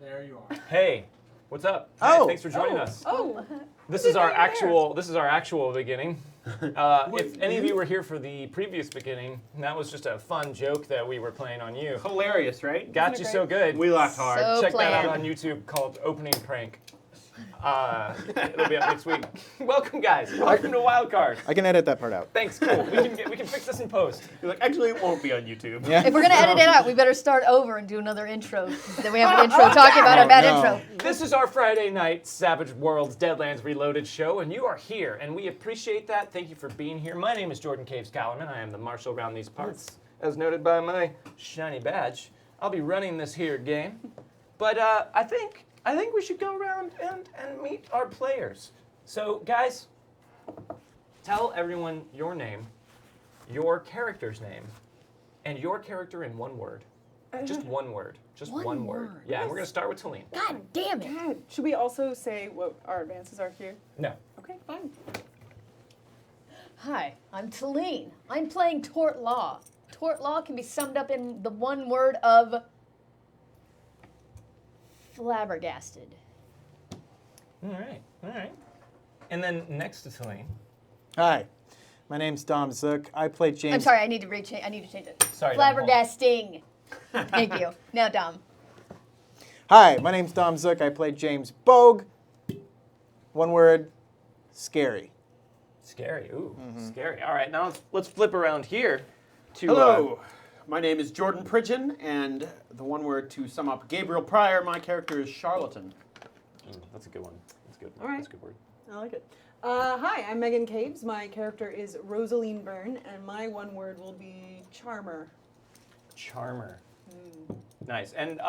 There you are. Hey, what's up? Oh. Hey, thanks for joining us. Oh, This is our actual beginning. If any of you were here for the previous beginning, that was just a fun joke that we were playing on you. Hilarious, right? Got you so good. We laughed hard. So Check that out planned. on YouTube called Opening Prank. It'll be up next week. Welcome, guys. Welcome to Wildcards. I can edit that part out. Thanks, cool. We can fix this in post. You're like, actually, it won't be on YouTube. Yeah. If we're gonna edit it out, we better start over and do another intro. Then we have an intro talking about our bad intro. This is our Friday night Savage Worlds Deadlands Reloaded show, and you are here, and we appreciate that. Thank you for being here. My name is Jordan Caves-callarman. I am the marshal around these parts, as noted by my shiny badge. I'll be running this here game, but I think we should go around and meet our players. So, guys, tell everyone your name, your character's name, and your character in one word. Just one word. Just one word. Yeah, and we're going to start with Talene. God damn it! God, should we also say what our advances are here? No. Okay, fine. Hi, I'm Talene. I'm playing Tort Law. Tort Law can be summed up in the one word of flabbergasted. All right. And then next to Talene. Hi, my name's Dom Zook. I play James. I'm sorry, I need to change it. Sorry, Dom, hold on. Flabbergasting. Thank you. Now, Dom. Hi, my name's Dom Zook. I play James Bogue. One word, scary. Scary. Ooh, scary. All right, now let's flip around here to Hello. My name is Jordan Pridgeon, and the one word to sum up Gabriel Pryor, my character is charlatan. that's a good one. That's good. All right. That's a good word. I like it. Hi, I'm Meghan Caves. My character is Rosaline Byrne, and my one word will be charmer. Charmer. Nice. And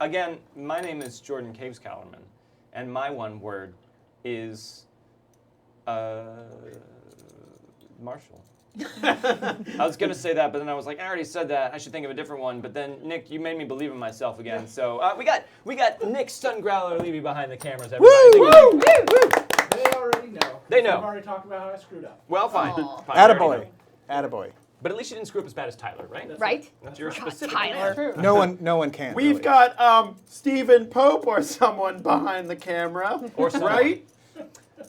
again, my name is Jordan Caves-callarman, and my one word is Marshall. I was gonna say that, but then I was like, I already said that. I should think of a different one. But then, Nick, you made me believe in myself again. So we got Nick Sungrowler Levy behind the cameras. Everybody. Woo! They already know. They know. We've already talked about how I screwed up. Well, fine. Aw. Fine, I already Attaboy. know. Attaboy. But at least you didn't screw up as bad as Tyler, right? Right? That's your God, specific Tyler. man. No one can. We've really. got Stephen Pope or someone behind the camera, Or someone. right?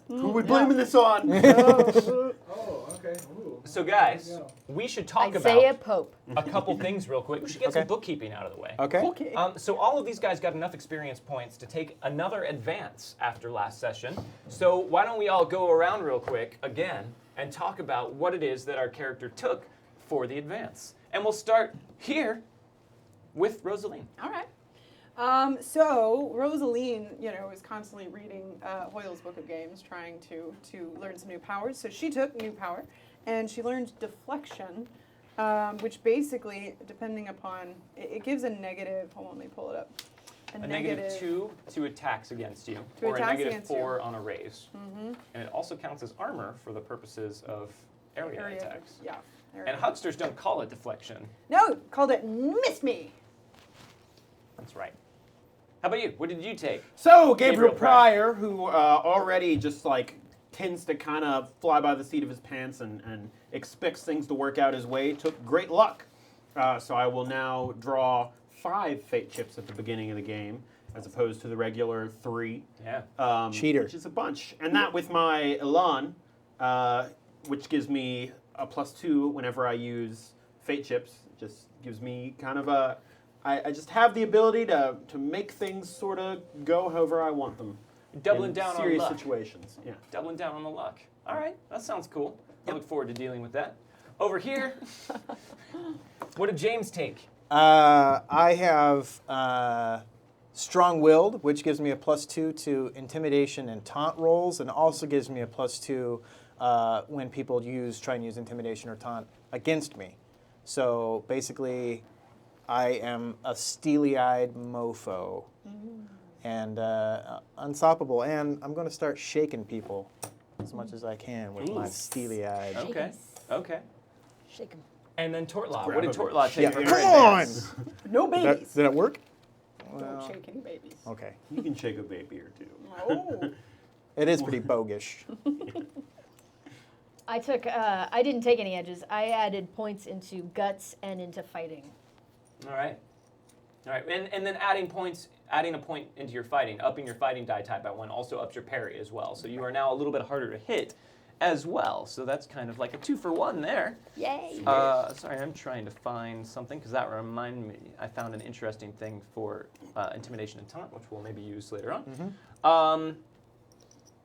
Who we blaming this on? Oh, okay. Ooh. So, guys, There you go. we should talk Isaiah about Pope. a couple things real quick. We should get some Okay. bookkeeping out of the way. Okay. Okay. So all of these guys got enough experience points to take another advance after last session. So why don't we all go around real quick again and talk about what it is that our character took for the advance. And we'll start here with Rosaline. All right. So Rosaline, is constantly reading Hoyle's Book of Games, trying to learn some new powers. So she took new power, and she learned deflection, which basically, depending upon, it gives a negative. Hold on, let me pull it up. A negative 2 to attacks against you, To or a attacks negative against 4 you. on a raise. And it also counts as armor for the purposes of area attacks. Yeah. And hucksters don't call it deflection. No, called it Miss Me. That's right. How about you? What did you take? So, Gabriel Gabriel Pryor. Pryor, who already just tends to kind of fly by the seat of his pants and expects things to work out his way, took great luck. So I will now draw 5 fate chips at the beginning of the game, as opposed to the regular 3. Yeah. Cheater. Which is a bunch. And that with my Elan, which gives me a +2 whenever I use fate chips. Just gives me kind of a... I just have the ability to make things sort of go however I want them. Doubling in down on serious luck. situations. Yeah. Doubling down on the luck. All right, that sounds cool. I look forward to dealing with that. Over here, what did James take? I have strong-willed, which gives me a +2 to intimidation and taunt rolls, and also gives me a +2 when people try and use intimidation or taunt against me. So basically, I am a steely-eyed mofo and unstoppable, and I'm going to start shaking people as much as I can with my steely-eyed. Okay. Shake him. And then Tort Law. grab What did a Tort Law take Yeah, for her come on! advance? No babies. Did it work? Don't shake any babies. Okay. You can shake a baby or two. Oh. It is pretty bogish. I didn't take any edges. I added points into guts and into fighting. All right. All right, and then adding a point into your fighting, upping your fighting die type by 1 also ups your parry as well. So you are now a little bit harder to hit as well. So that's kind of like a 2-for-1 there. Yay! Sorry, I'm trying to find something because that reminded me. I found an interesting thing for intimidation and taunt, which we'll maybe use later on.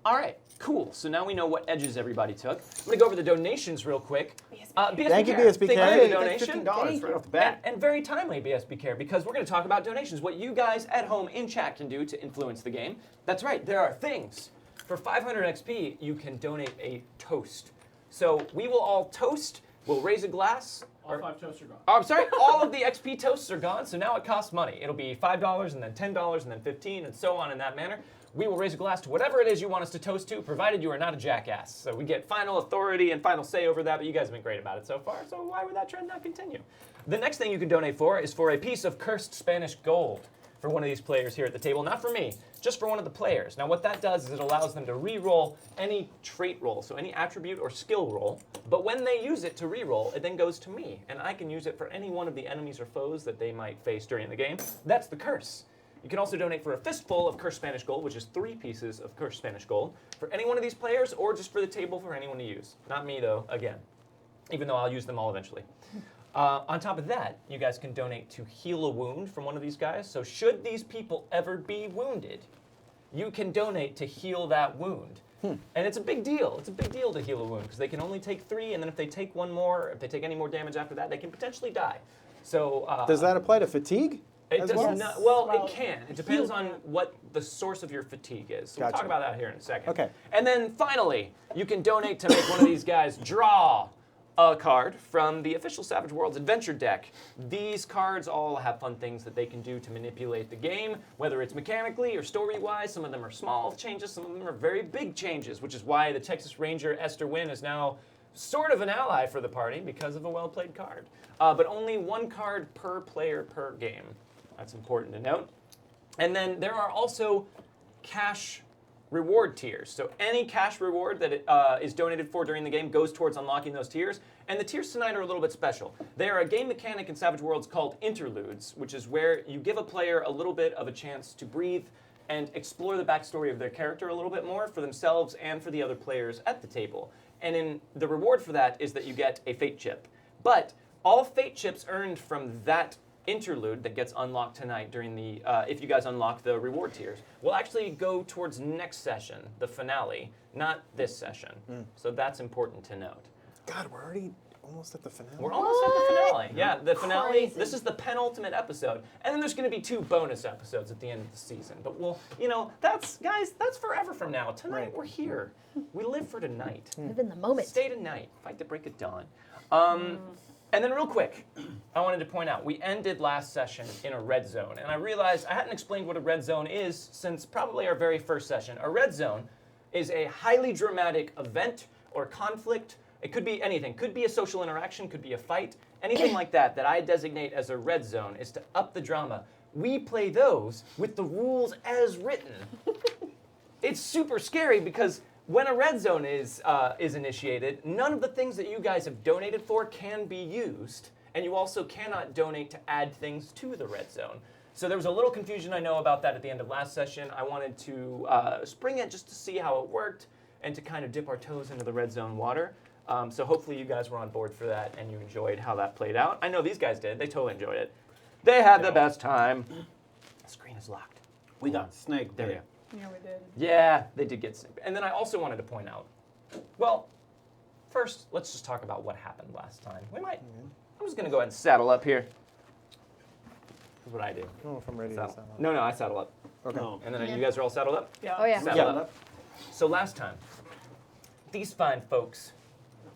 All right, cool. So now we know what edges everybody took. I'm gonna go over the donations real quick. BSB Thank you, Care. BSB Thank you Care. for the Hey, donation. $15 right off the bat. And very timely, BSB Care, because we're going to talk about donations, what you guys at home in chat can do to influence the game. That's right, there are things. For 500 XP, you can donate a toast. So we will all toast, we'll raise a glass. All 5 toasts are gone. Oh, I'm sorry, all of the XP toasts are gone, so now it costs money. It'll be $5 and then $10 and then $15 and so on in that manner. We will raise a glass to whatever it is you want us to toast to, provided you are not a jackass. So we get final authority and final say over that, but you guys have been great about it so far, so why would that trend not continue? The next thing you can donate for is for a piece of cursed Spanish gold for one of these players here at the table. Not for me, just for one of the players. Now what that does is it allows them to re-roll any trait roll, so any attribute or skill roll, but when they use it to re-roll, it then goes to me, and I can use it for any one of the enemies or foes that they might face during the game. That's the curse. You can also donate for a fistful of cursed Spanish gold, which is 3 pieces of cursed Spanish gold, for any one of these players, or just for the table for anyone to use. Not me, though, again, even though I'll use them all eventually. On top of that, you guys can donate to heal a wound from one of these guys. So should these people ever be wounded, you can donate to heal that wound. And it's a big deal. It's a big deal to heal a wound, because they can only take 3, and then if they take 1 more, if they take any more damage after that, they can potentially die. So Does that apply to fatigue? It as does well? not. Well, Well, it can. It depends on what the source of your fatigue is. So we'll talk Gotcha. about that here in a second. Okay. And then finally, you can donate to make one of these guys draw a card from the official Savage Worlds Adventure deck. These cards all have fun things that they can do to manipulate the game, whether it's mechanically or story-wise. Some of them are small changes, some of them are very big changes, which is why the Texas Ranger Esther Wynn is now sort of an ally for the party because of a well-played card. But only 1 card per player per game. That's important to note. And then there are also cash reward tiers. So any cash reward that is donated for during the game goes towards unlocking those tiers. And the tiers tonight are a little bit special. They are a game mechanic in Savage Worlds called Interludes, which is where you give a player a little bit of a chance to breathe and explore the backstory of their character a little bit more for themselves and for the other players at the table. And the reward for that is that you get a fate chip. But all fate chips earned from that interlude that gets unlocked tonight during the, if you guys unlock the reward tiers, will actually go towards next session, the finale, not this session. So that's important to note. God, we're already almost at the finale. We're almost at the finale. Yeah, the finale, Crazy. this is the penultimate episode. And then there's going to be 2 bonus episodes at the end of the season. But we'll, that's, guys, that's forever from now. Tonight, Right. we're here. We live for tonight. Live in the moment. Stay tonight. Fight the break of dawn. And then real quick, I wanted to point out, we ended last session in a red zone. And I realized I hadn't explained what a red zone is since probably our very first session. A red zone is a highly dramatic event or conflict. It could be anything. Could be a social interaction, could be a fight. Anything like that I designate as a red zone is to up the drama. We play those with the rules as written. It's super scary because when a red zone is initiated, none of the things that you guys have donated for can be used, and you also cannot donate to add things to the red zone. So there was a little confusion I know about that at the end of last session. I wanted to spring it just to see how it worked and to kind of dip our toes into the red zone water. So hopefully you guys were on board for that and you enjoyed how that played out. I know these guys did. They totally enjoyed it. They had the best time. The screen is locked. We got snaked There we there. go. Yeah, we did. Yeah, they did get sick. And then I also wanted to point out, well, first, let's just talk about what happened last time. I'm just going to go ahead and saddle up here. That's what I do. I don't know if I'm ready to Saddle. sign off. No, I saddle up. Okay. No. And then Yeah. you guys are all saddled up? Yeah. Oh, yeah. Saddle up. So last time, these fine folks,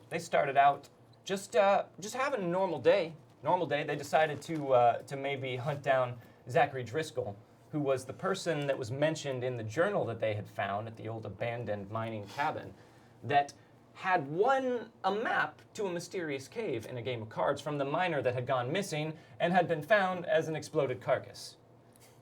they started out just having a normal day. They decided to maybe hunt down Zachary Driscoll, who was the person that was mentioned in the journal that they had found at the old abandoned mining cabin that had won a map to a mysterious cave in a game of cards from the miner that had gone missing and had been found as an exploded carcass.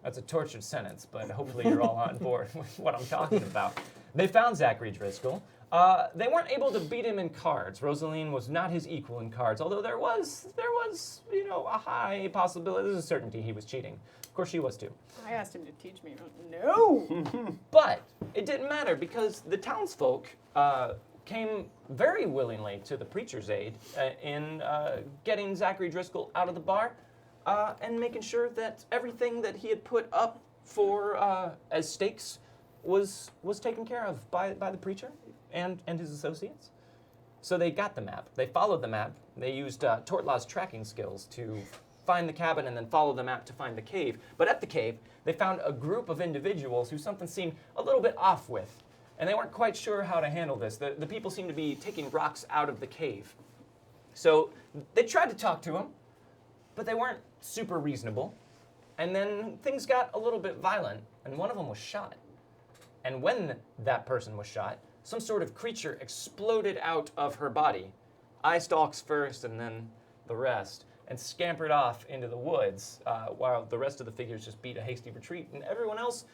That's a tortured sentence, but hopefully you're all on board with what I'm talking about. They found Zachary Driscoll. They weren't able to beat him in cards. Rosaline was not his equal in cards, although there was a high possibility, there's a certainty he was cheating. Of course she was too. I asked him to teach me. No. But it didn't matter because the townsfolk came very willingly to the preacher's aid in getting Zachary Driscoll out of the bar and making sure that everything that he had put up for as stakes was taken care of by the preacher and his associates. So they got the map. They followed the map. They used Tort Law's tracking skills to find the cabin and then follow the map to find the cave. But at the cave, they found a group of individuals who something seemed a little bit off with. And they weren't quite sure how to handle this. The people seemed to be taking rocks out of the cave. So they tried to talk to him, but they weren't super reasonable. And then things got a little bit violent, and one of them was shot. And when that person was shot, some sort of creature exploded out of her body. Eye stalks first, and then the rest, and scampered off into the woods, while the rest of the figures just beat a hasty retreat. And everyone else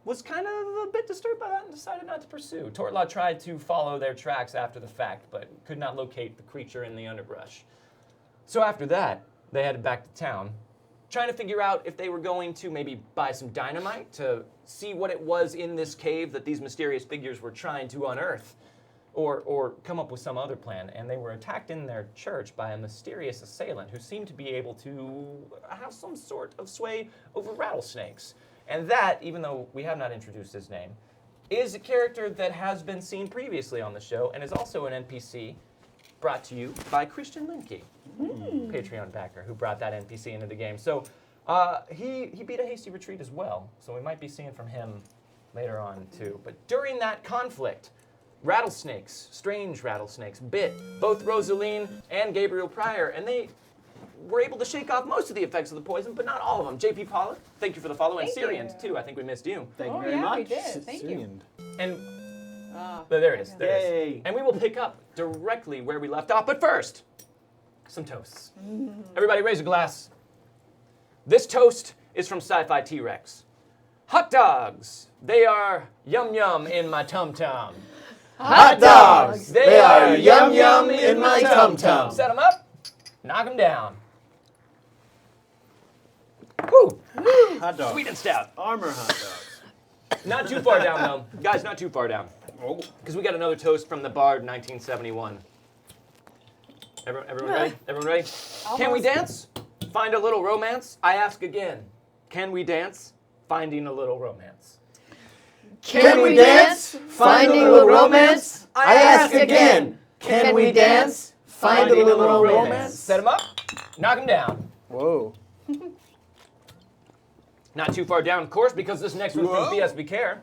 was kind of a bit disturbed by that and decided not to pursue. Tort Law tried to follow their tracks after the fact, but could not locate the creature in the underbrush. So after that, they headed back to town, trying to figure out if they were going to maybe buy some dynamite to see what it was in this cave that these mysterious figures were trying to unearth, or come up with some other plan. And they were attacked in their church by a mysterious assailant who seemed to be able to have some sort of sway over rattlesnakes. And that, even though we have not introduced his name, is a character that has been seen previously on the show and is also an NPC brought to you by Christian Limke, Patreon backer, who brought that NPC into the game. So he beat a hasty retreat as well, so we might be seeing from him later on too. But during that conflict, rattlesnakes, strange rattlesnakes, bit both Rosaline and Gabriel Pryor, and they were able to shake off most of the effects of the poison, but not all of them. JP Pollock, thank you for the follow, and Thank Syrian you. too. I think we missed you. Thank you Oh, very yeah, much. we did. Thank you. Syrian. And but there it is. There it is. Yay. And we will pick up directly where we left off. But first, some toasts. Everybody raise a glass. This toast is from Sci-Fi T-Rex. Hot dogs. They are yum yum in my tum-tum. Hot dogs! They are yum yum in my tum-tum. Set them up. Knock them down. Woo! Hot dog. Sweet and stout. Armor hot dogs. Not too far down, though. Guys, not too far down. Oh. Because we got another toast from the Bard 1971. Everyone ready? Everyone ready? Can we dance? Find a little romance? I ask again. Can we dance? Finding a little romance. Can we dance? Finding a little romance? I ask again. Can we dance? Finding a little romance? Set them up. Knock them down. Whoa. Not too far down, of course, because this next one's from BSB Care.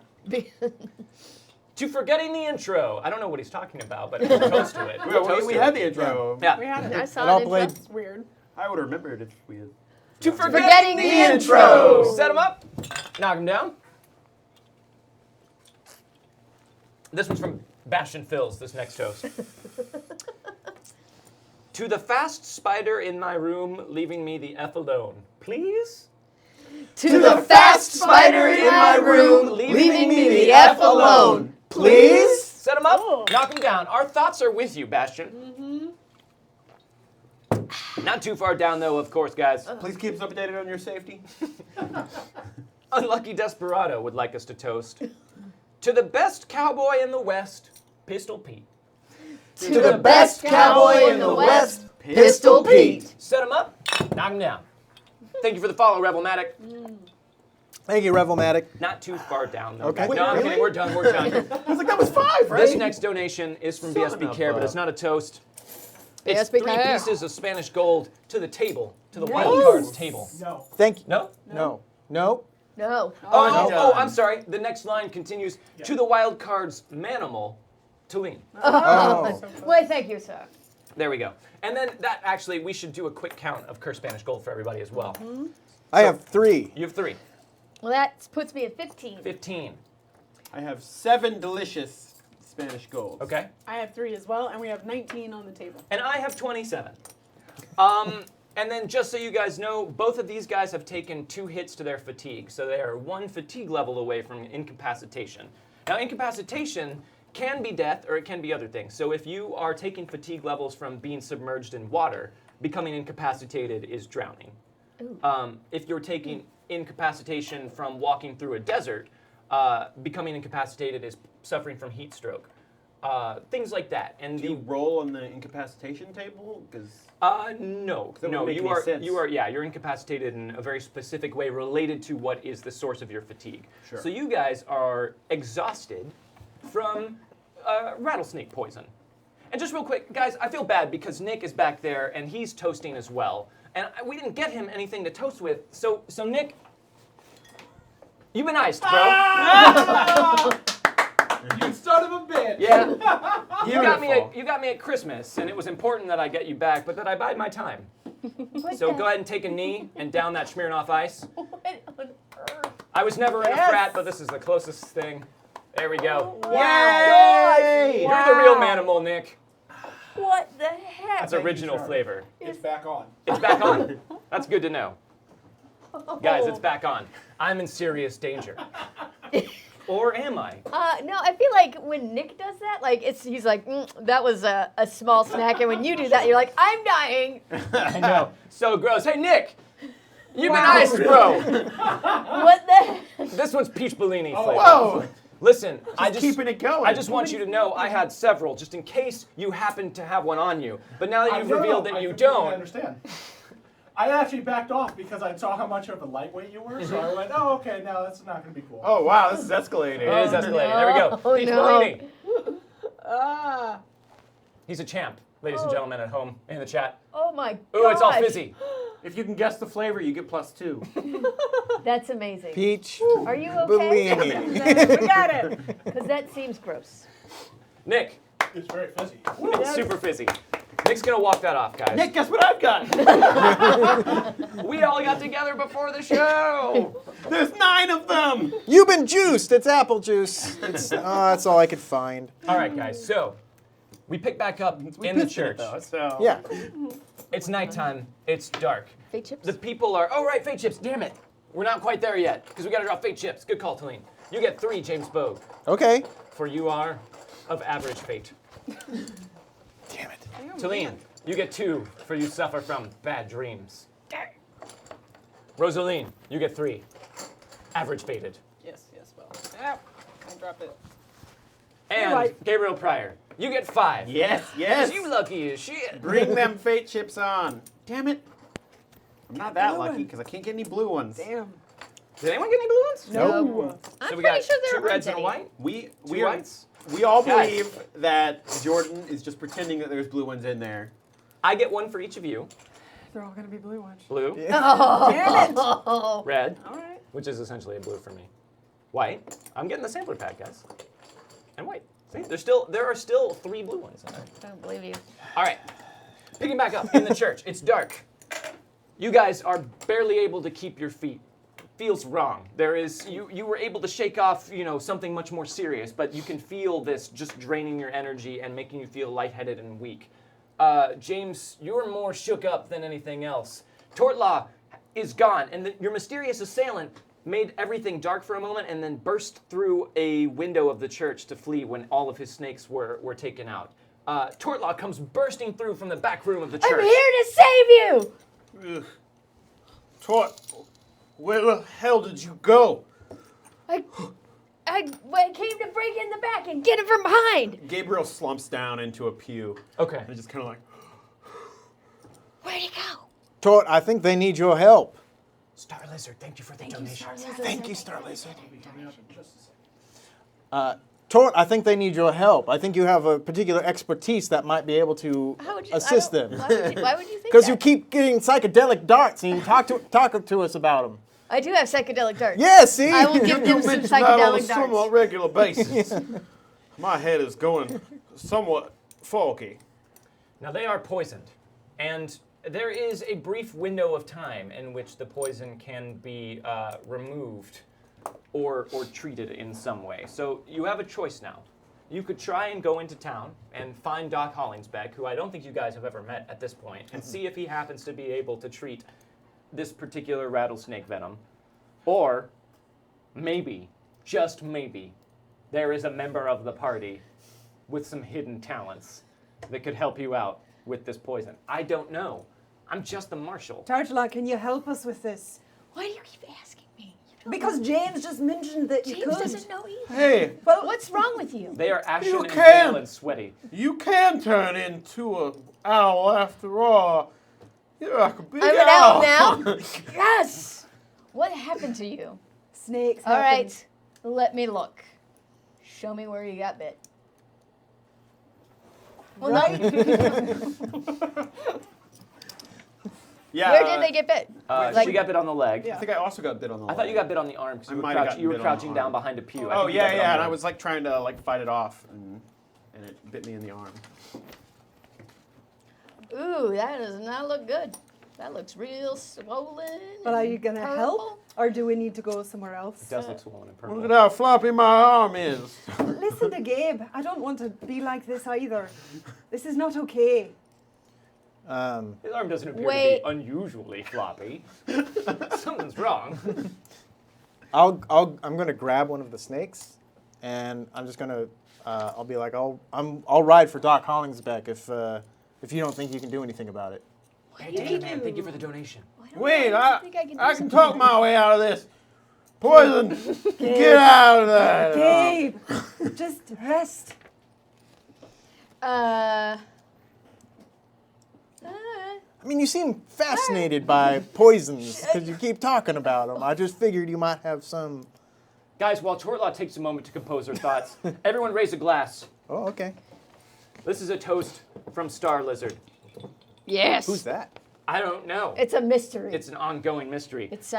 To forgetting the intro. I don't know what he's talking about, but we'll toast to it. We'll toast We to had it. the intro. Yeah. We have I it. saw And I'll it. play- It's weird. I would have remembered if we had. To Forgetting the intro. Set them up. Knock them down. This one's from Bastion Phils, this next toast. To the fast spider in my room, leaving me the F alone. Please? To the fast spider in my room, leaving me the F alone. Please? Set them up, knock them down. Our thoughts are with you, Bastion. Not too far down, though, of course, guys. Please keep us updated on your safety. Unlucky Desperado would like us to toast. To the best cowboy in the West, Pistol Pete. To the best cowboy in the West, Pistol Pete. Set them up, knock them down. Thank you for the follow, Rebelmatic. Thank you, Revelmatic. Not too far down, though. Okay. guys. No, I'm Really? kidding. We're done. We're done. I was like, that was 5, right? This next donation is from Son BSB of Care, a- but it's not a toast. It's BSB 3 Care. pieces of Spanish gold to the table, to the Nice. Wildcards table. No. Thank you. No? No. No. No. Oh, I'm sorry. The next line continues, to the Wildcards manimal, to lean. Oh. Wait, thank you, sir. There we go. And then that actually, we should do a quick count of cursed Spanish gold for everybody as well. I have 3. You have 3. Well, that puts me at 15. 15. I have 7 delicious Spanish golds. Okay. I have 3 as well, and we have 19 on the table. And I have 27. And then just so you guys know, both of these guys have taken 2 hits to their fatigue. So they are 1 fatigue level away from incapacitation. Now, incapacitation can be death or it can be other things. So if you are taking fatigue levels from being submerged in water, becoming incapacitated is drowning. If you're taking incapacitation from walking through a desert, becoming incapacitated is suffering from heat stroke. Things like that. And Do you roll on the incapacitation table? Because no, that no, wouldn't make you any are sense. you're incapacitated in a very specific way related to what is the source of your fatigue. Sure. So you guys are exhausted from rattlesnake poison. And just real quick, guys, I feel bad because Nick is back there and he's toasting as well. And we didn't get him anything to toast with. So Nick, you've been iced, bro. You son of a bitch! Yeah. You got Beautiful. me at Christmas, and it was important that I get you back, but that I bide my time. So go ahead and take a knee and down that Smirnoff Ice. What on earth? I was never in a Yes. frat, but this is the closest thing. There we go. Yay! You're the real manimal, Nick. What the heck? That's Thank you, original sir. flavor. It's back on. It's back on? That's good to know. Guys, it's back on. I'm in serious danger. Or am I? No, I feel like when Nick does that, like he's like, that was a small snack, and when you do that, you're like, I'm dying. I know. So gross. Hey, Nick! You've been iced, bro! What the heck? This one's peach Bellini Oh, flavor. Whoa! Listen, I just keeping it going. I just want you to know I had several, just in case you happen to have one on you. But now that you've revealed that you I don't, understand. I actually backed off because I saw how much of a lightweight you were, so I went, oh, okay, no, that's not going to be cool. Oh wow, this is escalating. it is escalating. There we go. Oh, Peach no. Bellini. Ah. He's a champ, ladies and gentlemen at home in the chat. Oh my god. Ooh, it's all fizzy. If you can guess the flavor, you get +2. That's amazing. Peach Are you okay? Bellini. We got it. Because that seems gross. Nick, It's very fizzy. it's super fizzy. Nick's gonna walk that off, guys. Nick, guess what I've got? We all got together before the show. There's 9 of them. You've been juiced. It's apple juice. That's all I could find. All right, guys. So we pick back up in the church. So Yeah. It's nighttime. It's dark. Fate chips? The people are. Oh right, fate chips. Damn it. We're not quite there yet because we got to drop fate chips. Good call, Talene. You get 3, James Bogue, Okay. for you are of average fate. Damn it. Talene, you get 2, for you suffer from bad dreams. Rosaline, you get 3, average fated. Yes, well. Ow. I dropped it. And right. Gabriel Pryor, you get 5. yes, yes. You lucky as shit. Bring them fate chips on. Damn it. I'm not that lucky because I can't get any blue ones. Damn. Did anyone get any blue ones? No. I'm So we pretty got sure there 2 reds and a any. white. We 2 whites. we all Guys. believe that Jordan is just pretending that there's blue ones in there. I get 1 for each of you. They're all gonna be blue ones. Blue, Damn it. Oh. red, All right. which is essentially a blue for me. White. I'm getting the sampler pack, guys. And white. See, there are still 3 blue ones in there. I don't believe you. All right. Picking back up in the church. It's dark. You guys are barely able to keep your feet. Feels wrong. There is you were able to shake off, something much more serious, but you can feel this just draining your energy and making you feel lightheaded and weak. James, you're more shook up than anything else. Tort Law is gone, and your mysterious assailant made everything dark for a moment and then burst through a window of the church to flee when all of his snakes were taken out. Tort Law comes bursting through from the back room of the church. I'm here to save you! Ugh. Tort, where the hell did you go? I came to break in the back and get him from behind. Gabriel slumps down into a pew Okay. and just kind of like, Where'd he go? Tort, I think they need your help. Star Lizard, thank you for the donation. Thank you, Star Lizard. Coming up in just a second. Tort, I think they need your help. I think you have a particular expertise that might be able to How would you assist I don't- them. Why would you think Because that? you keep getting psychedelic darts and you talk to us about them. I do have psychedelic darts. Yeah, see? I will give them some psychedelic darts. regular basis. My head is going somewhat foggy. Now they are poisoned, and there is a brief window of time in which the poison can be removed or treated in some way. So you have a choice now. You could try and go into town and find Doc Hollingsbeck, who I don't think you guys have ever met at this point, and see if he happens to be able to treat this particular rattlesnake venom. Or maybe, just maybe, there is a member of the party with some hidden talents that could help you out with this poison. I don't know. I'm just the marshal. Tort Law, can you help us with this? Why do you keep asking me? Because James just mentioned that you James could. doesn't know either. Hey, Well, What's wrong with you? They are ashen You and can. pale and sweaty. you can turn into an owl after all. You're like a big I'm an owl. owl now? Yes! What happened to you? snakes. All happen. right, let me look. Show me where you got bit. Well, now you, Yeah. where did they get bit? Like- She got bit on the leg. Yeah. I think I also got bit on the leg. I thought you got bit on the arm because I you were, might have gotten you were bit on the crouching down arm. behind a pew. I Oh think you got yeah, bit on yeah, the and I arm. was like trying to like fight it off, and it bit me in the arm. Ooh, that does not look good. That looks real swollen. But are you gonna purple. help, or do we need to go somewhere else? It does look swollen and purple. Look at how floppy my arm is. Listen to Gabe. I don't want to be like this either. This is not okay. His arm doesn't appear Wait. to be unusually floppy. Something's wrong. I'm gonna grab one of the snakes, and I'm just gonna I'll be like I'll ride for Doc Hollingsbeck if you don't think you can do anything about it. What do you Man, thank you for the donation. Wait, I think I can do I can something. talk my way out of this. Poison, get out of there. Gabe, just rest. I mean, you seem fascinated by poisons because you keep talking about them. I just figured you might have some. Guys, while Tort Law takes a moment to compose her thoughts, everyone raise a glass. Oh, okay. This is a toast from Star Lizard. Yes. Who's that? I don't know. It's a mystery. It's an ongoing mystery. It's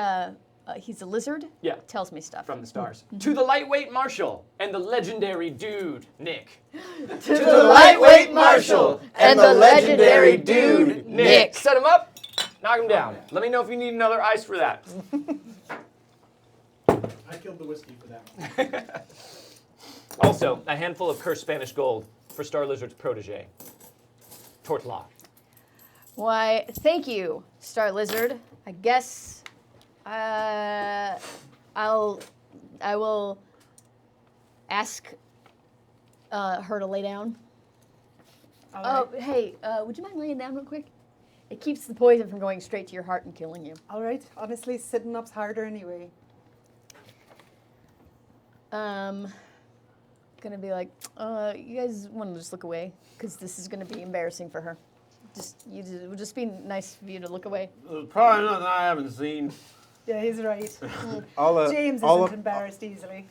he's a lizard. Yeah. Tells me stuff. From the stars. To the lightweight marshal and the legendary dude, Nick. to the lightweight marshal and the legendary dude, Nick. Set him up, knock him down. Let me know if you need another ice for that. I killed the whiskey for that one. Also, a handful of cursed Spanish gold for Star Lizard's protege, Tort Law. Why, thank you, Star Lizard. I guess I will ask her to lay down. All Oh, right. hey, would you mind laying down real quick? It keeps the poison from going straight to your heart and killing you. All right. Honestly, sitting up's harder anyway. Gonna be like, you guys want to just look away, because this is gonna be embarrassing for her. It would just be nice for you to look away. There's probably nothing I haven't seen. Yeah, he's right. James I'll, isn't embarrassed easily.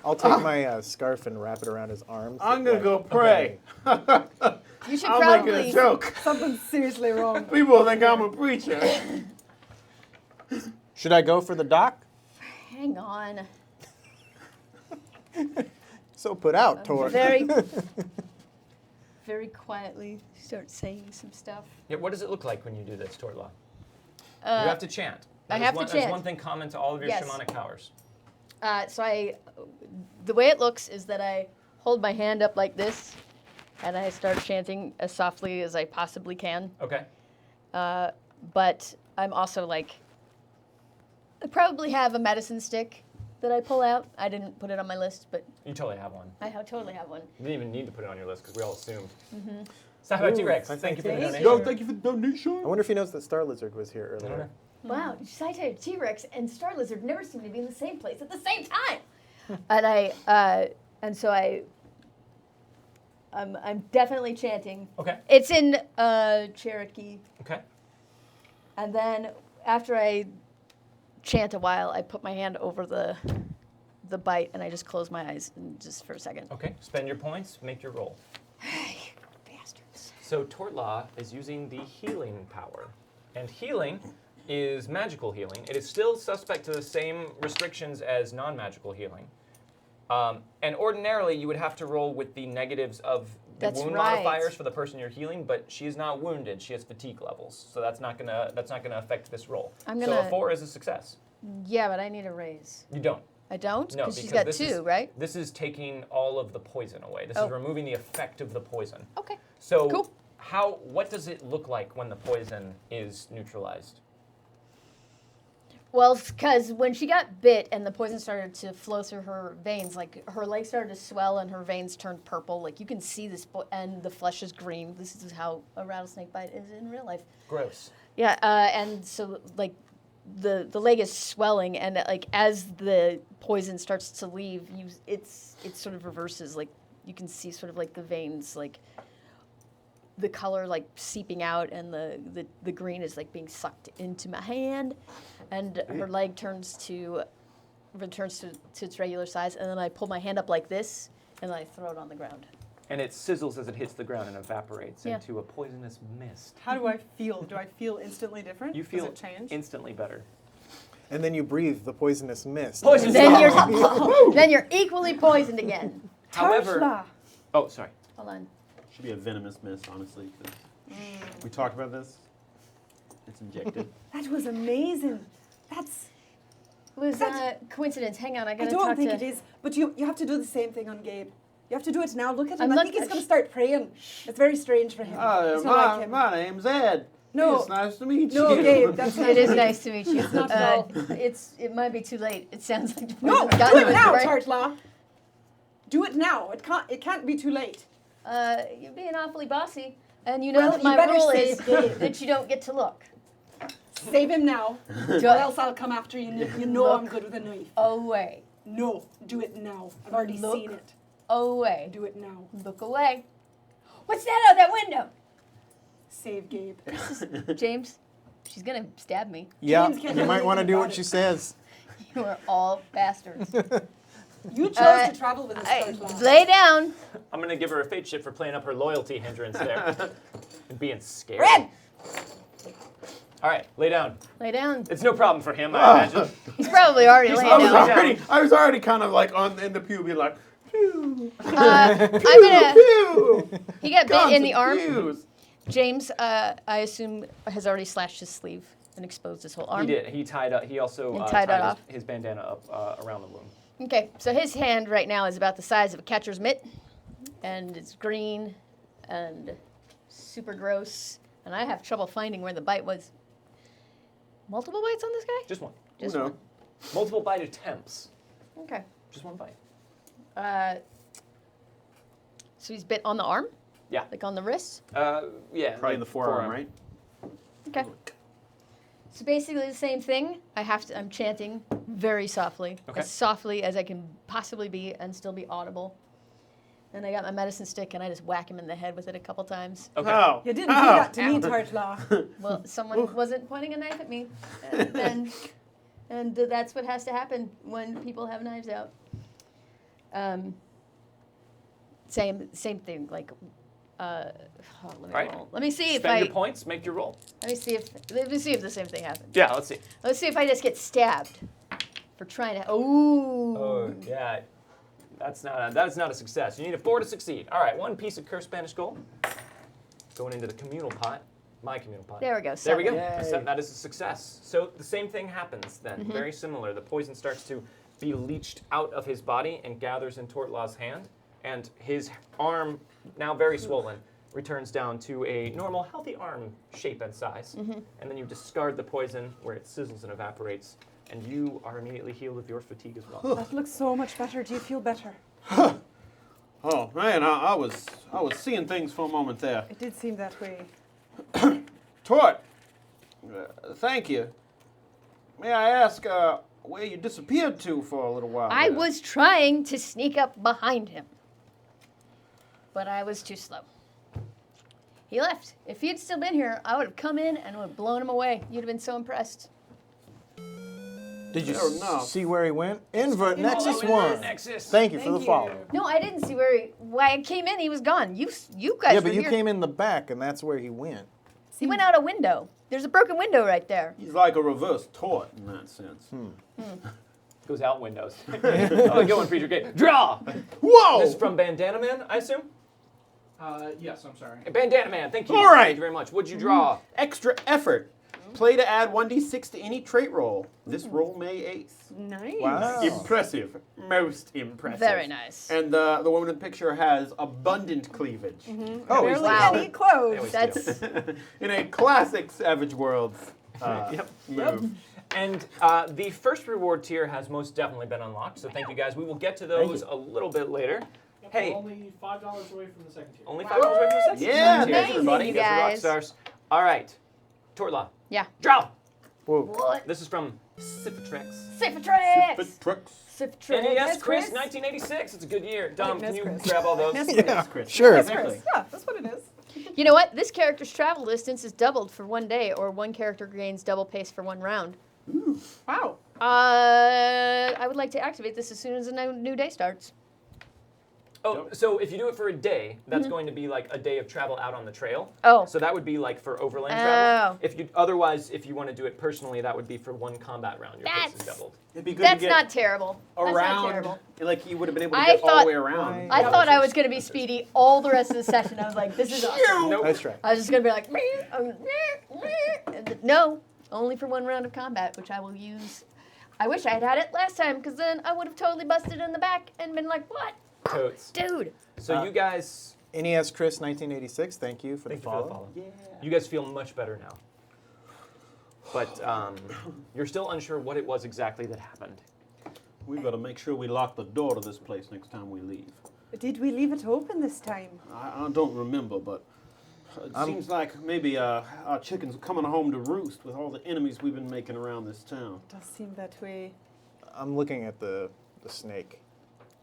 I'll take my scarf and wrap it around his arms. I'm gonna go pray. You should I'm probably. making a joke. Something's seriously wrong. People think I'm a preacher. Should I go for the doc? Hang on. So put out, Tor. Very, very quietly start saying some stuff. Yeah, what does it look like when you do this, Tort Law? You Uh, have to chant. I That have is to That's chant. one thing common to all of your Yes. shamanic powers. The way it looks is that I hold my hand up like this, and I start chanting as softly as I possibly can. Okay. But I'm also like, I probably have a medicine stick that I pull out. I didn't put it on my list, but You totally have one. totally have one. You didn't even need to put it on your list because we all assumed. So how about T-Rex? Ooh, Thank you for the thank donation. you. Yo, thank you for the donation. I wonder if he knows that Star Lizard was here I don't earlier. know. Wow, Saitai T-Rex and Star Lizard never seem to be in the same place at the same time. I'm definitely chanting. Okay. It's in Cherokee, Okay. and then after I chant a while, I put my hand over the bite and I just close my eyes and just for a second. Okay. Spend your points. Make your roll. Bastards. So Tort Law is using the healing power, and healing is magical healing. It is still suspect to the same restrictions as non-magical healing. And ordinarily, you would have to roll with the negatives of the That's wound right. modifiers for the person you're healing, but she is not wounded. She has fatigue levels, so that's not gonna affect this roll. I'm So gonna- a 4 is a success. Yeah, but I need a raise. You don't. I don't? No, Because she's because got this two, is, right? This is taking all of the poison away. This Oh. is removing the effect of the poison. Okay. So Cool. what does it look like when the poison is neutralized? Well, because when she got bit and the poison started to flow through her veins, like her legs started to swell and her veins turned purple. Like you can see this, and the flesh is green. This is how a rattlesnake bite is in real life. Gross. Yeah, and so like the leg is swelling, and like as the poison starts to leave, it sort of reverses. Like you can see sort of like the veins, like the color like seeping out, and the green is like being sucked into my hand, and her leg returns to its regular size, and then I pull my hand up like this, and then I throw it on the ground. And it sizzles as it hits the ground and evaporates Yeah. into a poisonous mist. How do I feel? Do I feel instantly different? You feel Does it change? instantly better. And then you breathe the poisonous mist. Poison Then star. then you're equally poisoned again. However, Tartla. oh, sorry. Hold on. Should be a venomous mist, honestly. 'Cause we talked about this. It's injected. That was amazing. That's. It was a coincidence. Hang on, I I gotta don't talk think to. it is, but you have to do the same thing on Gabe. You have to do it now. Look at him. I'm I think look- he's going to start praying. It's very strange for him. It's not like him. my name's Ed. No. It's nice to meet No, you. Gabe, that's not It is him. nice to meet you. not at all. It might be too late. It sounds like the No, poison's do gotten it to now, right? Tartla. Do it now. It can't be too late. You're being awfully bossy, and you know Well, that you my better rule say is Gabe. that you don't get to look. Save him now, Do or it. else I'll come after you. You know I'm good with a knife. Away, No, do it now. I've already Look. seen it. away, Do it now. look away. What's that out that window? Save Gabe. James, she's gonna stab me. Yeah, James can't you do might want to anything do about what it. she says. You are all bastards. You chose Uh, to travel with us, Tartla. Lay down. I'm gonna give her a fate shift for playing up her loyalty hindrance there and being scared. Red. All right, lay down. Lay down. It's no problem for him, I imagine. He's probably already He's laying always down. I was already kind of like in the pew, being like, pew, I'm gonna. pew. He got bit in the Guns arm. and pews. James, I assume, has already slashed his sleeve and exposed his whole arm. He did. He tied up. He also And tied it off? his bandana up around the wound. Okay, so his hand right now is about the size of a catcher's mitt, and it's green and super gross, and I have trouble finding where the bite was. Multiple bites on this guy? Just one. Just No. one. Multiple bite attempts. Okay. Just one bite. So he's bit on the arm? Yeah. Like on the wrist? Yeah. Probably like the forearm, right? Okay. So basically the same thing. I'm chanting very softly, Okay. as softly as I can possibly be and still be audible. And I got my medicine stick and I just whack him in the head with it a couple times. Okay. Oh. You didn't do that to me, Tartla. Well, someone wasn't pointing a knife at me, and that's what has to happen when people have knives out. Same thing. Like, let me Right. roll. Let me see if Spend I. your points. Make your roll. Let me see if the same thing happens. Yeah. Let's see. Let's see if I just get stabbed for trying to. Ooh. Oh yeah. That's not a success. You need a 4 to succeed. All right. One piece of cursed Spanish gold going into the communal pot. My communal pot. There we go. There we go. 7. That is a success. So the same thing happens then. Mm-hmm. Very similar. The poison starts to be leached out of his body and gathers in Tort Law's hand. And his arm, now very swollen, returns down to a normal, healthy arm shape and size. Mm-hmm. And then you discard the poison where it sizzles and evaporates. And you are immediately healed of your fatigue as well. That looks so much better. Do you feel better? Oh man, I was seeing things for a moment there. It did seem that way. Tort, thank you. May I ask where you disappeared to for a little while? I there? was trying to sneak up behind him, but I was too slow. He left. If he had still been here, I would have come in and would have blown him away. You'd have been so impressed. Did you Fair enough. see where he went? Invert Nexus Oh, 1. Nexus. Thank you for the Thank follow. you. No, I didn't see where he. When I came in, he was gone. You guys Yeah, were but you here. came in the back, and that's where he went. He went out a window. There's a broken window right there. He's like a reverse Tort in that sense. Goes out windows. Oh, good one, Preacher Gate. Draw! Whoa! This is from Bandana Man, I assume? Yes, I'm sorry. Bandana Man, thank you. All right. Thank you very much. What'd you draw? Extra effort. Play to add 1d6 to any trait roll. This roll may ace. Nice. Wow. Impressive. Most impressive. Very nice. And the woman in the picture has abundant cleavage. Oh, Barely wow. any clothes. Always That's In a classic Savage Worlds move. And the first reward tier has most definitely been unlocked, so thank you guys. We will get to those a little bit later. Yep, Hey. we're only $5 away from the second tier. Only $5 away from the second Yeah, tier. thanks, everybody. you Guys are rock guys. stars. All right, Tort Law. Yeah. Draw. Whoa. What? This is from Cipatrex. Cifatrix! Trucks. Cifatrix. NES Chris, 1986. It's a good year. Dom, can NES you Chris. grab all those? Yeah, Chris. sure. Exactly. Yeah, that's what it is. You know what? This character's travel distance is doubled for 1 day, or one character gains double pace for 1 round. Wow. I would like to activate this as soon as a new day starts. Oh, so if you do it for a day, that's going to be like a day of travel out on the trail. Oh. So that would be like for overland Oh. travel. If you otherwise, if you want to do it personally, that would be for 1 combat round. Your pace is That's- doubled. It'd be good That's to get not terrible. That's not around. terrible. Like you would have been able to I get all thought- the way around. I thought I was going to be speedy all the rest of the session. I was like, this is awesome. Nope. That's right. I was just going to be like, no, only for 1 round of combat, which I will use. I wish I had had it last time, because then I would have totally busted in the back and been like, what? Totes. Dude. So you guys, NES Chris 1986, thank you for thank the you for the follow. follow. You guys feel much better now. But you're still unsure what it was exactly that happened. We better make sure we lock the door to this place next time we leave. Did we leave it open this time? I don't remember, but it seems like maybe our chickens are coming home to roost with all the enemies we've been making around this town. Does seem that way. I'm looking at the snake.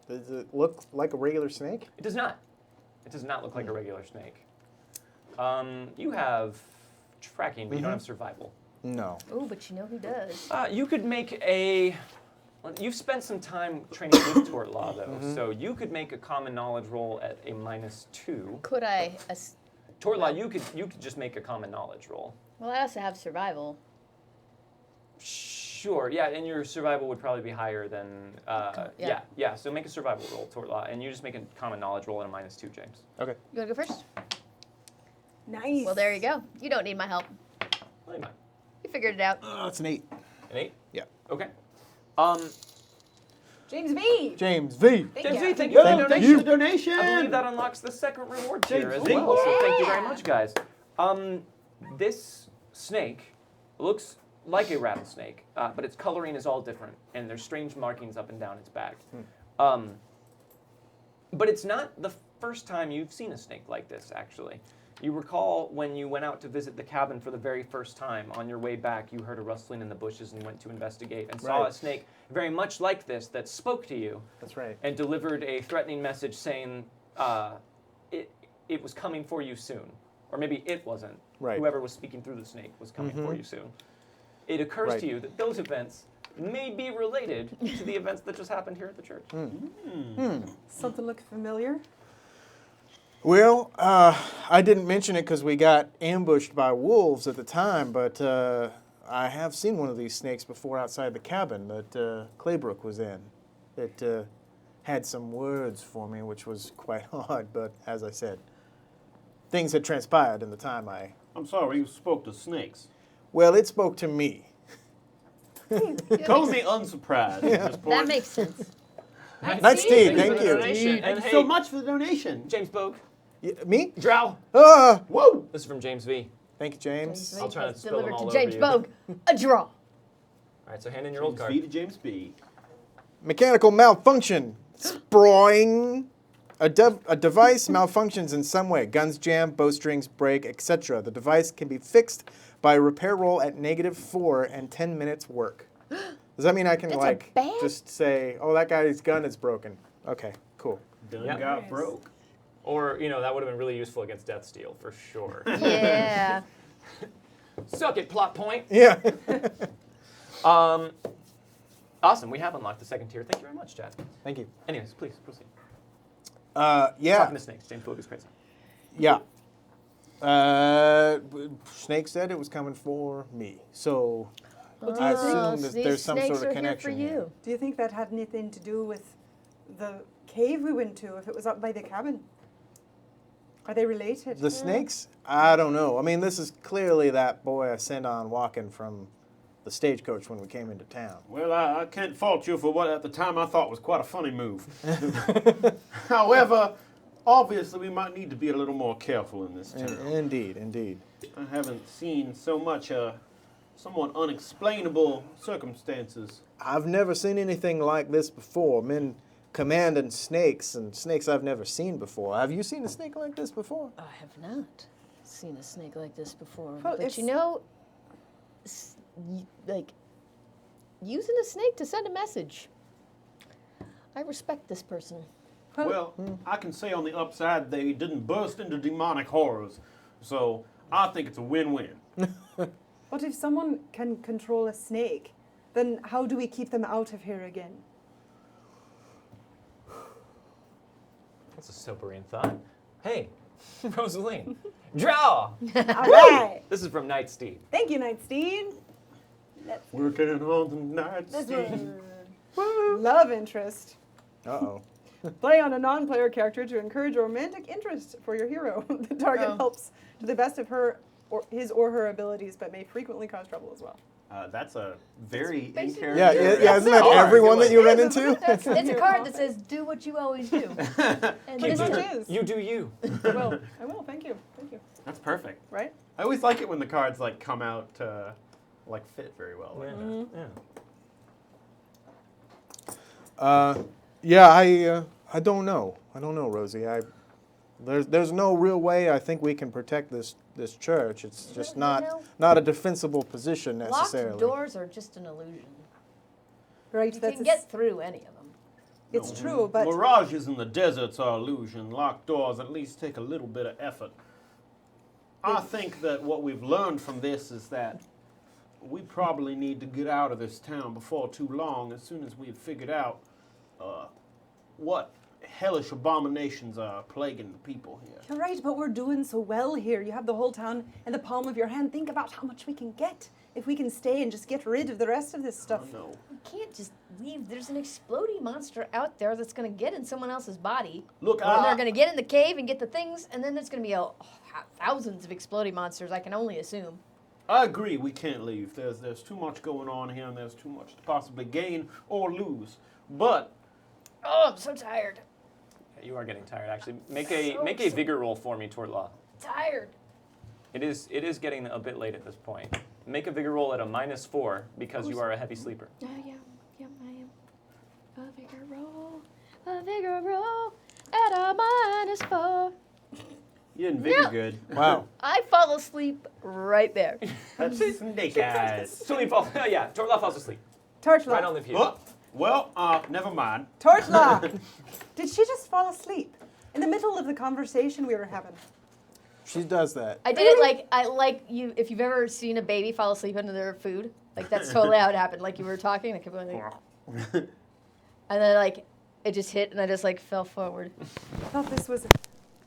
Does it look like a regular snake? It does not. It does not look like a regular snake. You have tracking, but you don't have survival. No. Oh, but you know who does. You could make a. Well, you've spent some time training with Tort Law, though, so you could make a common knowledge roll at a -2. Could I? Tort Law, you could just make a common knowledge roll. Well, I also have survival. Sure, yeah, and your survival would probably be higher than. Yeah. Yeah. So make a survival roll, Tort Law, and you just make a common knowledge roll at a -2, James. Okay. You want to go first? Nice. Well, there you go. You don't need my help. Well, you might. You figured it out. It's an 8. An 8? Yeah. Okay. James V. James V. James V, thank Yo, you for the thanks donation. for the donation. I believe that unlocks the second reward tier James as V. well. So thank you very Yeah. much, guys. This snake looks like a rattlesnake, but its coloring is all different, and there's strange markings up and down its back. But it's not the first time you've seen a snake like this, actually. You recall when you went out to visit the cabin for the very first time. On your way back, you heard a rustling in the bushes and went to investigate and saw a Right. snake very much like this that spoke to you That's right. and delivered a threatening message saying it was coming for you soon. Or maybe it wasn't. Right. Whoever was speaking through the snake was coming for you soon. It occurs Right. to you that those events may be related to the events that just happened here at the church. Something look familiar? Well, I didn't mention it because we got ambushed by wolves at the time, but I have seen one of these snakes before outside the cabin that Claybrook was in. It had some words for me, which was quite odd, but as I said, things had transpired in the time I'm sorry, you spoke to snakes. Well, it spoke to me. Totally unsurprised at this point. That makes sense. Night Steve, for thank the you. donation. Thank And you hey, so much for the donation. James Bogue, Me? Drow. Whoa! This is from James V. Thank you, James. I'll try not to spill them Delivered all to James over you. Bogue. A draw. All right, so hand in your old James card. B to James B. Mechanical malfunction. Sproing. A device malfunctions in some way. Guns jam, bowstrings break, etc. The device can be fixed by a repair roll at -4 and 10 minutes work. Does that mean I can That's a bad- just say, oh, that guy's gun is broken? Okay, cool. Done Yep. got Nice. broke. Or, that would have been really useful against Death Steal, for sure. Yeah. Suck it, plot point. Yeah. Awesome, we have unlocked the second tier. Thank you very much, Chad. Thank you. Anyways, please proceed. Yeah. Talking to snakes. James Bogue is crazy. Yeah. Snake said it was coming for me. So I assume that these there's some snakes sort of are here for connection. you. Do you think that had anything to do with the cave we went to, if it was up by the cabin? Are they related? The snakes? I don't know. I mean, this is clearly that boy I sent on walking from the stagecoach when we came into town. Well, I can't fault you for what at the time I thought was quite a funny move. However, obviously we might need to be a little more careful in this town. Indeed, indeed. I haven't seen so much somewhat unexplainable circumstances. I've never seen anything like this before. Men commanding snakes, and snakes I've never seen before. Have you seen a snake like this before? I have not seen a snake like this before. Well, But it's- you know, like, using a snake to send a message. I respect this person. Well, I can say on the upside they didn't burst into demonic horrors, so I think it's a win-win. But if someone can control a snake, then how do we keep them out of here again? That's a sobering thought. Hey, Rosaline, draw! All right. This is from Night Steed. Thank you, Night Steed. Working on the night This steed. was love interest. Uh-oh. Play on a non-player character to encourage romantic interest for your hero. The target Oh. helps to the best of his or her abilities, but may frequently cause trouble as well. That's a very in basically- character. Yeah, isn't that card. everyone Good that you one. run into? It's a card that says, do what you always do. And Pretty this much is is. You do you. I will. Thank you. Thank you. That's perfect. Right? I always like it when the cards like come out like fit very well. Like that. Yeah. I don't know. I don't know, Rosie. There's no real way I think we can protect this church. It's just You not know, not a defensible position necessarily. locked doors are just an illusion. Right. You That's can get through any of them. It's true, but Mirages in the deserts are illusion. Locked doors at least take a little bit of effort. I think that what we've learned from this is that we probably need to get out of this town before too long, as soon as we've figured out what hellish abominations are plaguing the people here. you're right. But we're doing so well here. You have the whole town in the palm of your hand. Think about how much we can get if we can stay and just get rid of the rest of this stuff. Oh, no. You can't just leave. There's an explodey monster out there that's going to get in someone else's body. Look, And they're going to get in the cave and get the things, and then there's going to be thousands of explodey monsters, I can only assume. I agree we can't leave. There's too much going on here, and there's too much to possibly gain or lose. But Oh, I'm so tired. You are getting tired, actually. Make a vigor roll for me, Tort Law. Tired. It is getting a bit late at this point. Make a vigor roll at a -4 because you are a heavy sleeper. I am. A vigor roll at a -4. you didn't vigor No. good. Wow. I fall asleep right there. That's snake eyes. So he falls. Yeah, Tort Law falls asleep. Torchlight. Right on the fuse. Oh, well, never mind. Torchlight. Did she just fall asleep in the middle of the conversation we were having? She does that. I did it like you. If you've ever seen a baby fall asleep under their food, like that's totally how it happened. Like you were talking, and I kept going, and then like it just hit, and I just like fell forward. I thought this was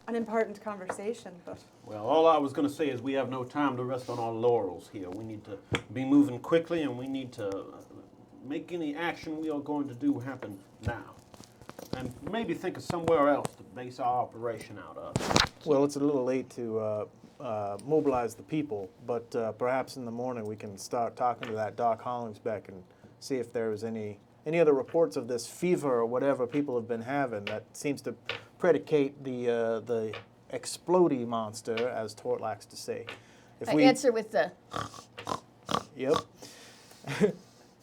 an important conversation, but Well, all I was going to say is we have no time to rest on our laurels here. We need to be moving quickly, and we need to make any action we are going to do happen now. And maybe think of somewhere else to base our operation out of. Well, it's a little late to mobilize the people, but perhaps in the morning we can start talking to that Doc Hollingsbeck and see if there is any other reports of this fever or whatever people have been having that seems to predicate the explodey monster, as Tort likes to say. If I answer with the. Yep.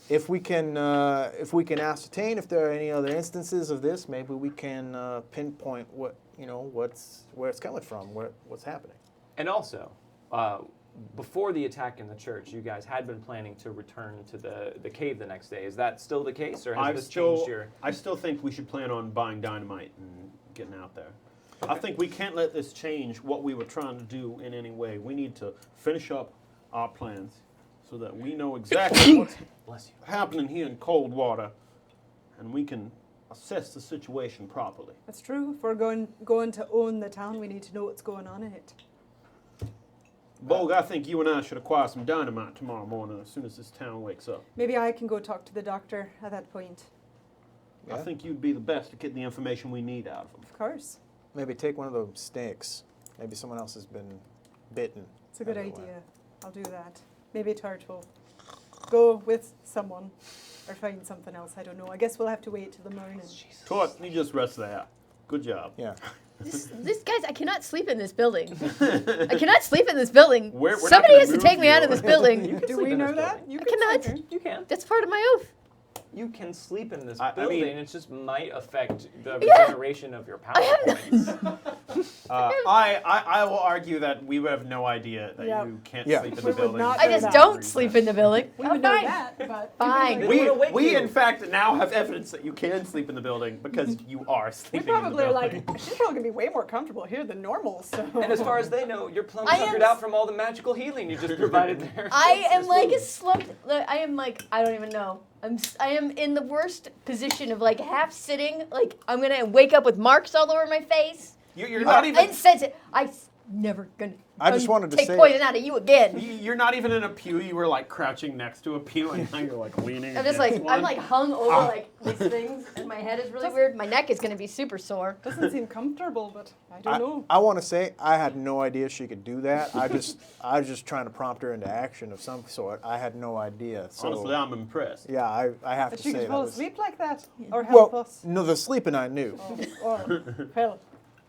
If we can ascertain if there are any other instances of this, maybe we can pinpoint where it's coming from, what's happening. And also, before the attack in the church, you guys had been planning to return to the cave the next day. Is that still the case, or has this changed your? I still think we should plan on buying dynamite and getting out there. I think we can't let this change what we were trying to do in any way. We need to finish up our plans so that we know exactly what's Bless you. happening here in Coldwater, and we can assess the situation properly. that's true. If we're going to own the town, we need to know what's going on in it. Bog, I think you and I should acquire some dynamite tomorrow morning as soon as this town wakes up. Maybe I can go talk to the doctor at that point. I Yeah. think you'd be the best to get the information we need out of them. Of course. Maybe take one of those snakes. Maybe someone else has been bitten. It's a good Otherwise. idea. I'll do that. Maybe Tart will go with someone or find something else. I don't know. I guess we'll have to wait till the morning. Tort, you just rest there. Good job. Yeah. This guys, I cannot sleep in this building. I cannot sleep in this building. We're not Somebody gonna has to move take me you. out of this building. You can Do sleep we in know this that? building. You I can cannot. sleep here. You can. That's part of my oath. You can sleep in this I building. mean- It just might affect the Yeah. regeneration of your power points. I will argue that we would have no idea that Yeah. you can't Yeah. sleep in We the would building. not I know just that. don't sleep in the building. We Oh, would know fine. that, but Fine. They We, would awake we you. in fact now have evidence that you can sleep in the building because you are we sleeping probably in are the like, building. she's probably gonna be way more comfortable here than normal. So. And as far as they know, you're plumb I am suckered out from all the magical healing you just provided there. I am like a slumped. Like, I am like I don't even know. I am in the worst position of like half sitting. Like I'm gonna wake up with marks all over my face. You're not even. Insensitive. Never gonna. I just wanted to take say- poison out of you again. You're not even in a pew. You were like crouching next to a pew, and now you're like leaning. I'm just against like one. I'm like hung over like these things, and my head is really weird. My neck is gonna be super sore. Doesn't seem comfortable, but I don't know. I want to say I had no idea she could do that. I was just trying to prompt her into action of some sort. I had no idea. So Honestly, I'm impressed. yeah, I have But to she say could that fall was. asleep like that, or help Well, us. no, the sleeping I knew. Or, well,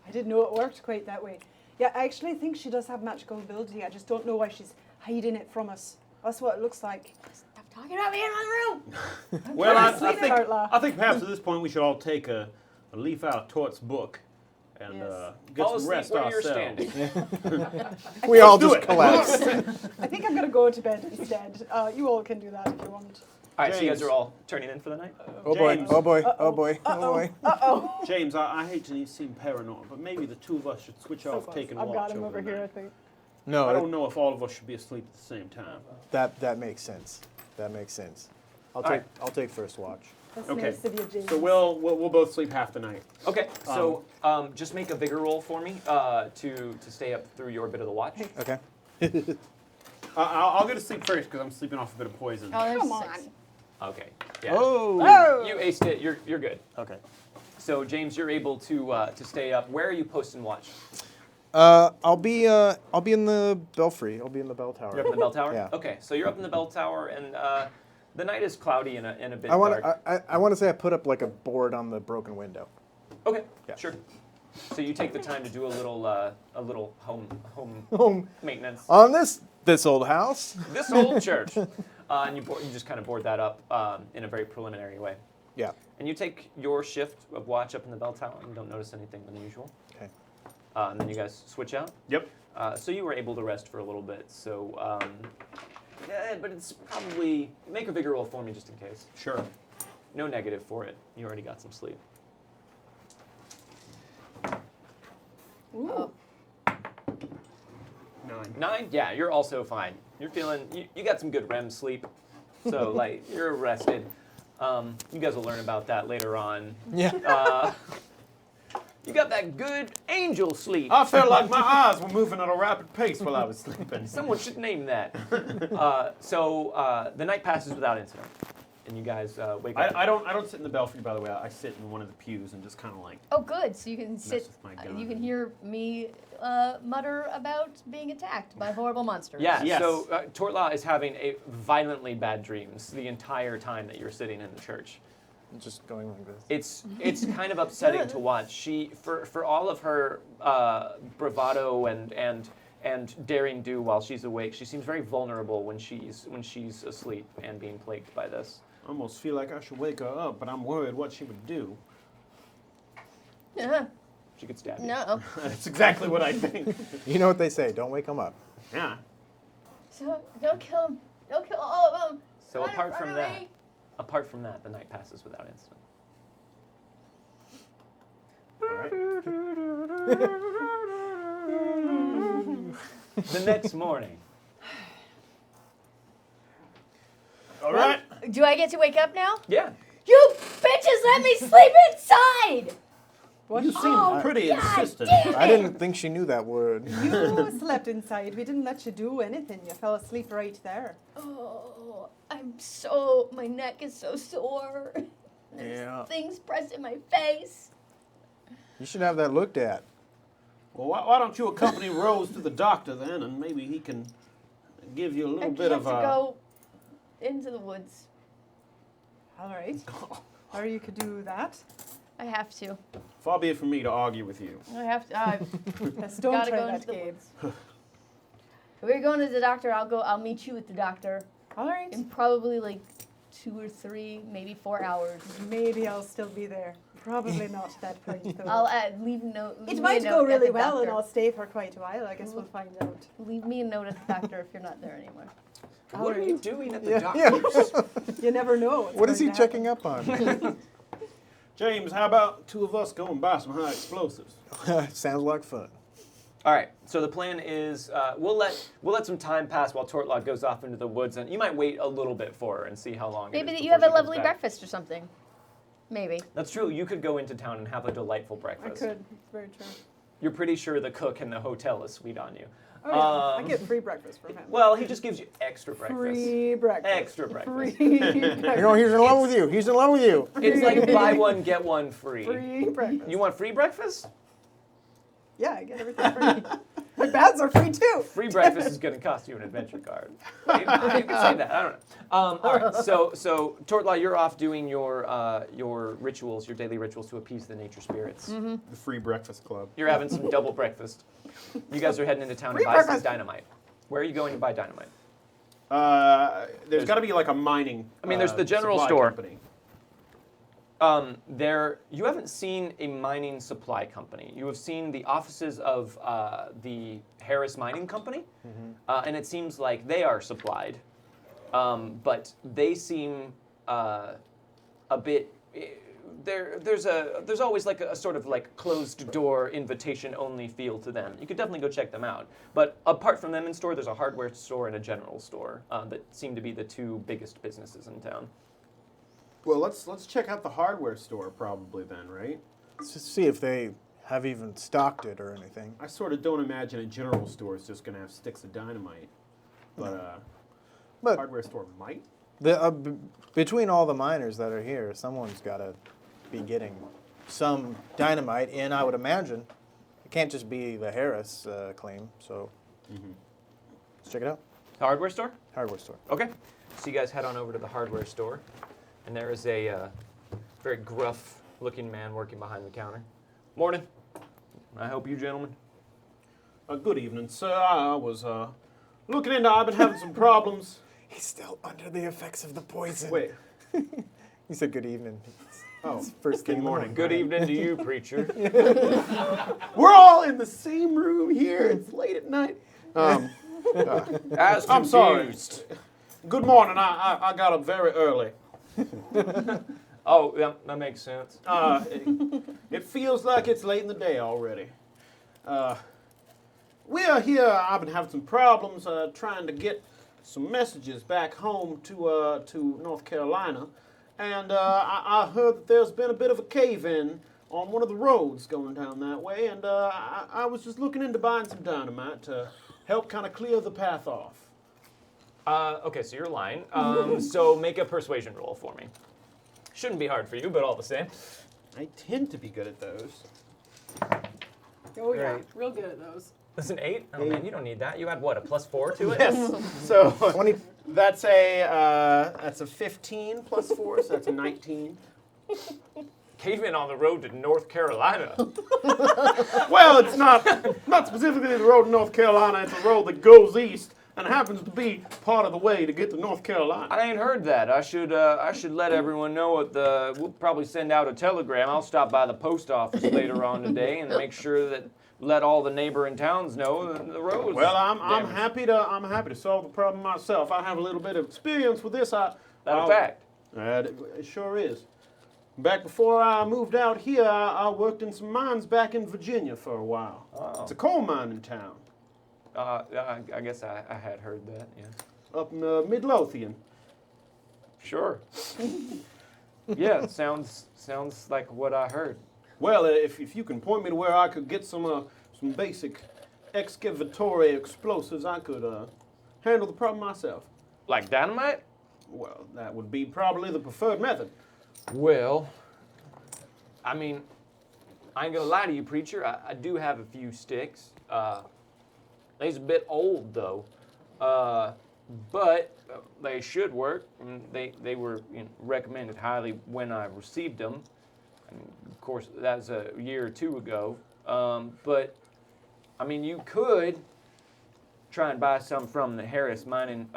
I didn't know it worked quite that way. Yeah, I actually think she does have magical ability. I just don't know why she's hiding it from us. That's what it looks like. Stop talking about me in my room. Well, trying to sleep, Tort Law. I think perhaps at this point we should all take a leaf out of Tort's book and Yes. get Fall some asleep rest where you're ourselves. standing. We all do just it. collapsed. I think I'm going to go to bed instead. You all can do that if you want. All right, so you guys James. are all turning in for the night? Oh boy! James. Oh boy! Uh-oh. Oh boy! Oh boy! Uh-oh. James, I hate to seem paranoid, but maybe the two of us should switch So off close. taking I've watch got him over the here, I night. think. No, I don't know if all of us should be asleep at the same time. that makes sense. That makes sense. All right. I'll take first watch. That's Okay. nice of you, James. So we'll both sleep half the night. Okay, so just make a vigor roll for me to stay up through your bit of the watch. Okay. I'll go to sleep first because I'm sleeping off a bit of poison. Oh, there's Come six. Okay, yeah. Oh. Oh! You aced it. You're good. Okay. So James, you're able to stay up. Where are you posting watch? I'll be in the belfry. I'll be in the bell tower. You're up in the bell tower. Yeah. Okay, so you're up in the bell tower, and the night is cloudy and a bit I want dark. I want to say I put up like a board on the broken window. Okay, Yeah. sure. So you take the time to do a little home Home maintenance. on this old house. This old church, and you just kind of board that up in a very preliminary way. Yeah. And you take your shift of watch up in the bell tower, and you don't notice anything unusual. Okay. And then you guys switch out. Yep. So you were able to rest for a little bit. So, yeah, but it's probably make a vigor roll for me just in case. Sure. No negative for it. You already got some sleep. Ooh. 9. 9? Yeah, you're also fine. You're feeling, you got some good REM sleep. So, like, you're rested. You guys will learn about that later on. Yeah. You got that good angel sleep. I felt like my eyes were moving at a rapid pace while I was sleeping. Someone should name that. So the night passes without incident, and you guys wake up. I don't sit in the belfry, by the way. I sit in one of the pews and just kind of like. Oh, good. So you can sit. with my gun. You can hear me mutter about being attacked by horrible monsters. Yeah. Yes. So Tort Law is having a violently bad dreams the entire time that you're sitting in the church. Just going like this. It's kind of upsetting to watch. She for all of her bravado and daring do while she's awake, she seems very vulnerable when she's asleep and being plagued by this. I almost feel like I should wake her up, but I'm worried what she would do. Uh, She could stab you. no. That's exactly what I think. You know what they say? Don't wake them up. Yeah. So don't kill them. Don't kill all of them. So Not in apart front from of that, me. the night passes without incident. All right. The next morning. All right. Do I get to wake up now? Yeah. You bitches, let me sleep inside. What? You seem Oh, pretty God insistent. damn I didn't think she knew that word. You slept inside. We didn't let you do anything. You fell asleep right there. Oh, my neck is so sore. There's Yeah. things pressed in my face. You should have that looked at. Well, why don't you accompany Rose to the doctor then, and maybe he can give you a I little have bit to of go into the woods. All right. Or you could do that. I have to. Far be it from me to argue with you. I have to. Yes, don't Gotta try go that, into the Gabe. We're going to the doctor. I'll meet you with the doctor All right. in probably like 2 or 3, maybe 4 hours. Maybe I'll still be there. Probably not that point, though. I'll leave a note. leave It me a might note go at really the well, and doctor. I'll stay for quite a while. I guess we'll find out. Leave me a note at the doctor if you're not there anymore. What are you doing at the Yeah. doctor's? You never know. What is he checking up on? James, how about 2 of us go and buy some high explosives? Sounds like fun. All right. So the plan is we'll let some time pass while Tort Law goes off into the woods, and you might wait a little bit for her and see how long. Maybe it is you before have a she comes lovely back. breakfast or something. Maybe. That's true. You could go into town and have a delightful I breakfast. could. It's very true. You're pretty sure the cook in the hotel is sweet on you. Oh, yeah. I get free breakfast from him. Well, he just gives you extra breakfast. Free breakfast. Extra breakfast. Free You know, he's in love with you. He's in love with you. It's like buy one get one free. Free breakfast. You want free breakfast? Yeah, I get everything free. My baths are free too. Free breakfast is going to cost you an adventure card. You can say that. I don't know. All right. So Tort Law, you're off doing your rituals, your daily rituals to appease the nature spirits. The Free Breakfast Club. You're having some double breakfast. You guys are heading into town to Free buy some breakfast. dynamite. Where are you going to buy dynamite? There's got to be like a mining. I mean, there's the general supply store. company. You haven't seen a mining supply company. You have seen the offices of the Harris Mining Company, and it seems like they are supplied, but they seem a bit. There's always like a sort of like closed door, invitation only feel to them. You could definitely go check them out. But apart from them in store, there's a hardware store and a general store that seem to be the 2 biggest businesses in town. Well, let's check out the hardware store probably then, right? Let's just see if they have even stocked it or anything. I sort of don't imagine a general store is just going to have sticks of dynamite, but hardware store might. Between all the miners that are here, someone's got to be getting some dynamite in, I would imagine. It can't just be the Harris claim, so let's check it out. The hardware store? Hardware store. Okay. So you guys head on over to the hardware store, and there is a very gruff-looking man working behind the counter. Morning. I hope you gentlemen. Good evening, sir. I was looking into. I've been having some problems. He's still under the effects of the poison. Wait. He said good evening. Oh, First thing in the morning. Good evening to you, preacher. We're all in the same room here. It's late at night. As I'm sorry. confused. Good morning. I got up very early. Oh, yeah, that makes sense. It feels like it's late in the day already. We are here. I've been having some problems trying to get some messages back home to North Carolina, and I heard that there's been a bit of a cave-in on one of the roads going down that way, and I was just looking into buying some dynamite to help kind of clear the path off. Okay, so you're lying. So make a persuasion roll for me. Shouldn't be hard for you, but all the same. I tend to be good at those. Oh yeah, Right. real good at those. That's an 8? Oh man, you don't need that. You had what, a +4 to it? Yes. So 20. that's a 15 plus 4, so that's a 19. Cavemen on the road to North Carolina. Well, it's not specifically the road to North Carolina. It's a road that goes east and happens to be part of the way to get to North Carolina. I ain't heard that. I should let everyone know what we'll probably send out a telegram. I'll stop by the post office later on today and make sure that let all the neighboring towns know the roads. Well, I'm happy to solve the problem myself. I have a little bit of experience with this. That a fact. It sure is. Back before I moved out here, I worked in some mines back in Virginia for a while. Oh. It's a coal mining town I guess I had heard that. Yeah. up in Midlothian. Sure. Yeah, sounds like what I heard. Well, if you can point me to where I could get some basic excavatory explosives, I could handle the problem myself. Like dynamite? Well, that would be probably the preferred method. Well, I mean, I ain't gonna lie to you, preacher. I do have a few sticks. They's a bit old though, but they should work. And they were recommended highly when I received them. Of course, that was a year or two ago. But, I mean, you could try and buy some from the Harris Mining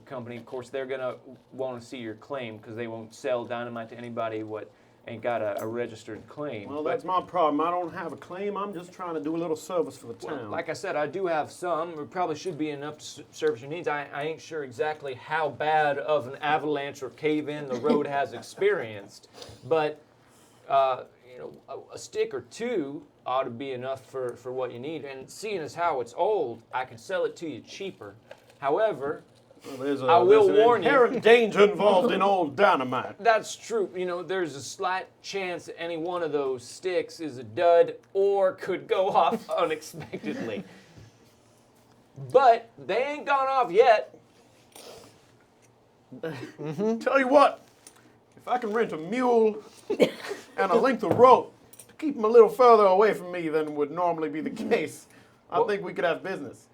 Company. Of course, they're going to want to see your claim because they won't sell dynamite to anybody what ain't got a registered claim. Well, But- that's my problem. I don't have a claim. I'm just trying to do a little service for the Well, town. like I said, I do have some. It probably should be enough to service your needs. I ain't sure exactly how bad of an avalanche or cave-in the road has experienced, but you know, a stick or two ought to be enough for what you need. And seeing as how it's old, I can sell it to you cheaper. However, Well, I will there's an warn you. inherent danger involved in old dynamite. that's true. You know, there's a slight chance that any one of those sticks is a dud or could go off unexpectedly. But they ain't gone off yet. Tell you what, if I can rent a mule and a length of rope to keep him a little further away from me than would normally be the case, I think we could have business.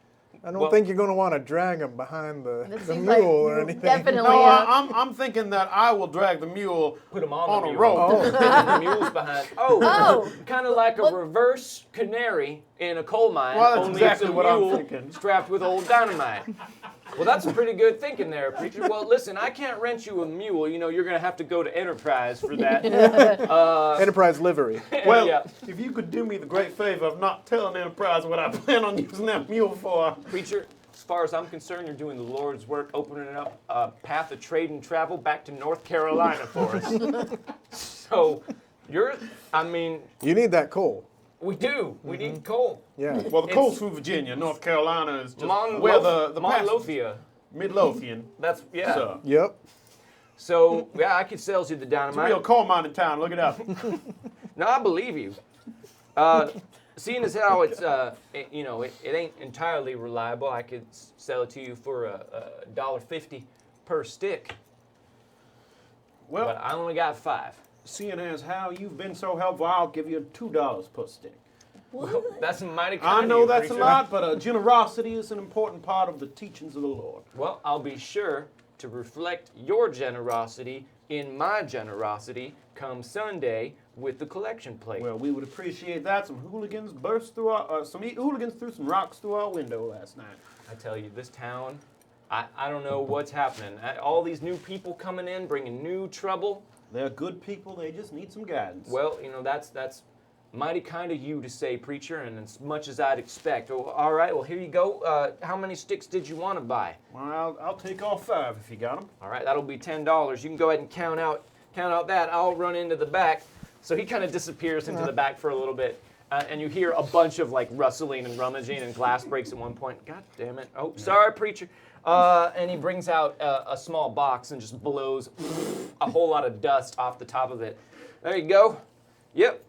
I don't Well- think you're going to want to drag him behind That the seems mule like or you anything. definitely. No, I'm thinking that I will drag the mule Put them on, on the a mule. rope. The mule's behind. Oh. Kind of like a reverse canary in a coal mine. Well, that's only exactly it's a what I'm mule thinking. strapped with old dynamite. Well, that's pretty good thinking there, preacher. Well, listen, I can't rent you a mule. You know, you're going to have to go to Enterprise for that. Enterprise livery. Well, Yeah. if you could do me the great favor of not telling Enterprise what I plan on using that mule for. Preacher, as far as I'm concerned, you're doing the Lord's work, opening up a path of trade and travel back to North Carolina for us. So, I mean, You need that coal. we do. We need coal. Yeah. Well, the coast through Virginia, North Carolina is just Mon- where the Monlothian. Midlothian. That's, yeah. So, Yep. So, yeah, I could sell you the it's a dynamite. real coal mine in town. Look it up. No, I believe you. Seeing as how it's, you know, it ain't entirely reliable, I could sell it to you for $1.50 per stick. Well, But I only got 5. seeing as how you've been so helpful, I'll give you $2 per stick. Well, that's mighty kind I of know you, that's a preacher. lot, but generosity is an important part of the teachings of the Lord. Well, I'll be sure to reflect your generosity in my generosity come Sunday with the collection plate. Well, we would appreciate that. Some hooligans threw some rocks through our window last night. I tell you, this town, I don't know what's happening. All these new people coming in, bringing new trouble. They're good people. They just need some guidance. Well, you know, that's mighty kind of you to say, preacher, and as much as I'd expect. Oh, all right, well, here you go. How many sticks did you want to buy? Well, I'll take all 5 if you got them. All right, that'll be $10. You can go ahead and count out that. I'll run into the back. So he kind of disappears into the back for a little bit. And you hear a bunch of like rustling and rummaging, and glass breaks at one point. God damn it. Oh, sorry, preacher. And he brings out a small box and just blows a whole lot of dust off the top of it. There you go. Yep.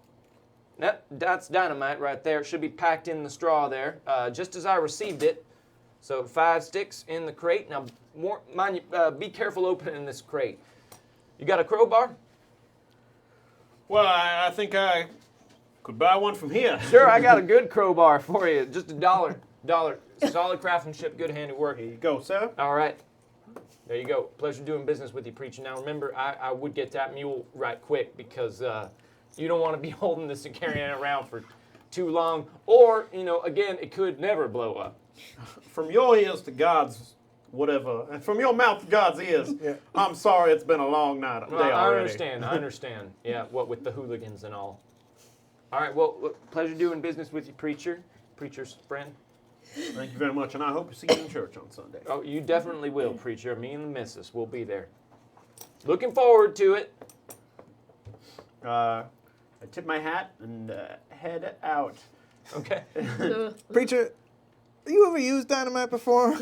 That's dynamite right there. It should be packed in the straw there, just as I received it. So 5 sticks in the crate. Now, mind you, be careful opening this crate. You got a crowbar? Well, I think I could buy one from here. Sure, I got a good crowbar for you. Just $1. Solid craftsmanship, good handiwork. Here you go, sir. All right. There you go. Pleasure doing business with you, preacher. Now, remember, I would get that mule right quick because you don't want to be holding this and carrying it around for too long. Or, you know, again, it could never blow up. From your ears to God's whatever, and from your mouth to God's ears, Yeah. I'm sorry it's been a long night. Well, day I already. understand. Yeah, what with the hooligans and all. All right, well, look, pleasure doing business with you, preacher. Preacher's friend. Thank you very much, and I hope to see you in church on Sunday. Oh, you definitely will, preacher. Me and the missus will be there. Looking forward to it. I tip my hat and head out. Okay. Preacher, have you ever used dynamite before?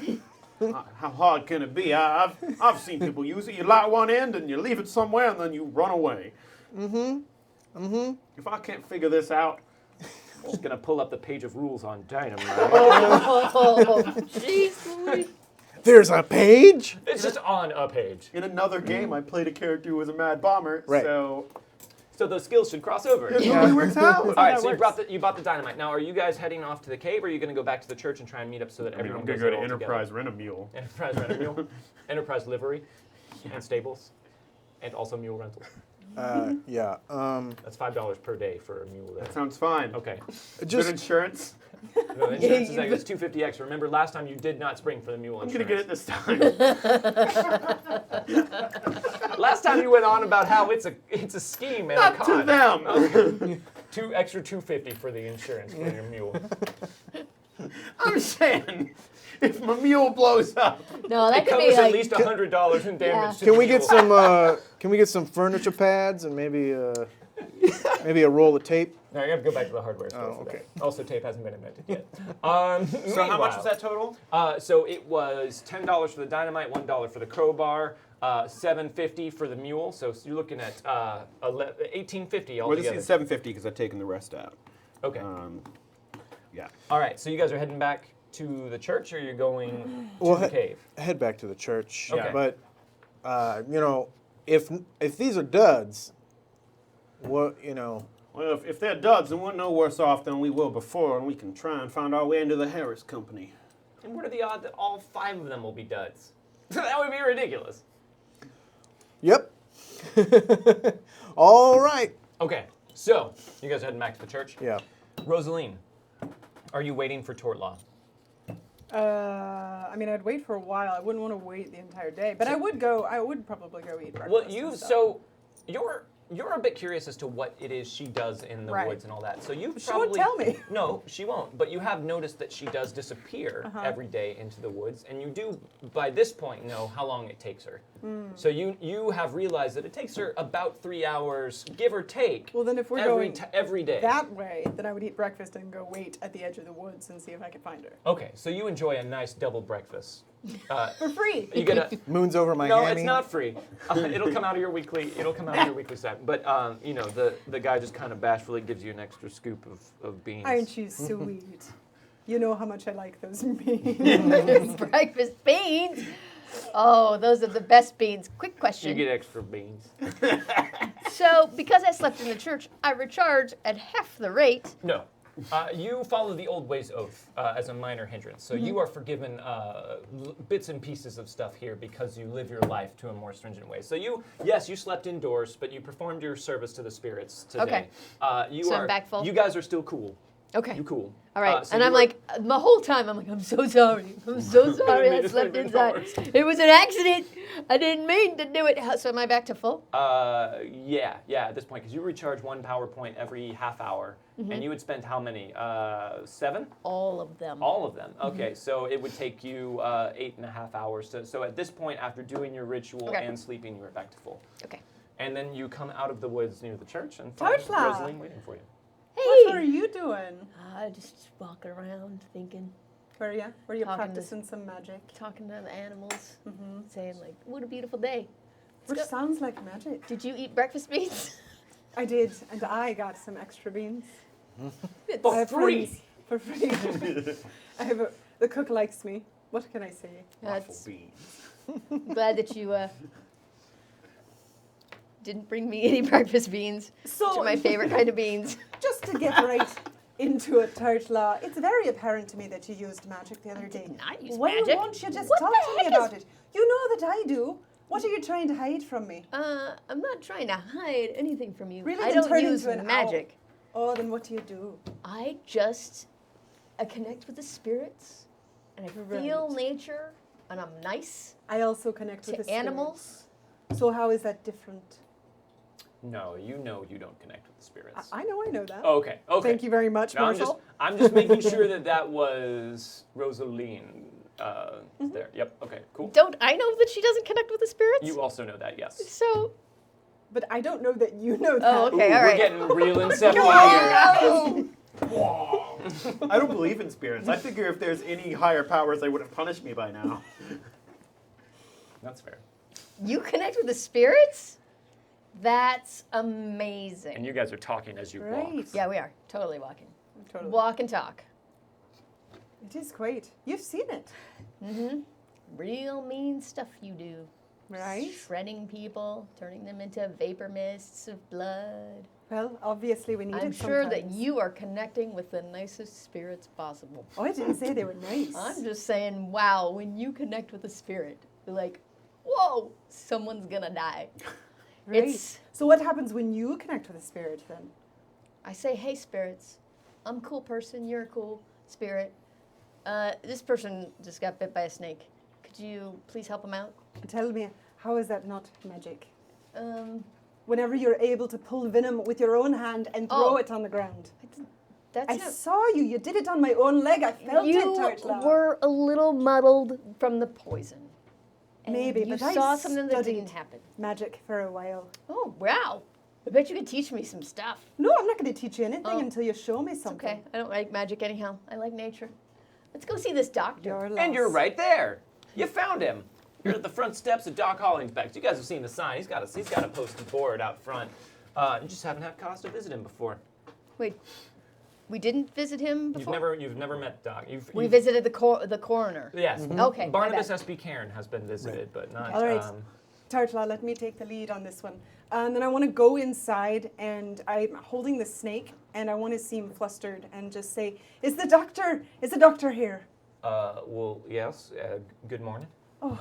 How hard can it be? I've seen people use it. You light one end and you leave it somewhere and then you run away. If I can't figure this out, I'm just gonna pull up the page of rules on dynamite. Oh, jeez Louise. There's a page? It's just on a page. in another game, I played a character who was a mad bomber. Right. So So those skills should cross over. it really works out. All right, so you bought the dynamite. Now, are you guys heading off to the cave, or are you going to go back to the church and try and meet up so that I mean, everyone I'm gonna goes go to all together? Enterprise, rent a mule. Enterprise rent a mule, Enterprise livery, and stables, and also mule rental. Yeah. That's $5 per day for a mule. There. That sounds fine. Okay. Good Just insurance. No, the insurance is like it's $250 extra. Remember, last time you did not spring for the mule I'm insurance. gonna get it this time. Last time you went on about how it's a scheme and a Not con. to them. Extra $250 for the insurance for your mule. I'm saying, if my mule blows up, No, that It could be covers like at least $100 in damage. Yeah. To can the we get mule. some furniture pads and maybe a roll of tape? No, I got to go back to the hardware store. Oh, for okay. that. Also, tape hasn't been invented yet. so how much was that total? So it was $10 for the dynamite, $1 for the crowbar, $7.50 for the mule. So you're looking at $18.50 Well, this altogether. is $750 because I've taken the rest out. Okay. Yeah. All right. So you guys are heading back to the church, or you're going to Well, the cave? Head back to the church. Okay. But if these are duds, what Well, if they're duds, then we're no worse off than we were before, and we can try and find our way into the Harris Company. And what are the odds that all 5 of them will be duds? That would be ridiculous. Yep. All right. Okay. So you guys are heading back to the church. Yeah. Rosaline, are you waiting for Tort Law? I mean, I'd wait for a while. I wouldn't want to wait the entire day, but I would probably go eat breakfast. Well, and stuff. so you're a bit curious as to what it is she does in the Right. woods and all that. So you She won't probably tell me. No, she won't. But you have noticed that she does disappear Uh-huh. every day into the woods, and you do by this point know how long it takes her. Hmm. So you have realized that it takes her about 3 hours, give or take. Well, then if we're every going every day. that way, then I would eat breakfast and go wait at the edge of the woods and see if I could find her Okay, so you enjoy a nice double breakfast. for free. You get a Moon's over my No, hammy. it's not free. It'll come out of your weekly. It'll come out of your weekly set. But the guy just kind of bashfully gives you an extra scoop of beans. Aren't you sweet? You know how much I like those beans. breakfast beans. Oh, those are the best beans. Quick question. You get extra beans. So, because I slept in the church, I recharge at half the rate. No. You follow the old ways oath as a minor hindrance. So you are forgiven bits and pieces of stuff here because you live your life to a more stringent way. So you slept indoors, but you performed your service to the spirits today. Okay. So I'm back full? You guys are still cool. Okay. You cool. All right. So and you I'm were- like, the whole time, I'm like, I'm so sorry. I'm so sorry I slept inside. It was an accident. I didn't mean to do it. So am I back to full? Yeah, at this point, because you recharge 1 power point every half hour, and you would spend how many? 7? All of them. All of them. Okay, so it would take you 8.5 hours. So at this point, after doing your ritual Okay. and sleeping, you are back to full. Okay. And then you come out of the woods near the church and find Tort Law. Rosaline waiting for you. What are Hey! you doing? Just walking around thinking, Were you Talking to- practicing some magic? talking to the animals, saying like, what a beautiful day. Which go. sounds like magic. Did you eat breakfast beans? I did, and I got some extra beans. I For have free! friends. For free. The cook likes me. What can I say? Waffle That's beans. glad that you didn't bring me any breakfast beans, So which are my favorite kind of beans. just to get right into it, Tort Law, it's very apparent to me that you used magic the other day. not use Why magic. won't you just What talk the to me heck about it? You know that I do. What are you trying to hide from me? I'm not trying to hide anything from you. Really? I Then don't turn use into an magic. Oh, then what do you do? I connect with the spirits, and I feel Right. nature, and I'm nice I also connect with to the animals. spirits. So how is that different? No, you know you don't connect with the spirits. I know that. Oh, okay. Thank you very much, No, Marshall. I'm just making sure that was Rosaline there. Yep, okay, cool. Don't I know that she doesn't connect with the spirits? You also know that, yes. So, But I don't know that you know that. oh, okay, Ooh, all we're right. getting real inception here. Oh, I don't believe in spirits. I figure if there's any higher powers, they would have punished me by now. That's fair. you connect with the spirits? That's amazing. And you guys are talking as you walk. Right. Yeah, we are totally walking. Totally. Walk and talk. It is quite. You've seen it, Real mean stuff you do. right? Shredding people, turning them into vapor mists of blood. Well, obviously we need I'm it sure that sometimes. you are connecting with the nicest spirits possible. Oh, I didn't say they were nice. I'm just saying, wow, when you connect with a spirit, you're like, whoa, someone's gonna die. It's So what happens when you connect with a spirit then? I say, hey, spirits, I'm a cool person. You're a cool spirit. This person just got bit by a snake. Could you please help him out? Tell me, how is that not magic? Um, Whenever you're able to pull venom with your own hand and throw it on the ground. that's I not- saw you. You did it on my own leg. I felt you it, Tort Law. were a little muddled from the poison. And Maybe, you but I saw something that studied didn't happen. magic for a while. Oh, wow. I bet you could teach me some stuff. No, I'm not going to teach you anything Oh. until you show me It's something. okay. I don't like magic anyhow. I like nature. Let's go see this doctor. Your And you're loss. right there. You found him. You're at the front steps of Doc Holling's back. You guys have seen the sign. He's got a posted board out front. You just haven't had cause to visit him before. Wait, we didn't visit him before? You've never met Doc. We visited the coroner. Yes. Okay, my Barnabas bad. S.B. Cairn has been visited, but not. All right. Tort Law, let me take the lead on this one. And then I want to go inside, and I'm holding the snake, and I want to seem flustered and just say, is the doctor here? Well, yes. Good morning. Oh,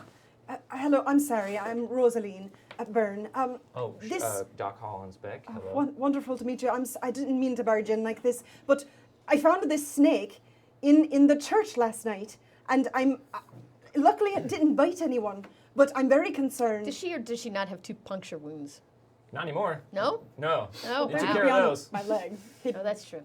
hello, I'm sorry, I'm Rosaline at Byrne. Doc Holling's back. Oh, Hello. wonderful to meet you. I didn't mean to barge in like this, but I found this snake in the church last night, and luckily it didn't bite anyone, but I'm very concerned. Does she or does she not have 2 puncture wounds? Not anymore. No? No. Oh, You took wow. care of those. My leg. Oh, that's true.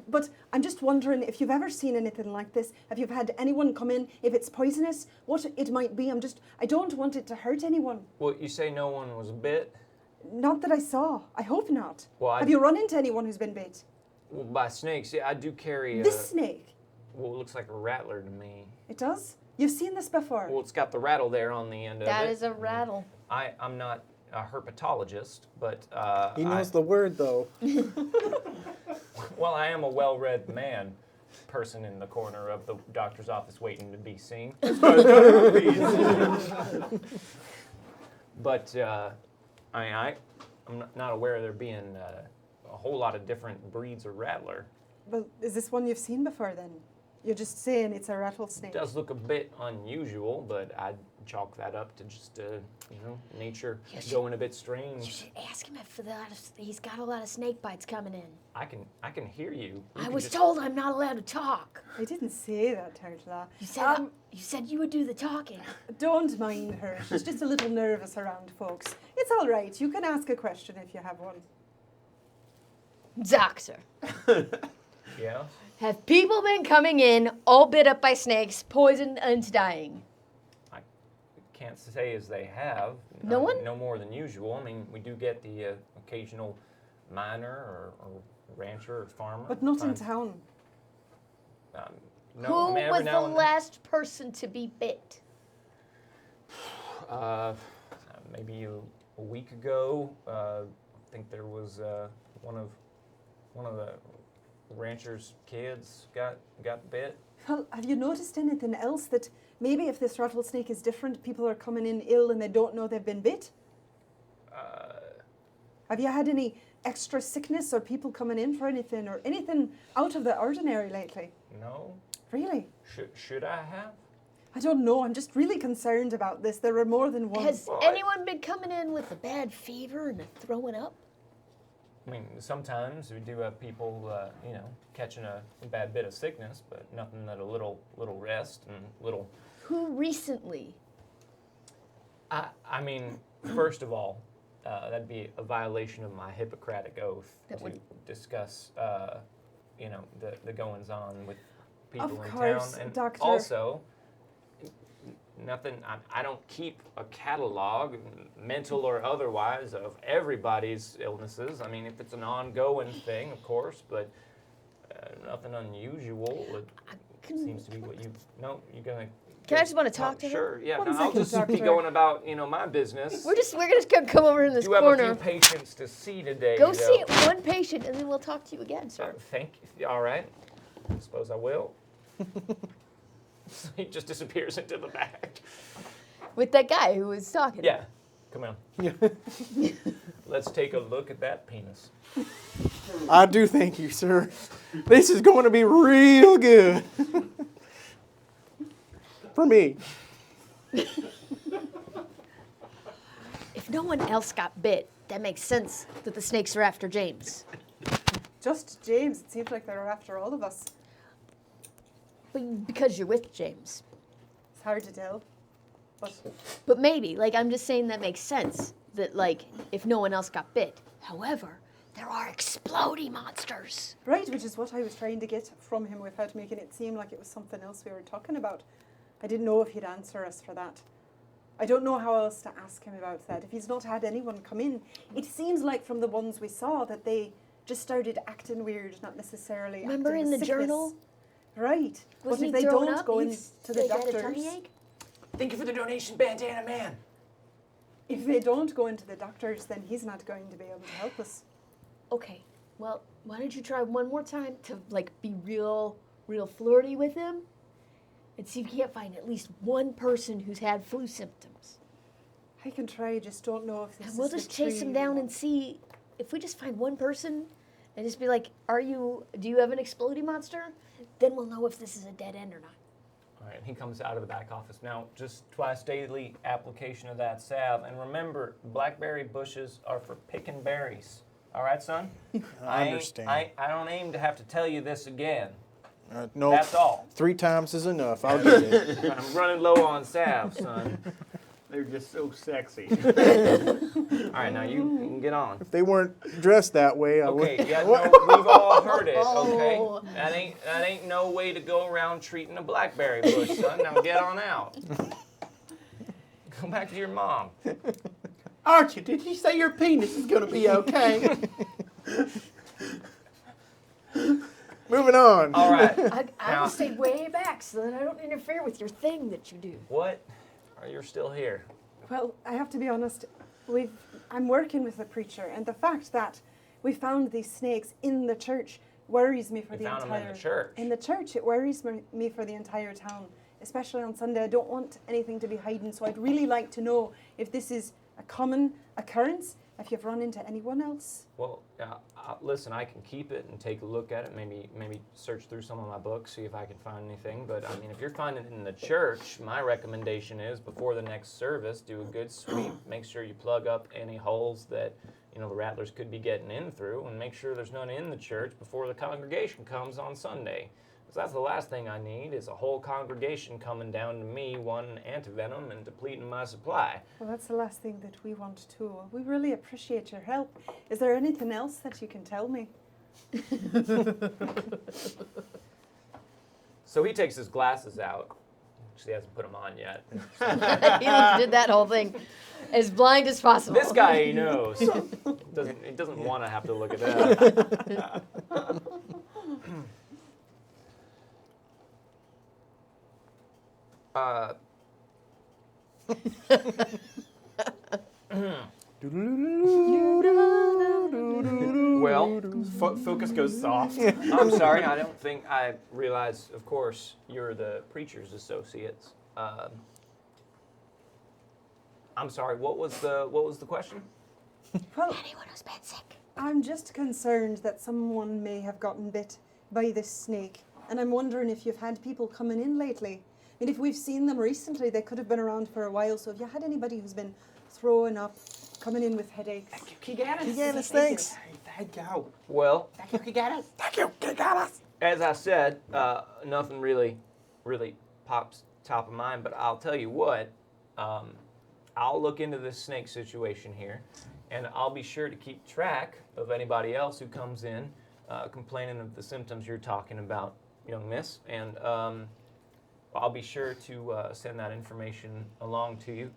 But I'm just wondering if you've ever seen anything like this. If you've had anyone come in, if it's poisonous, what it might be. I don't want it to hurt anyone. Well, you say no one was bit? Not that I saw. I hope not. Well, Have you run into anyone who's been bit? Well, by snakes, yeah, I do carry This snake? well, it looks like a rattler to me. It does? You've seen this before? Well, it's got the rattle there on the end of it. That is a rattle. I'm not a herpetologist, but He knows the word, though. well, I am a well-read person in the corner of the doctor's office waiting to be seen. But I'm not aware of there being a whole lot of different breeds of rattler. Well, is this one you've seen before then? You're just saying it's a rattlesnake. It does look a bit unusual, but I'd chalk that up to just nature going a bit You strange. should ask him if he's got a lot of snake bites coming in. I can hear you. I was told I'm not allowed to talk. I didn't say that, Tort Law. You said you would do the talking. Don't mind her. She's just a little nervous around folks. It's all right. You can ask a question if you have one. Doctor, Yeah. have people been coming in all bit up by snakes, poisoned and dying? I can't say as they have. No one? No more than usual. I mean, we do get the occasional miner or rancher or farmer. But not in Sometimes- town. No, Who I mean, every was now the and last person to be bit? then. Maybe a week ago. I think there was one of the rancher's kids got bit. Well, have you noticed anything else that maybe if this rattlesnake is different, people are coming in ill and they don't know they've been bit? Have you had any extra sickness or people coming in for anything or anything out of the ordinary lately? No. Really? Should I have? I don't know. I'm just really concerned about this. There are more than one. Has Well, anyone been coming in with a bad fever and a throwing up? I mean, sometimes we do have people, catching a bad bit of sickness, but nothing that a little rest and little. Who recently? I mean, first of all, that'd be a violation of my Hippocratic oath That to would- discuss, the goings on with people Of in course, town, and Doctor. also. Nothing. I don't keep a catalog, mental or otherwise, of everybody's illnesses. I mean, if it's an ongoing thing, of course, but nothing unusual. It seems to be what you. No, you're gonna. Can I just want to talk to him? Sure. Yeah. One No, I'll second, just be Doctor. going about my business. We're gonna come over in this You have a corner. few patients to see today. Go though. see one patient, and then we'll talk to you again, sir. Thank you. All right. I suppose I will. He just disappears into the back. With that guy who was talking. Yeah. Come on. Let's take a look at that penis. I do thank you, sir. This is going to be real good. For me. if no one else got bit, that makes sense that the snakes are after James. Just James. It seems like they're after all of us. But because you're with James. It's hard to tell. But maybe, like, I'm just saying that makes sense. That, like, if no one else got bit. However, there are explodey monsters. Right, which is what I was trying to get from him without making it seem like it was something else we were talking about. I didn't know if he'd answer us for that. I don't know how else to ask him about that. If he's not had anyone come in, it seems like from the ones we saw that they just started acting weird, not necessarily Remember acting in the with sickness. journal? Right. But Wasn't if they he throwing don't up? go He's into the like, had a doctors, tummy ache? Thank you for the donation, Bandana Man. if they don't go into the doctors, then he's not going to be able to help us. Okay, well, why don't you try one more time to, like, be real flirty with him? And see if you can't find at least one person who's had flu symptoms. I can try, just don't know if this And we'll is the just chase tree him we down want. and see if we just find one person and just be like, do you have an explodey monster? Then we'll know if this is a dead end or not. All right, he comes out of the back office. Now, just twice daily application of that salve. And remember, blackberry bushes are for picking berries. All right, son? I understand. I don't aim to have to tell you this again. No, That's all. 3 times is enough. I'll get it. I'm running low on salve, son. They're just so sexy. All right, now you can get on. If they weren't dressed that way, I Okay, would. yeah, no, we've all heard it, okay? Oh. That ain't no way to go around treating a blackberry bush, son. Now get on out. Go back to your mom. Archie, did you say your penis is going to be okay? Moving on. All right. I Now- will stay way back so that I don't interfere with your thing that you do. What? Are you still here? Well, I have to be honest. I'm working with a preacher, and the fact that we found these snakes in the church worries me for You the found them entire. in the church. In the church, it worries me for the entire town, especially on Sunday. I don't want anything to be hidden, so I'd really like to know if this is a common occurrence. If you've run into anyone else. Well, listen, I can keep it and take a look at it. Maybe search through some of my books, see if I can find anything. But I mean, if you're finding it in the church, my recommendation is before the next service, do a good sweep. Make sure you plug up any holes that the rattlers could be getting in through, and make sure there's none in the church before the congregation comes on Sunday. Because that's the last thing I need is a whole congregation coming down to me wanting antivenom and depleting my supply. Well, that's the last thing that we want too. We really appreciate your help. Is there anything else that you can tell me? So he takes his glasses out. Actually, he hasn't put them on yet. He did that whole thing as blind as possible. This guy he knows. He doesn't want to have to look at that. Well, Focus goes soft. I'm sorry. I don't think I realized. Of course, you're the preacher's associates. I'm sorry. What was the question? Well, Anyone who's been sick. I'm just concerned that someone may have gotten bit by this snake. And I'm wondering if you've had people coming in lately. And if we've seen them recently, they could have been around for a while. So have you had anybody who's been throwing up, coming in with headaches? Kiganis, thanks. Thank you. Well, Thank you, Kiganis. Thank you, Kiganis. as I said, nothing really pops top of mind. But I'll tell you what. I'll look into this snake situation here, and I'll be sure to keep track of anybody else who comes in complaining of the symptoms you're talking about, young miss. And I'll be sure to send that information along to you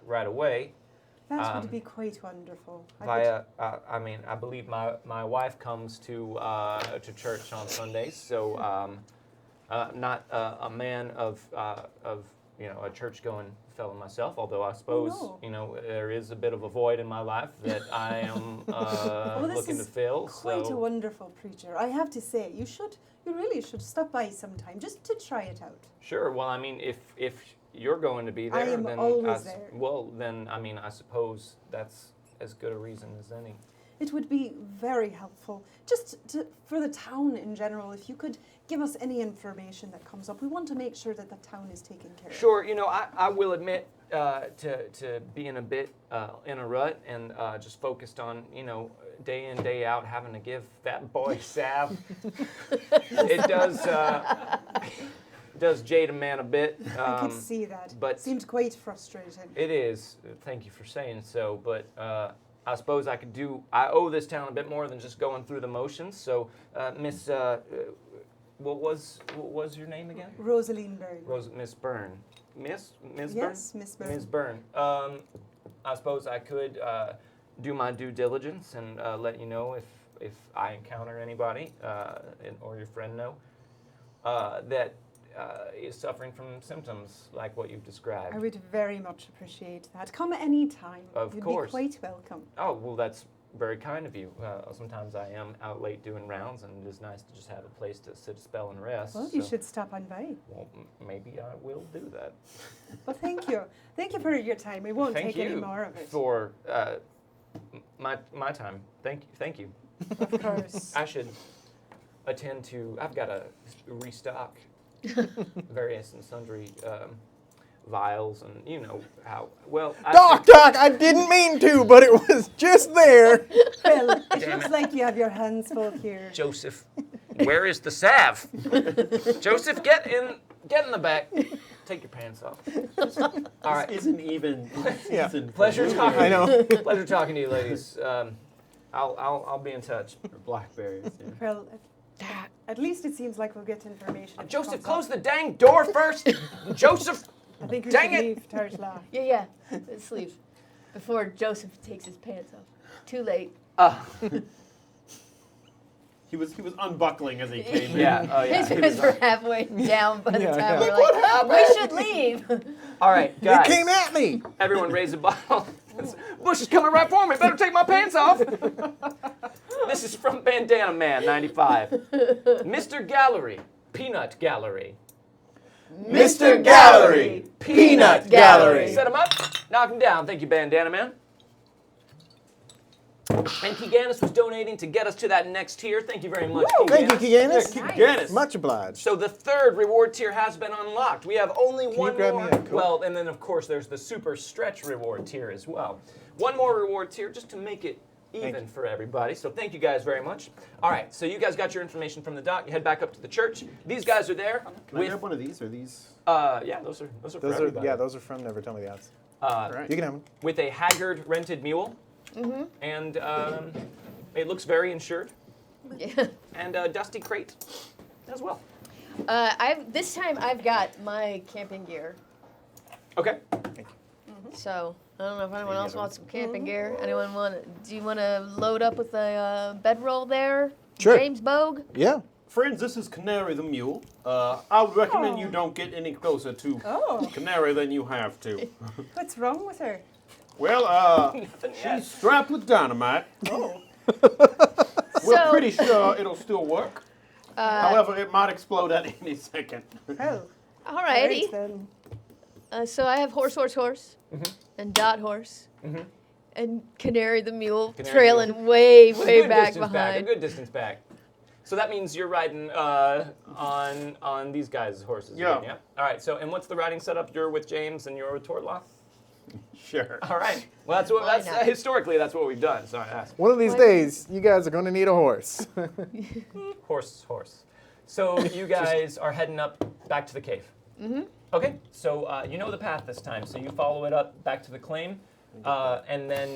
right away. That would be quite wonderful. I believe my wife comes to church on Sundays, so not a man of a church-going fellow myself. Although I suppose no. There is a bit of a void in my life that I am This looking to is fill. Quite So a wonderful preacher. I have to say, you really should stop by sometime just to try it out. sure. Well, I mean, if you're going to be there, I am then always there. Well, then I mean, I suppose that's as good a reason as any. It would be very helpful, just for the town in general, if you could give us any information that comes up. We want to make sure that the town is taken care of. Sure, I will admit, to being a bit in a rut and just focused on, day in, day out, having to give that boy salve. It does jade a man a bit. I could see that. but- Seemed quite frustrating. It is. Thank you for saying so. But I suppose I owe this town a bit more than just going through the motions. So, Miss, what was your name again? Rosaline Byrne. Miss Byrne. Miss Byrne? Yes, Miss Byrne. Ms. Byrne. I suppose I could do my due diligence and let you know if I encounter anybody, or your friend know, that is suffering from symptoms like what you've described. I would very much appreciate that. Come any time. Of You'd course. be quite welcome. Oh, well, that's very kind of you. Sometimes I am out late doing rounds, and it is nice to just have a place to sit a spell and rest. Well, you should stop on by. Well, maybe I will do that. Well, thank you. Thank you for your time. We won't Thank take you any more of it. for my time. Thank you. Of course. I should attend to. I've got to restock various and sundry vials, and you know how well. Doc, I didn't mean to, but it was just there. Well, it Damn looks it. like you have your hands full here. Joseph, where is the salve? Joseph, get in the back. Take your pants off. All right. Isn't even Yeah. season for Pleasure blueberries talking. I know. Pleasure talking to you, ladies. I'll be in touch. or blackberries. Yeah. Well, at least it seems like we'll get information. if it Joseph, comes close up. the dang door first. Joseph. I think we Dang should it. leave Tort Law. Yeah. Let's leave before Joseph takes his pants off. Too late. He was unbuckling as he came in. Yeah. Oh yeah. His pants were halfway down by the Yeah, time yeah. we're like, we should leave. All right, It guys. came at me. Everyone raise a bottle. Bush is coming right for me. Better take my pants off. This is from Bandana Man 95. Mr. Gallery, Peanut Gallery. Mr. Gallery, Peanut Gallery. Set him up, knock him down. Thank you, Bandana Man. And Keeganis was donating to get us to that next tier. Thank you very much, Thank you, Keeganis. Keeganis. Dennis. Much obliged. So the third reward tier has been unlocked. We have only you one grab more. me a Coke? Well, and then of course there's the super stretch reward tier as well. One more reward tier just to make it even you. for everybody. So thank you guys very much. All right, so you guys got your information from the doc. You head back up to the church. These guys are there Can I with grab one of these? Or these? yeah, those are for Those are everybody. those are from Never Tell Me the Odds. All right. You can have them. With a haggard rented mule. And it looks very insured. Yeah. And a dusty crate as well. This time I've got my camping gear. Okay. So I don't know if anyone else wants some camping gear. Anyone want? Do you want to load up with a bedroll there? Sure. James Bogue. Yeah. Friends, this is Canary the mule. I would recommend you don't get any closer to Oh, Canary than you have to. what's wrong with her? Well, she's strapped with dynamite. Oh. We're So- pretty sure it'll still work. However, it might explode at any second. Well, Alrighty. alright then. So I have horse, and dot horse, and Canary the mule Canary the trailing mule. way A good back distance behind. a good distance back. So that means you're riding on these guys' horses. Yeah. again, yeah. All right. So and what's the riding setup? You're with James and you're with Tort Law. Sure. All right. Well, that's what Why that's not? Historically that's what we've done. So I asked. One of these days, you guys are going to need a horse. Horse. So you guys are heading up back to the cave. Okay. So you know the path this time. So you follow it up back to the claim, and then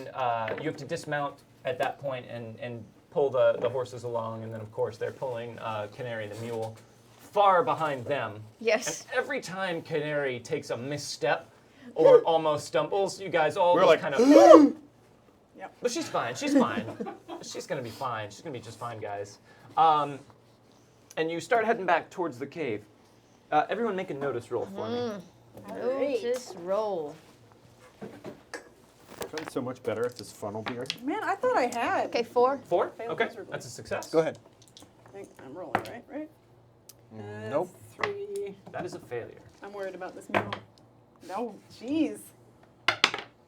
you have to dismount at that point and pull the horses along, and then of course they're pulling Canary the mule far behind them. Yes. And every time Canary takes a misstep or almost stumbles, you guys all We're just like, kind of. Yep. But she's fine. She's fine. She's gonna be fine. She's gonna be just fine, guys. And you start heading back towards the cave. Everyone, make a notice roll for me. Notice roll. Sounds so much better if this funnel beer. Man, I thought I had. Okay, 4. 4. Failed Okay, miserably. that's a success. Go ahead. I think I'm rolling, right? Nope. 3. That is a failure. I'm worried about this mule. No, jeez.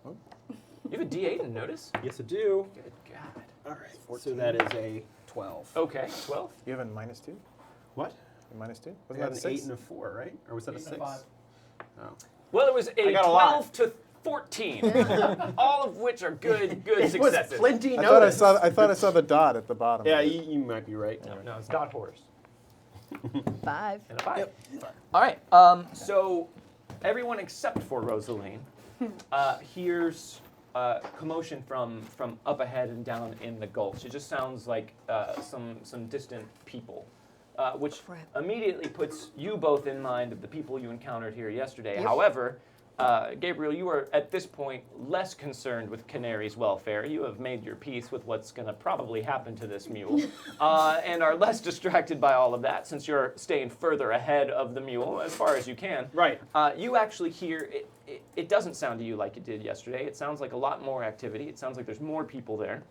You have a D8 in notice? Yes, I do. Good God. All right. So that is a 12. Okay, 12. You have a -2? What? A -2? I Wasn't had that a an 8 6? and a 4, right? Or was that a 6? Oh. Well, it was a got a lot. 12 to 14, all of which are good It was successes. plenty I thought notice. I thought I saw the dot at the bottom. Yeah, of it. you might be right. No, it's dot horse 5. and a 5. All right. So everyone except for Rosaline hears commotion from up ahead and down in the gulch. It just sounds like some distant people, which Crap. immediately puts you both in mind of the people you encountered here yesterday. Yep. However, Gabriel, you are at this point less concerned with Canary's welfare. You have made your peace with what's going to probably happen to this mule, and are less distracted by all of that since you're staying further ahead of the mule as far as you can. Right. You actually hear, it doesn't sound to you like it did yesterday. It sounds like a lot more activity. It sounds like there's more people there.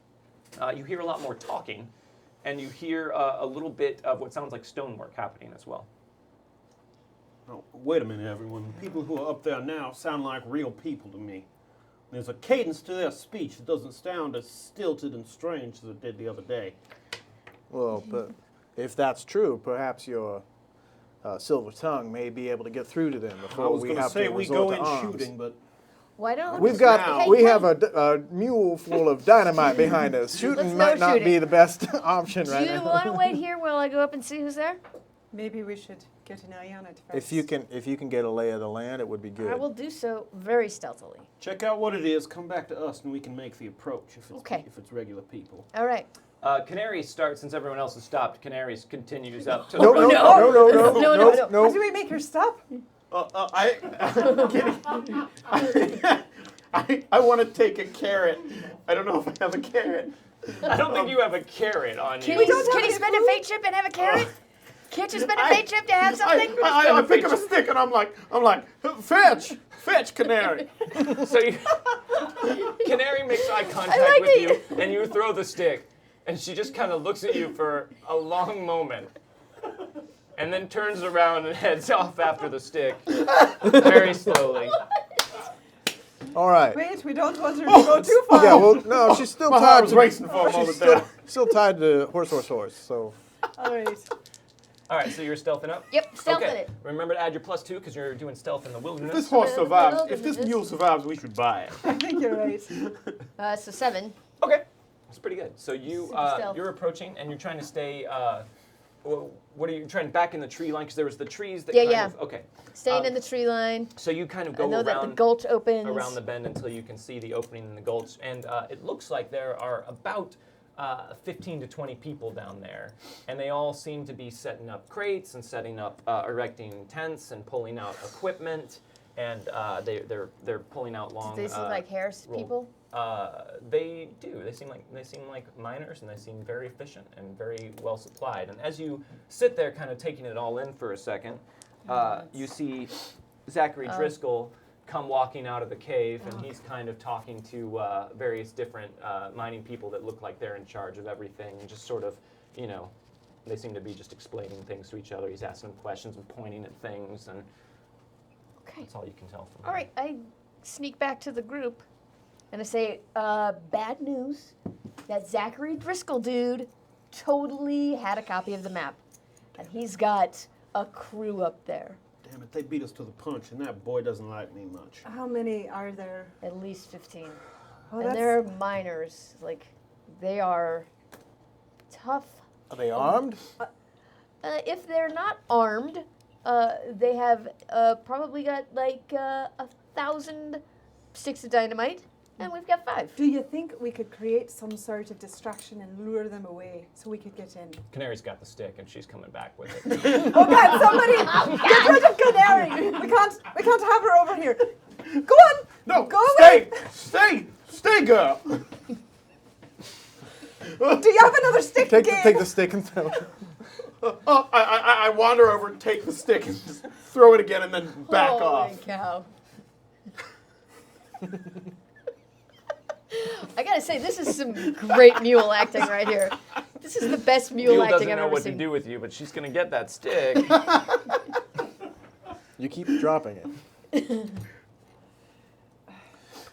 You hear a lot more talking, and you hear a little bit of what sounds like stonework happening as well. Oh, wait a minute, everyone. The people who are up there now sound like real people to me. There's a cadence to their speech that doesn't sound as stilted and strange as it did the other day. Well, but if that's true, perhaps your silver tongue may be able to get through to them I before was we going to have say to we resort go to in arms. shooting, but Why don't We've Now. got we Hey, have a mule full of dynamite behind us. Shooting Let's might no not be shooting. the best option do right you now. want to wait here while I go up and see who's there? Maybe we should get an eye on it first. If you can get a lay of the land, it would be good. I will do so very stealthily. check out what it is, come back to us, and we can make the approach if it's, Okay. if it's regular people. All right. Canary starts, since everyone else has stopped, Canary's continues up to No, the no, road. no, no, no, No, no, no, no. no. Why do we make her stop? I'm kidding. I want to take a carrot. I don't know if I have a carrot. I don't think you have a carrot on Can you. he spend a fate chip and have a carrot? Can't you spend a fate chip to have something? I pick up a stick and I'm like, fetch, canary. So Canary makes eye contact like with it. you, and you throw the stick, and she just kind of looks at you for a long moment, and then turns around and heads off after the stick, very slowly. All right. Wait, we don't want her to go too far. Yeah, well, no, she's still My heart tied was to racing for a she's moment there. still tied to horse. So All right. All right, so you're stealthing up? Yep, stealth Okay, it. Remember to add your +2 because you're doing stealth in the If wilderness. this horse survives, if this mule survives, we should buy it. I think you're right. So 7. Okay, that's pretty good. So you Super stealth. you're approaching and you're trying to stay. What are you trying back in the tree line? Because there was the trees that Yeah, kind yeah. of. Okay. Staying in the tree line. So you kind of go I know that the around gulch opens. around the bend until you can see the opening in the gulch, and it looks like there are about 15 to 20 people down there, and they all seem to be setting up crates and setting up, erecting tents and pulling out equipment, and they're pulling out long. Do they seem like Harris roll- people? They do. They seem like miners, and they seem very efficient and very well supplied. And as you sit there, kind of taking it all in for a second, you see Zachary Driscoll come walking out of the cave, and he's kind of talking to various different mining people that look like they're in charge of everything, and just sort of, they seem to be just explaining things to each other. He's asking them questions and pointing at things, and Okay. that's all you can tell from All right, I sneak back to the group and I say, bad news. That Zachary Driscoll dude totally had a copy of the map. And he's got a crew up there. Damn it, they beat us to the punch, and that boy doesn't like me much. How many are there? At least 15. Oh, And they're miners. Like, they are tough. are they armed? If they're not armed, they have probably got like 1,000 sticks of dynamite, and we've got 5. Do you think we could create some sort of distraction and lure them away so we could get in? Canary's got the stick, and she's coming back with it. Oh God! Somebody get rid of Canary. We can't have her over here. Go on. No, Go away. stay, girl. Do you have another stick? Take Gabe? the stick and throw it. I wander over and take the stick and just throw it again and then back Holy off. cow. I gotta say, this is some great mule acting right here. This is the best mule Mule acting doesn't I've know ever what seen. to do with you, but she's gonna get that stick. You keep dropping it.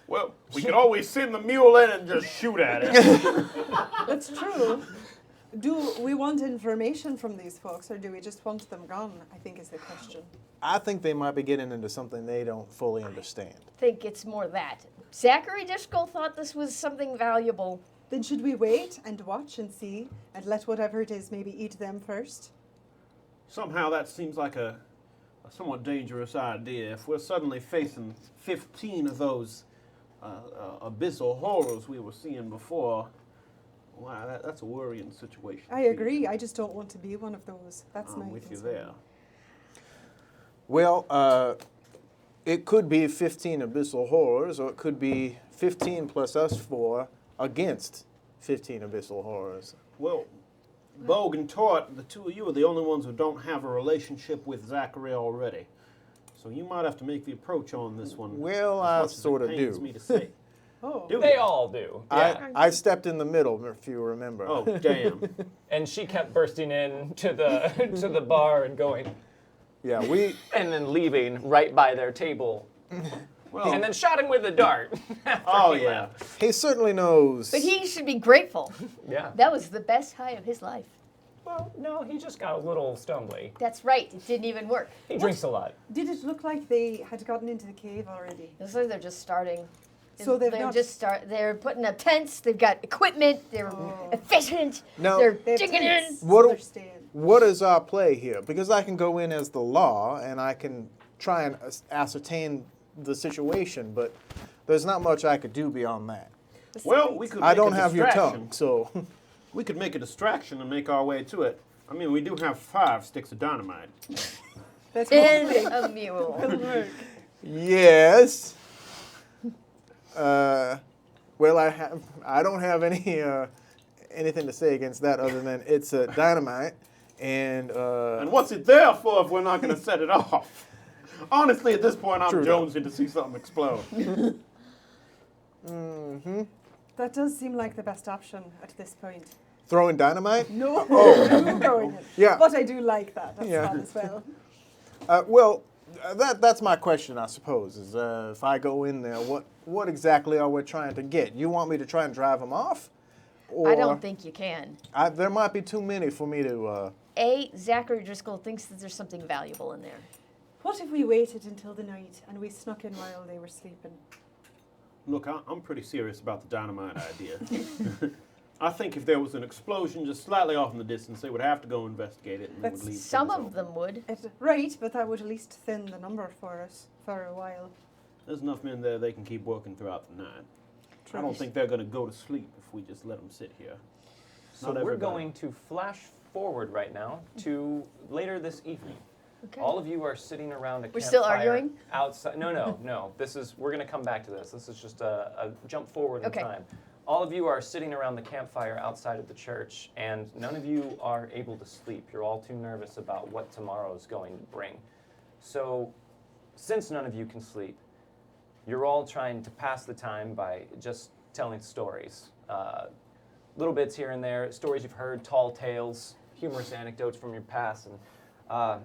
Well, we could always send the mule in and just shoot at it. That's true. Do we want information from these folks, or do we just want them gone? I think is the question. I think they might be getting into something they don't fully understand. Think it's more that. Zachary Driscoll thought this was something valuable. Then should we wait and watch and see and let whatever it is maybe eat them first? Somehow that seems like a somewhat dangerous idea. If we're suddenly facing 15 of those abyssal horrors we were seeing before, wow, that's a worrying situation. I agree. I just don't want to be one of those. That's my I'm with you concern. there. Well, it could be 15 abyssal horrors, or it could be 15 plus us 4 against 15 abyssal horrors. Well, Bogue and Tort, the two of you are the only ones who don't have a relationship with Zachary already. So you might have to make the approach on this one. Well, as I much as it sorta pains do. me to say. Oh. Do They you? all do. Yeah. I stepped in the middle, if you remember. Oh, damn. And she kept bursting in to the to the bar and going, Yeah, and then leaving right by their table, Well, and then shot him with a dart. oh, yeah. he certainly knows. But he should be grateful. Yeah. That was the best high of his life. Well, no, he just got a little stumbly. That's right. It didn't even work. He drinks a lot. Did it look like they had gotten into the cave already? Looks like they're just starting. So they've they're not- just they're putting up tents. They've got equipment. They're efficient. Now- They're They have digging tents, in. What so do- they're staying. What is our play here? Because I can go in as the law and I can try and ascertain the situation, but there's not much I could do beyond that. Well, we could I make don't a have your distraction. tongue, so We could make a distraction and make our way to it. I mean, we do have 5 sticks of dynamite. That's And a mule. yes. Well, I don't have anything to say against that other than it's dynamite, and And what's it there for if we're not going to set it off? Honestly, at this point, I'm True jonesing to see something explode. That does seem like the best option at this point. throwing dynamite. No, no throwing it. Yeah. But I do like that. That's Yeah. fun as well. Well, that's my question, I suppose. Is if I go in there, what exactly are we trying to get? You want me to try and drive them off? Or I don't think you can. there might be too many for me to. Zachary Driscoll thinks that there's something valuable in there. What if we waited until the night and we snuck in while they were sleeping? Look, I'm pretty serious about the dynamite idea. I think if there was an explosion just slightly off in the distance, they would have to go investigate it and they would That's leave. Some things of open. them would. Right, but that would at least thin the number for us for a while. There's enough men there they can keep working throughout the night. I True. don't think they're going to go to sleep if we just let them sit here. So Not we're everybody. going to flash forward right now to later this evening. Okay. All of you are sitting around a We're still campfire arguing? outside. No. We're going to come back to this. This is just a jump forward Okay. in time. All of you are sitting around the campfire outside of the church, and none of you are able to sleep. You're all too nervous about what tomorrow is going to bring. So, since none of you can sleep, you're all trying to pass the time by just telling stories. Little bits here and there, stories you've heard, tall tales, humorous anecdotes from your past, and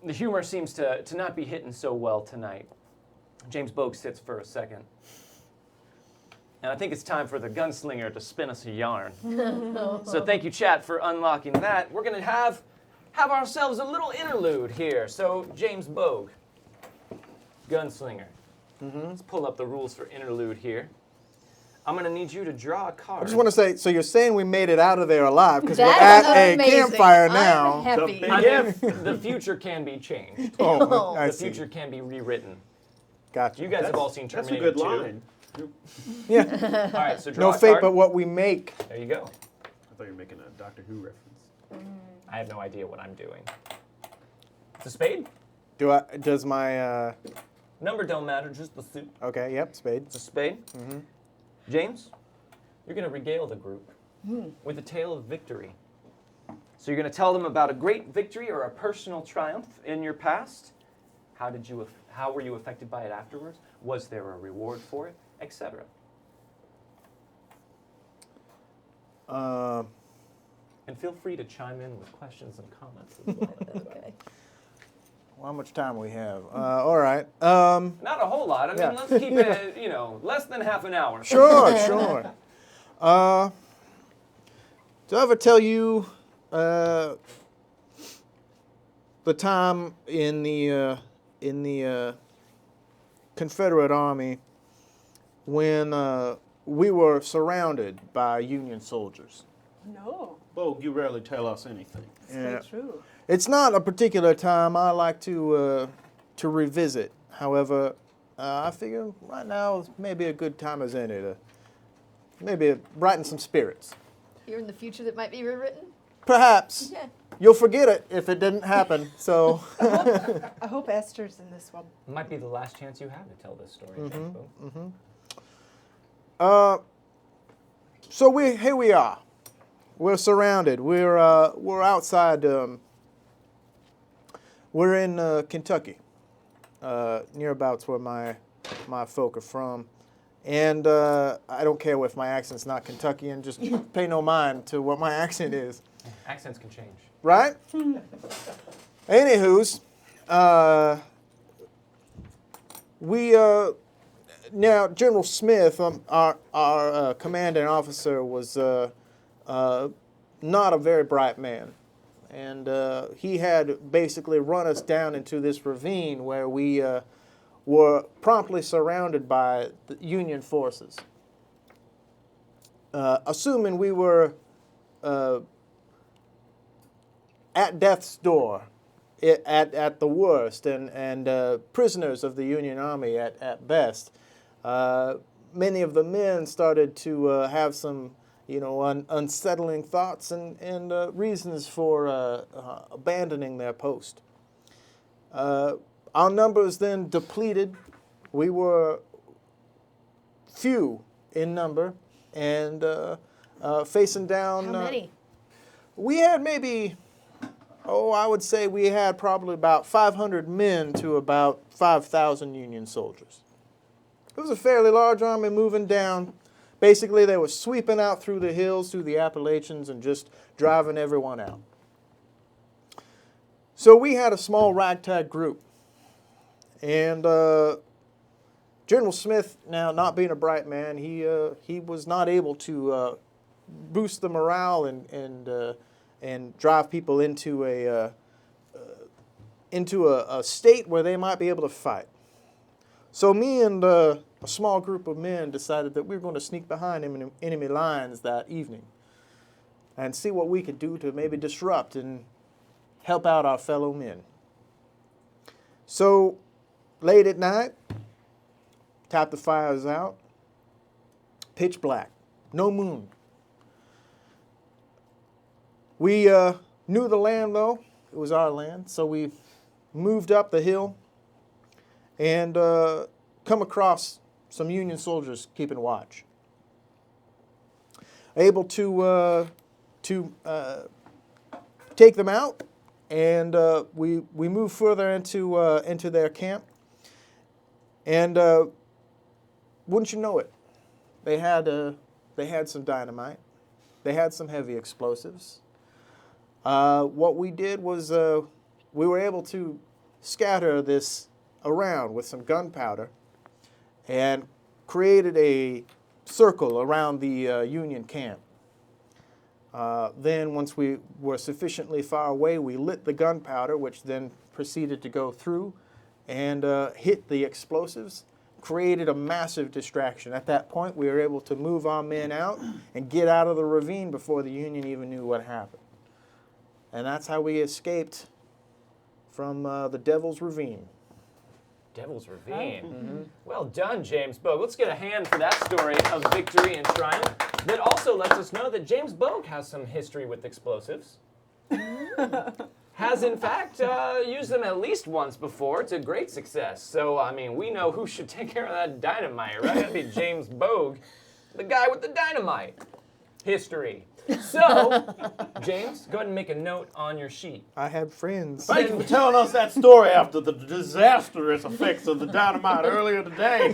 the humor seems to not be hitting so well tonight. James Bogue sits for a second. And I think it's time for the gunslinger to spin us a yarn. So thank you, chat, for unlocking that. We're going to have ourselves a little interlude here. So, James Bogue, gunslinger. Let's pull up the rules for interlude here. I'm going to need you to draw a card. I just want to say, so you're saying we made it out of there alive because we're That's at a amazing. campfire I'm now. happy. The I big mean, the future can be changed. Oh, I The see. future can be rewritten. Gotcha. You guys have all seen That's a Terminator good 2. line. Yeah. All right, so draw No a fate card. but what we make. There you go. I thought you were making a Doctor Who reference. I have no idea what I'm doing. It's a spade. Does my? Number don't matter, just the suit. Okay. Yep. Spade. It's a spade. James, you're going to regale the group with a tale of victory. So you're going to tell them about a great victory or a personal triumph in your past. How were you affected by it afterwards? Was there a reward for it, etc. And feel free to chime in with questions and comments as well. Okay. Well, how much time we have? All right. Not a whole lot. I mean, Yeah. let's keep it, less than half an hour. Sure. Sure. Did I ever tell you? the time in the Confederate Army when we were surrounded by Union soldiers. No, Bo, you rarely tell us anything. it's very true. It's not a particular time I like to revisit. However, I figure right now is maybe a good time as any to maybe brighten some spirits. Here in the future that might be rewritten? Perhaps. Yeah. You'll forget it if it didn't happen. So I hope Esther's in this one. Might be the last chance you have to tell this story, James Bo. so here we are. We're surrounded. We're outside. We're in Kentucky, nearabouts where my folk are from, and I don't care if my accent's not Kentuckian. Just pay no mind to what my accent is. Accents can change. Right? Anywho's, we now General Smith, our commanding officer, was not a very bright man, and he had basically run us down into this ravine where we were promptly surrounded by the Union forces. Assuming we were at death's door, at the worst, and prisoners of the Union Army at best. Many of the men started to have some, unsettling thoughts and reasons for abandoning their post. Our numbers then depleted. We were few in number and facing down. How many? We had maybe, I would say we had probably about 500 men to about 5,000 Union soldiers. It was a fairly large army moving down. Basically, they were sweeping out through the hills, through the Appalachians, and just driving everyone out. So we had a small ragtag group. And General Smith, now not being a bright man, he was not able to boost the morale and drive people into a state where they might be able to fight. So me and a small group of men decided that we were going to sneak behind enemy lines that evening and see what we could do to maybe disrupt and help out our fellow men. So late at night, tap the fires out, pitch black, no moon. We knew the land, though. It was our land. So we moved up the hill and come across some Union soldiers keeping watch. Able to take them out, and we moved further into their camp. And wouldn't you know it, they had some dynamite. They had some heavy explosives. What we did was we were able to scatter this around with some gunpowder and created a circle around the Union camp. Then once we were sufficiently far away, we lit the gunpowder, which then proceeded to go through and hit the explosives, created a massive distraction. At that point, we were able to move our men out and get out of the ravine before the Union even knew what happened. And that's how we escaped from the Devil's Ravine. Devil's Ravine. Well done, James Bogue. Let's get a hand for that story of victory and triumph. That also lets us know that James Bogue has some history with explosives. Has, in fact, used them at least once before to great success. So, I mean, we know who should take care of that dynamite, right? That'd be James Bogue, the guy with the dynamite. History. So, James, go ahead and make a note on your sheet. I had friends. Thank you for telling us that story after the disastrous effects of the dynamite earlier today.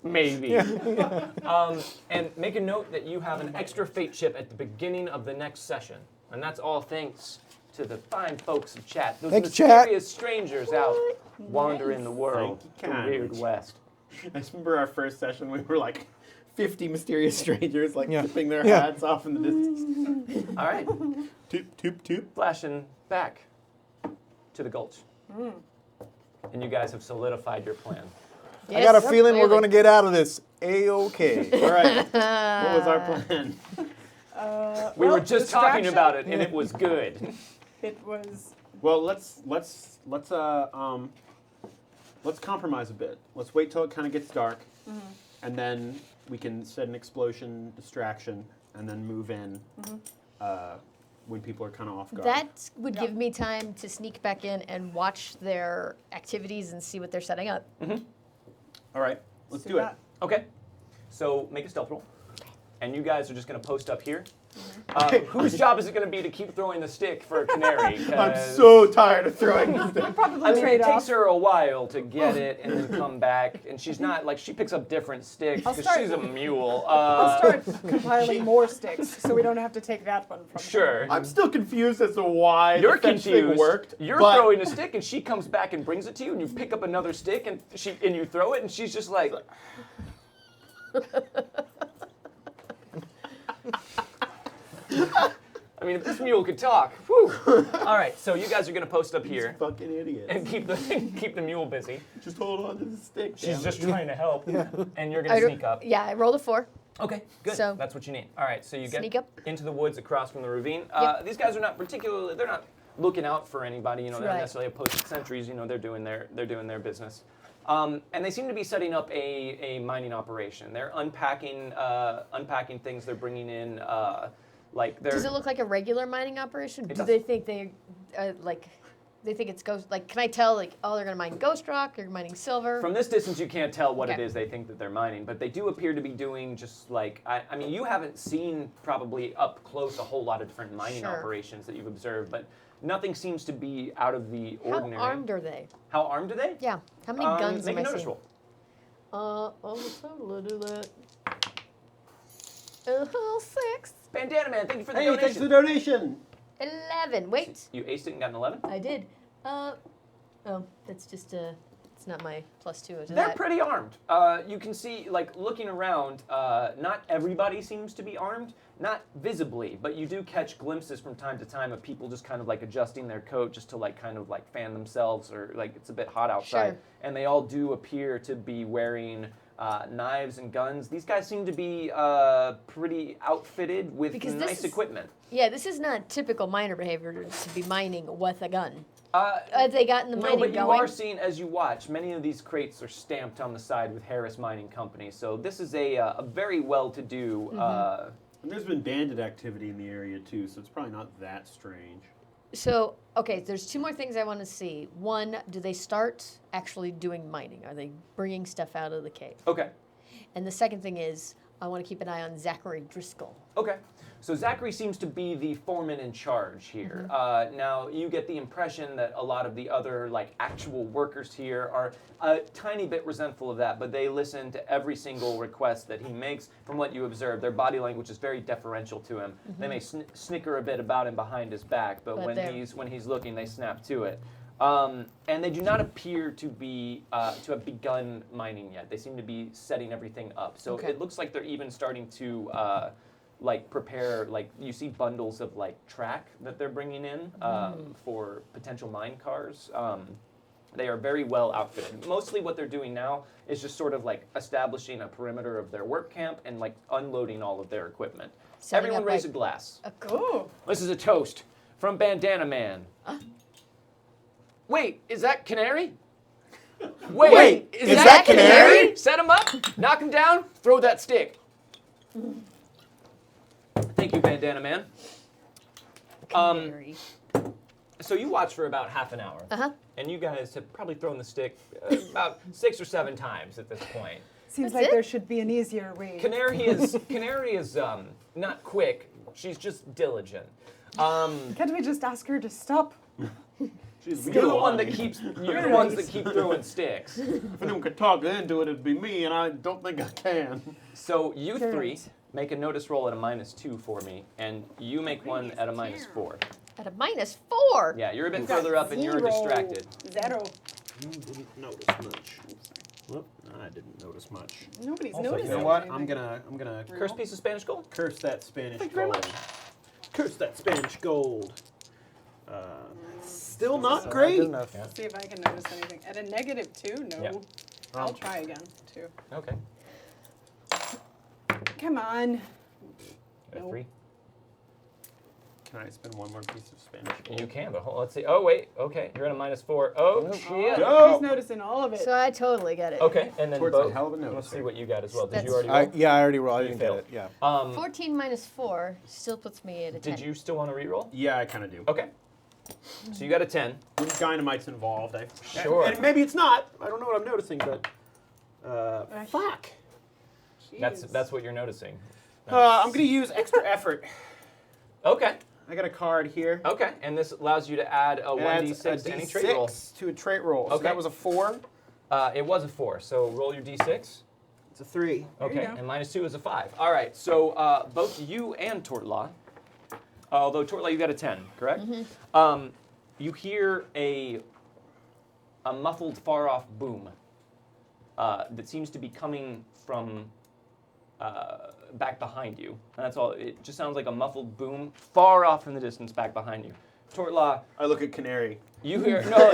Maybe. And make a note that you have an extra fate chip at the beginning of the next session. And that's all thanks to the fine folks of chat. Those Thank you, chat. mysterious strangers out wandering the world. Thank you The weird kindly. West. I just remember our first session, we were like 50 mysterious strangers, like Yeah. tipping their Yeah. hats off in the distance. All right. Toop, toop, toop. Flashing back to the gulch. And you guys have solidified your plan. I got a Yes, feeling we're clearly. going to get out of this A-OK. All right. What was our plan? We Well, were just talking distraction? about it, and it was good. It was. Well, let's compromise a bit. Let's wait till it kind of gets dark, and then we can set an explosion distraction, and then move in when people are kind of off guard. That would give me time to sneak back in and watch their activities and see what they're setting up. All right, let's do it. that. Okay. So make a stealth roll. And you guys are just going to post up here. Whose job is it going to be to keep throwing the stick for a canary? I'm so tired of throwing this thing. Probably I mean, it trade takes off. her a while to get it and then come back. And she's not, like, she picks up different sticks I'll because start- she's a mule. I'll start compiling more sticks so we don't have to take that one from her. Sure. I'm still confused as to why You're the fence thing confused. worked. You're but throwing a stick, and she comes back and brings it to you, and you pick up another stick, and you throw it, and she's just like, I mean, if this mule could talk, whew. All right, so you guys are gonna post up here fucking idiots. and keep the mule busy. Just hold on to the stick. She's damn just it. trying to help, and you're I gonna don't- sneak up. Yeah, I rolled a 4. Okay, good. So- That's what you need. All right, so you get Sneak up. into the woods across from the ravine. Yep. These guys are not particularly, they're not looking out for anybody. You know, they're not Right. necessarily posted sentries. You know, they're doing their business. And they seem to be setting up a mining operation. They're unpacking things. They're bringing in like they're. Does it look like a regular mining operation? Do does. they think they they think it's ghost? Like, can I tell? Like, oh, they're gonna mine ghost rock. They're mining silver. From this distance, you can't tell what it Okay. is they think that they're mining, but they do appear to be doing just like, I mean, you haven't seen probably up close a whole lot of different mining Sure. operations that you've observed, but nothing seems to be out of the How ordinary. armed are they? How armed are they? Yeah. How many guns Make am a I notice seeing? roll. I'll totally do that. 6. Bandana Man, thank you for the Hey, donation. thanks for the donation. 11. Wait. You aced it and got an 11? I did. Oh, that's just it's not my +2 to They're that. pretty armed. You can see, like, looking around, not everybody seems to be armed, not visibly, but you do catch glimpses from time to time of people just kind of like adjusting their coat just to like kind of like fan themselves or like it's a bit hot outside. Sure. And they all do appear to be wearing knives and guns. These guys seem to be pretty outfitted with Because this nice is- equipment. Yeah, this is not typical miner behavior to be mining with a gun. Have they gotten the No, mining but you going? are seeing, as you watch, many of these crates are stamped on the side with Harris Mining Company. So this is a very well-to-do. And there's been bandit activity in the area too, so it's probably not that strange. So, okay, there's 2 more things I want to see. One, do they start actually doing mining? Are they bringing stuff out of the cave? Okay. And the second thing is, I want to keep an eye on Zachary Driscoll. Okay. So Zachary seems to be the foreman in charge here. Now you get the impression that a lot of the other like actual workers here are a tiny bit resentful of that, but they listen to every single request that he makes. From what you observe, their body language is very deferential to him. They may snicker a bit about him behind his back, but when they're- he's looking, they snap to it. And they do not appear to be to have begun mining yet. They seem to be setting everything up. So Okay. it looks like they're even starting to like prepare, like you see bundles of like track that they're bringing in for potential mine cars. They are very well outfitted. Mostly what they're doing now is just sort of like establishing a perimeter of their work camp and like unloading all of their equipment. Setting Everyone up, raise like, a glass. Ooh. This is a toast from Bandana Man. Wait, is that Canary? Wait, is that Canary? Set him up, knock him down, throw that stick. Thank you, Bandana Man. Canary. So you watch for about half an hour, Uh-huh. and you guys have probably thrown the stick about 6 or 7 times at this point. Seems That's like it? there should be an easier way. Canary is not quick. She's just diligent. Can't we just ask her to stop? Jeez, You're the one that keeps. You're the ones that keep throwing sticks. If anyone could talk into it, it'd be me, and I don't think I can. So you You're three right. make a notice roll at a -2 for me, and you make one at a -4. At a -4. Yeah, you're a bit further up, and you're distracted. 0. You didn't notice much. Well, I didn't notice much. Nobody's Also, noticing. You know what? anything. I'm gonna Curse piece of Spanish gold. curse that Spanish Thank you very gold. much. Curse that Spanish gold. Still Not not good great. enough. Yeah. See if I can notice anything. At a -2, no. Yeah. I'll try again, too. Okay. Come on. A Nope. 3. Can I spend one more piece of Spanish? You can, but let's see. Oh wait. Okay, you're at a -4. Oh Nope. shit. Go. He's noticing all of it. So I totally get it. Okay, and then Towards a both. hell of a Let's notice. see what you got as well. Did you That's- already roll? Yeah, I already rolled. I You didn't get failed. it. Yeah. 14 minus 4 still puts me at a 10. Did you still want to re-roll? Yeah, I kind of do. Okay. So you got a 10. When dynamite's involved, Sure. And maybe it's not. I don't know what I'm noticing, but fuck. That's Jeez. what you're noticing. I'm gonna use extra effort. Okay. I got a card here. Okay, and this allows you to add a It adds 1d6 to a any trait roll. D6 to a trait roll. So Okay. that was a 4. It was a 4, so roll your d6. It's a 3. There you Okay, go. and -2 is a 5. All right, so both you and Tort Law, although Tort Law you got a 10, correct? You hear a muffled, far-off boom that seems to be coming from back behind you. And that's all. It just sounds like a muffled boom far off in the distance back behind you. Tort Law, I look at Canary. you hear... No.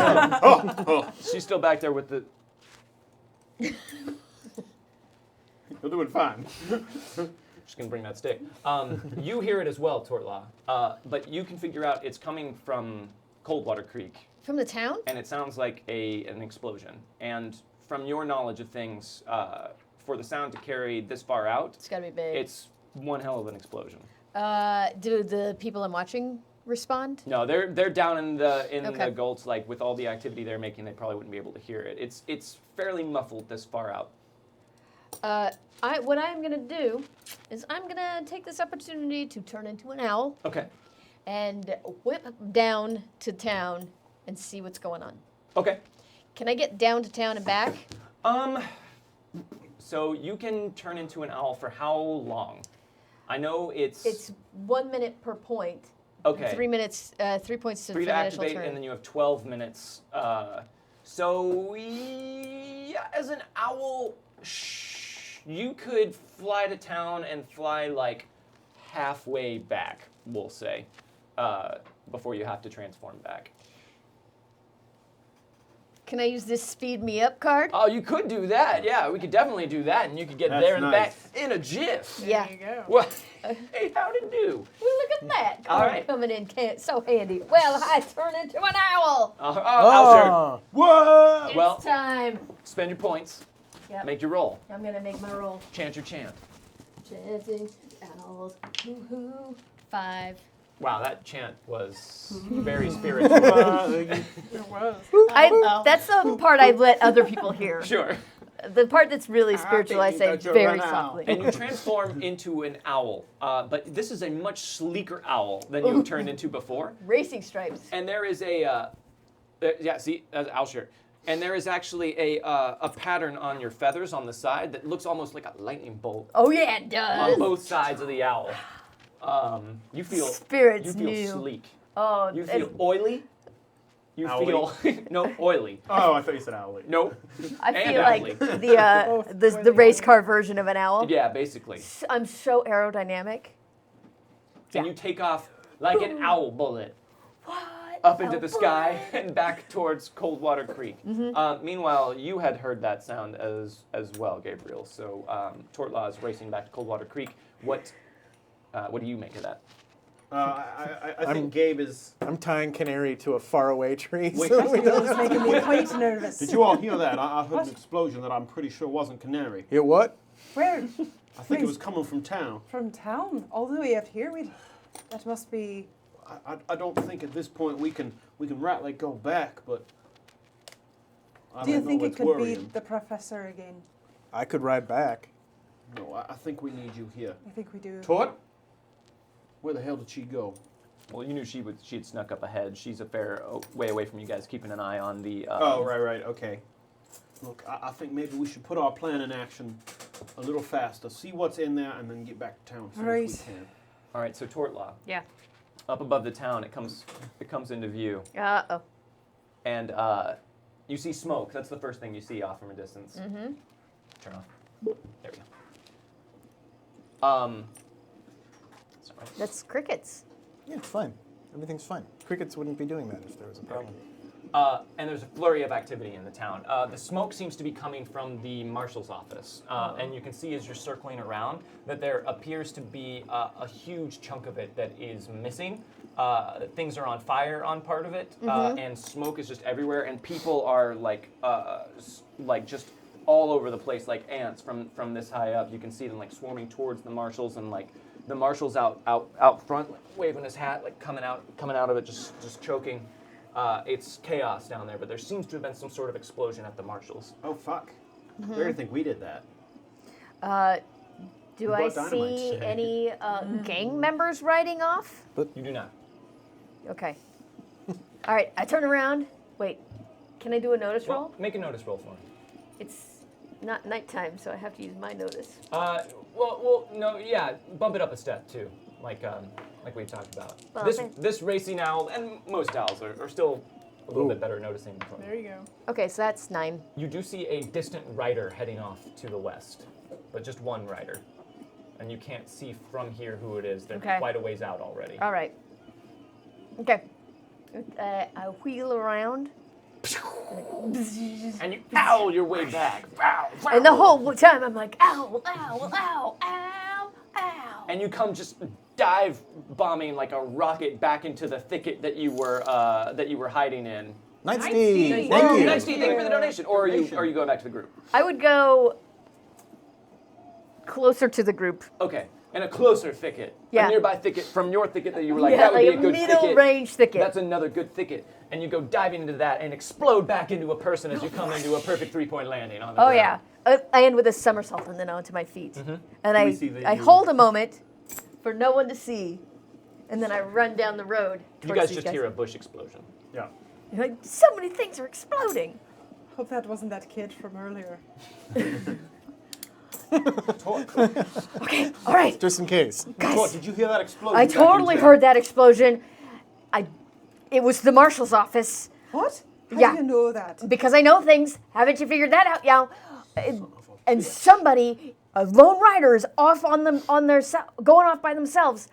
Oh, She's still back there with the... you're doing fine. Just gonna bring that stick. You hear it as well, Tort Law, but you can figure out it's coming from Coldwater Creek, From the town? and it sounds like an explosion. And from your knowledge of things, for the sound to carry this far out, It's got to be big. it's one hell of an explosion. Do the people I'm watching respond? No, they're down in the Okay. gulch, like with all the activity they're making, they probably wouldn't be able to hear it. It's fairly muffled this far out. What I'm going to do is I'm going to take this opportunity to turn into an owl Okay. and whip down to town and see what's going on. Okay. Can I get down to town and back? So you can turn into an owl for how long? I know It's 1 minute per point. okay. 3 minutes, 3 points to 3 to finish initial activate, turn. and then you have 12 minutes. So yeah, as an owl, you could fly to town and fly like halfway back, we'll say, before you have to transform back. Can I use this speed me up card? Oh, you could do that. Yeah, we could definitely do that, and you could get That's there and nice. back in a jiff. There Yeah. you go. What? Hey, how'd it do? Well, look at that All card right. coming in so handy. Well, I turn into an owl. Owl. Whoa! It's Well- time. Spend your points. Yep. Make your roll. I'm gonna make my roll. Chant your chant. Chanting owls. Hoo-hoo. 5. Wow, that chant was very spiritual. It was. That's the part I let other people hear. Sure. The part that's really spiritual, I think say that you're very an owl. softly. And you transform into an owl, but this is a much sleeker owl than you've turned into before. Racing stripes. And there is owl shirt. And there is actually a pattern on your feathers on the side that looks almost like a lightning bolt Oh yeah, it on does. both sides of the owl. You feel Spirits you feel new. sleek. Oh, You and- feel oily. You Owly? feel no oily. Oh, I thought you said owly. Nope. I and feel like owly. the race car version of an owl. Yeah, basically. I'm so aerodynamic. And you take off like an owl bullet. What? Up into Oh, the sky boy. and back towards Coldwater Creek. Meanwhile, you had heard that sound as well, Gabriel. So Tort Law is racing back to Coldwater Creek. What do you make of that? I think Gabe is. I'm tying Canary to a faraway tree. Wait, so we don't- It's making me quite nervous. Did you all hear that? I heard an explosion that I'm pretty sure wasn't Canary. Hear what? Where? I think it was coming from town. From town? All the way up here? That must be... I don't think at this point we can rightly go back, but I Do you don't know think it what's could worrying. be the professor again? I could ride back. No, I think we need you here. I think we do. Tort? Where the hell did she go? Well, you knew she had snuck up ahead. She's a fair way away from you guys, keeping an eye on the. Oh, right, okay. Look, I think maybe we should put our plan in action a little faster, see what's in there, and then get back to town as soon as Right. we can. All right, so Tort Law. Yeah. Up above the town, it comes into view, Uh-oh. and you see smoke. That's the first thing you see off from a distance. Mm-hmm. Turn off. There we go. Sorry. That's crickets. Yeah, it's fine. Everything's fine. Crickets wouldn't be doing that if there was a problem. And there's a flurry of activity in the town. The smoke seems to be coming from the marshal's office. And you can see as you're circling around that there appears to be a huge chunk of it that is missing. Things are on fire on part of it, and smoke is just everywhere, and people are like just all over the place like ants from this high up. You can see them like swarming towards the marshals, and like the marshal's out front like, waving his hat, like coming out of it, just choking. It's chaos down there, but there seems to have been some sort of explosion at the marshals. Oh, fuck. Where do you think we did that? Do Who I bought dynamite see today? any gang members riding off? You do not. Okay. All right, I turn around. Wait, can I do a notice Well, roll? make a notice roll for me. It's not nighttime, so I have to use my notice. No, yeah, bump it up a step too, like we talked about. Well, This racing owl, and most owls are still a little bit better noticing. There you go. Okay, so that's 9. You do see a distant rider heading off to the west, but just one rider, and you can't see from here who it is. They're Okay. quite a ways out already. All right. Okay. I wheel around. And you owl your way back. And the whole time I'm like, ow, ow, ow, ow, ow. And you come just dive bombing like a rocket back into the thicket that you were hiding in. Night Night Steve, Steve. thank Oh, you. nice, Steve. Thank you for the donation. Or are you going back to the group? I would go closer to the group. Okay. In a closer thicket. Yeah. A nearby thicket from your thicket that you were like, Yeah, that would like be a a good middle thicket. range thicket. That's another good thicket. And you go diving into that and explode back into a person as you come into a perfect 3-point landing on the Oh ground. yeah. I end with a somersault and then onto my feet. And we see that I you- hold a moment for no one to see, and then I run down the road. You towards guys these just hear a bush explosion. Yeah. You're like, so many things are exploding. Hope that wasn't that kid from earlier. Okay, all right, Just in case. Tort, did you hear that explosion? I back totally in heard that explosion. It was the marshal's office. What? How Yeah. do you know that? Because I know things. Haven't you figured that out, Yao? And somebody, a lone rider, is off going off by themselves.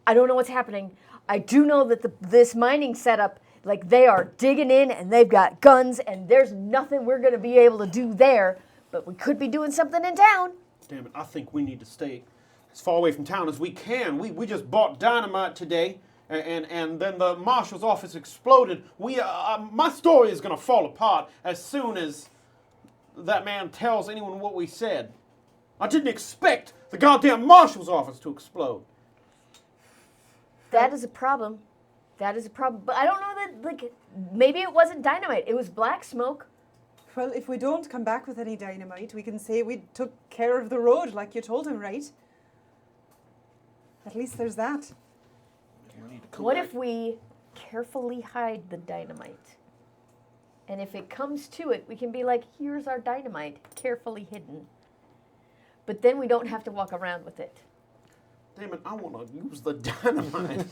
I don't know what's happening. I do know that this mining setup, like they are digging in and they've got guns and there's nothing we're going to be able to do there. But we could be doing something in town. Damn it, I think we need to stay as far away from town as we can. We just bought dynamite today, and then the marshal's office exploded. My story is going to fall apart as soon as that man tells anyone what we said. I didn't expect the goddamn marshal's office to explode. That is a problem. That is a problem. But I don't know that, like, maybe it wasn't dynamite. It was black smoke. Well, if we don't come back with any dynamite, we can say we took care of the road like you told him, right? At least there's that. What if we carefully hide the dynamite? And if it comes to it, we can be like, here's our dynamite, carefully hidden. But then we don't have to walk around with it. Damn it, I want to use the dynamite.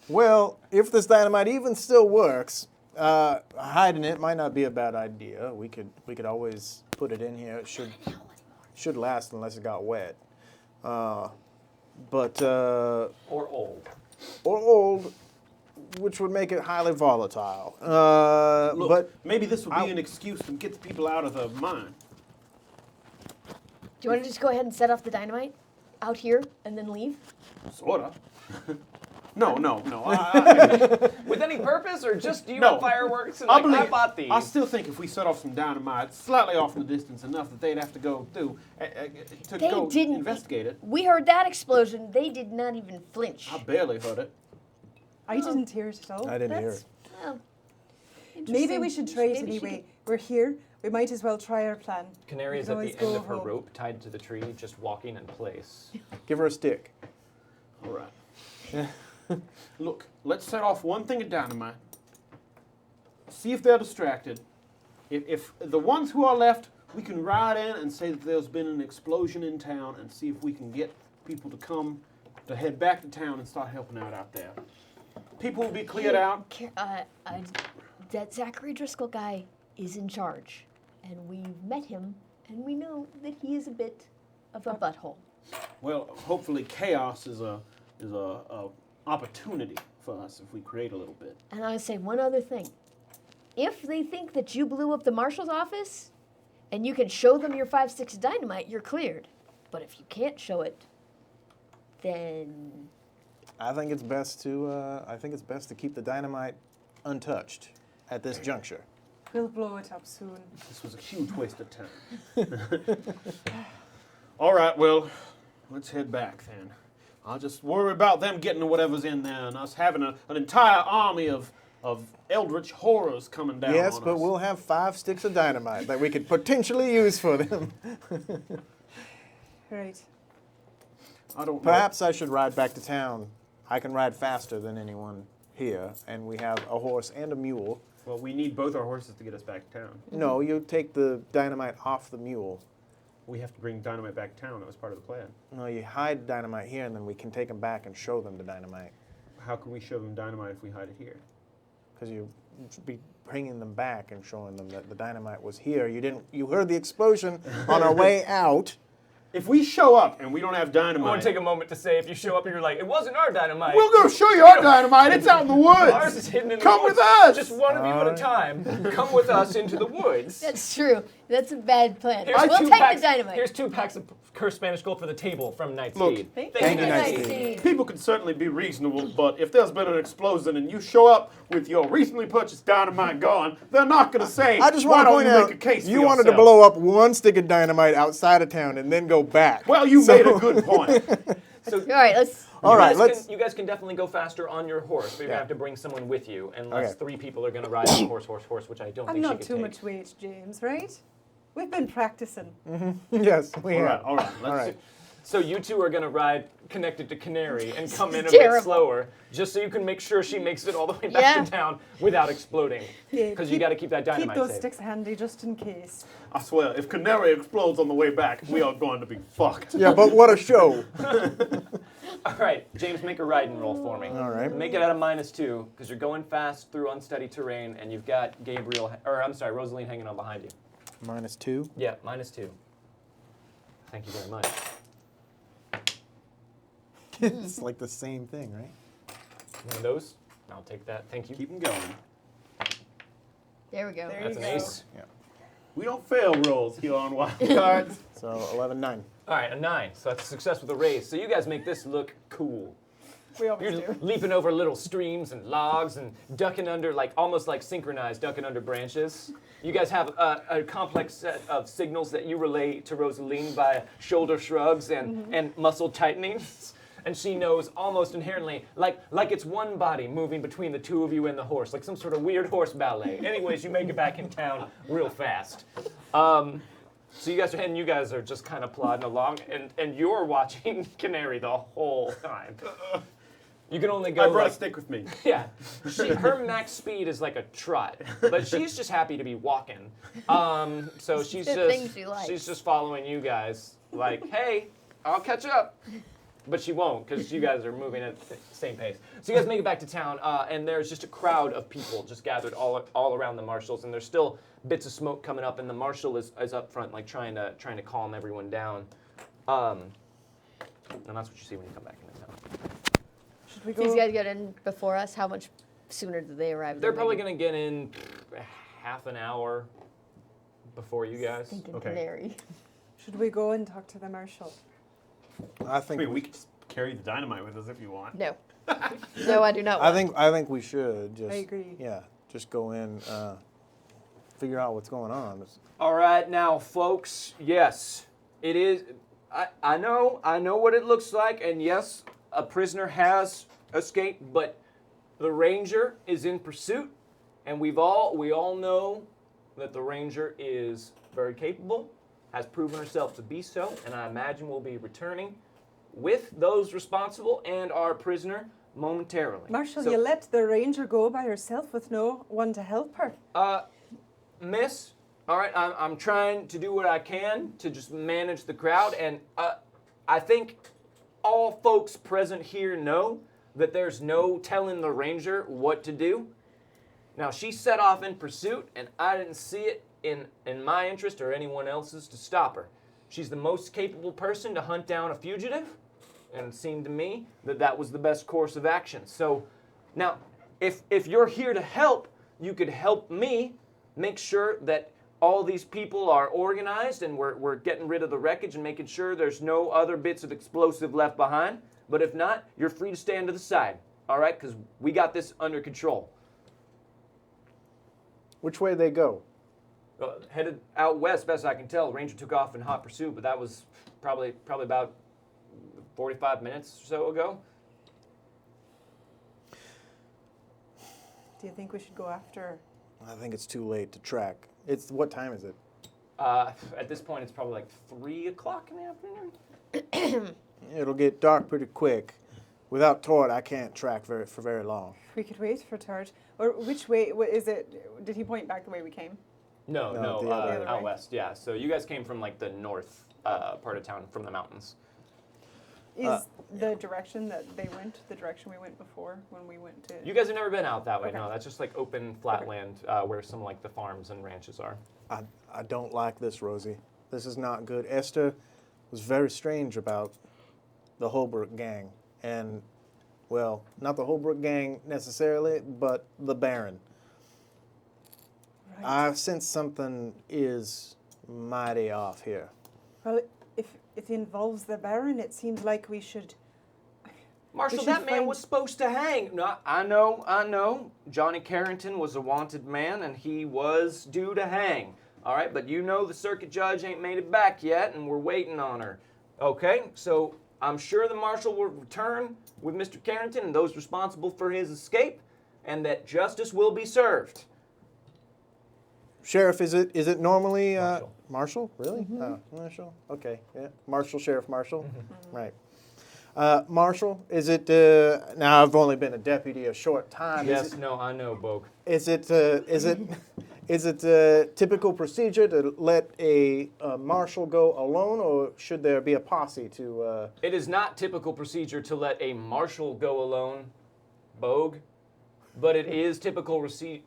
Well, if this dynamite even still works, hiding it might not be a bad idea. We could always put it in here. It should last unless it got wet. Or old. old, which would make it highly volatile. Look, but maybe this would be an excuse to get the people out of the mine. Do you want to just go ahead and set off the dynamite out here and then leave? Sorta. No. With any purpose, or just do you No. want fireworks? And I bought these. I still think if we set off some dynamite slightly off in the distance enough that they'd have to go through to They go didn't investigate it. We heard that explosion. They did not even flinch. I barely heard it. I didn't hear it at all. I didn't hear it. Well, Maybe we should try it Maybe she anyway. We're here. We might as well try our plan. Canary We is can at the always end go of her home. rope, tied to the tree, just walking in place. Give her a stick. All right. Look, let's set off one thing of dynamite. See if they're distracted. If the ones who are left, we can ride in and say that there's been an explosion in town and see if we can get people to head back to town and start helping out there. People will be cleared out. That Zachary Driscoll guy is in charge, and we've met him, and we know that he is a bit of a butthole. Well, hopefully chaos is a opportunity for us if we create a little bit. And I say one other thing. If they think that you blew up the marshal's office and you can show them your 5 sticks of dynamite, you're cleared. But if you can't show it, then I think it's best to keep the dynamite untouched at this juncture. We'll blow it up soon. This was a huge waste of time. All right, well, let's head back then. I'll just worry about them getting to whatever's in there and us having an entire army of eldritch horrors coming down Yes, on but us. we'll have 5 sticks of dynamite that we could potentially use for them. Right. I don't know. Perhaps I should ride back to town. I can ride faster than anyone here, and we have a horse and a mule. Well, we need both our horses to get us back to town. No, you take the dynamite off the mule. We have to bring dynamite back to town. That was part of the plan. No, you hide dynamite here, and then we can take them back and show them the dynamite. How can we show them dynamite if we hide it here? Because you should be bringing them back and showing them that the dynamite was here. You heard the explosion on our way out. If we show up and we don't have I dynamite, want to take a moment to say if you show up and you're like, it wasn't our dynamite. we'll go show you our dynamite. It's out in the woods. Ours is hidden in the Come woods. with us. Just one of you at a time. Come with us into the woods. that's true. That's a bad plan. Here's We'll two take packs, the dynamite. Here's 2 packs of cursed Spanish gold for the table from Night Look, Speed. Thank you, Night Night Speed. People can certainly be reasonable, but if there's been an explosion and you show up with your recently purchased dynamite gone, they're not going to say, I just why want to don't point you out, make a case you for wanted yourself? to blow up 1 stick of dynamite outside of town and then go back. Well, you made a good point. So, All right, let's. All right, let's. You guys can definitely go faster on your horse, but you're Yeah. going to have to bring someone with you, unless Okay. 3 people are going to ride on horse, which I don't I'm think not she could too take. much weight, James, right? We've been practicing. Yes, we all have. right, all right. Let's All right. So you 2 are going to ride connected to Canary and come in a Terrible. bit slower, just so you can make sure she makes it all the way back Yeah. to town without exploding. Yeah, Because you got to keep that Keep dynamite those safe. sticks handy just in case. I swear, if Canary explodes on the way back, we are going to be fucked. Yeah, but what a show. All right, James, make a riding roll for me. All right. Make it at a -2, because you're going fast through unsteady terrain, and you've got Rosaline hanging on behind you. -2. Yeah, -2. Thank you very much. It's like the same thing, right? One of those? I'll take that. Thank you. Keep them going. There we go. There That's you an go. ace. We don't fail rolls here on Wildcards. So 11-9. All right, a 9. So that's a success with a raise. So you guys make this look cool. We always You're do. leaping over little streams and logs and ducking under, almost like synchronized, ducking under branches. You guys have a complex set of signals that you relay to Rosaline by shoulder shrugs and muscle tightenings. And she knows almost inherently, like it's one body moving between the 2 of you and the horse, like some sort of weird horse ballet. Anyways, you make it back in town real fast. So you guys are just kind of plodding along, and you're watching Canary the whole time. You can only go. I brought a stick with me. Yeah, her max speed is like a trot, but she's just happy to be walking. So she's The thing she likes. just following you guys. Like, hey, I'll catch up. But she won't, because you guys are moving at the same pace. So you guys make it back to town, and there's just a crowd of people just gathered all around the marshals, and there's still bits of smoke coming up, and the marshal is up front, like trying to calm everyone down. And that's what you see when you come back into town. Should we These go? guys get in before us. How much sooner do they arrive? They're than probably we gonna get in half an hour before you guys. Thinking Okay. Canary. Should we go and talk to the marshal? I I think mean, we could just carry the dynamite with us if you want. No. No, I do not. I Want. think we should just. I agree. Yeah, just go in, figure out what's going on. All right, now, folks. Yes, it is. I know what it looks like, and yes, a prisoner has escaped, but the ranger is in pursuit, and we all know that the ranger is very capable, has proven herself to be so, and I imagine will be returning with those responsible and our prisoner momentarily. Marshal, So- you let the ranger go by herself with no one to help her. Miss, all right, I'm trying to do what I can to just manage the crowd, and I think all folks present here know that there's no telling the ranger what to do. Now, she set off in pursuit, and I didn't see it in my interest or anyone else's to stop her. She's the most capable person to hunt down a fugitive, and it seemed to me that that was the best course of action. So Now, if you're here to help, you could help me make sure that all these people are organized and we're getting rid of the wreckage and making sure there's no other bits of explosive left behind. But if not, you're free to stand to the side, all right? Because we got this under control. Which way they go? Headed out west, best I can tell. Ranger took off in hot pursuit, but that was probably about 45 minutes or so ago. Do you think we should go after? I think it's too late to track. What time is it? At this point, it's probably like 3 o'clock in the afternoon. It'll get dark pretty quick. Without Tort, I can't track for very long. We could wait for Tort. Or which way is it? Did he point back the way we came? No, the other out way. west, yeah. So you guys came from like the north part of town, from the mountains. Is the direction that they went the direction we went before when we went to? You guys have never been out that way, Okay. no. That's just like open, flat land where some like the farms and ranches are. I don't like this, Rosie. This is not good. Esther was very strange about the Holbrook gang. And, well, not the Holbrook gang necessarily, but the Baron. Right. I sense something is mighty off here. Well, if it involves the Baron, it seems like we should. Marshall, should that man find- was supposed to hang. No, I know. Johnny Carrington was a wanted man, and he was due to hang. All right, but you know the circuit judge ain't made it back yet, and we're waiting on her. Okay, so I'm sure the marshal will return with Mr. Carrington and those responsible for his escape, and that justice will be served. Sheriff, is it normally Marshal. Marshal? Really? Marshal? Okay, yeah. Marshal, Sheriff Marshal. Right. Marshal, is it? Now I've only been a deputy a short time. Yes, no, I know, Bogue. Is it typical procedure to let a marshal go alone, or should there be a posse to? It is not typical procedure to let a marshal go alone, Bogue, but it is typical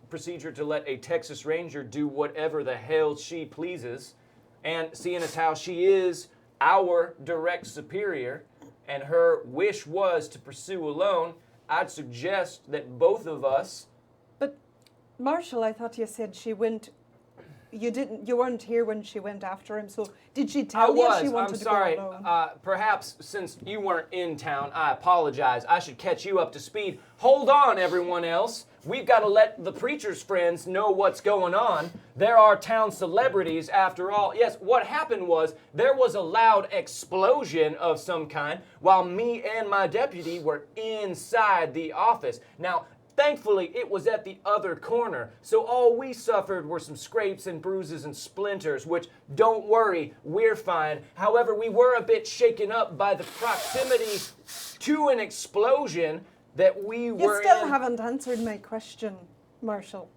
procedure to let a Texas Ranger do whatever the hell she pleases. And seeing as how she is our direct superior, and her wish was to pursue alone, I'd suggest that both of us. But Marshall, I thought you said she went. You didn't. You weren't here when she went after him. So did she tell you she wanted I'm to sorry. go alone? Perhaps since you weren't in town, I apologize. I should catch you up to speed. Hold on, everyone else. We've got to let the preacher's friends know what's going on. There are town celebrities, after all. Yes, what happened was there was a loud explosion of some kind while me and my deputy were inside the office. Now, thankfully, it was at the other corner, so all we suffered were some scrapes and bruises and splinters, which, don't worry, we're fine. However, we were a bit shaken up by the proximity to an explosion that we were You still in. haven't answered my question, Marshall.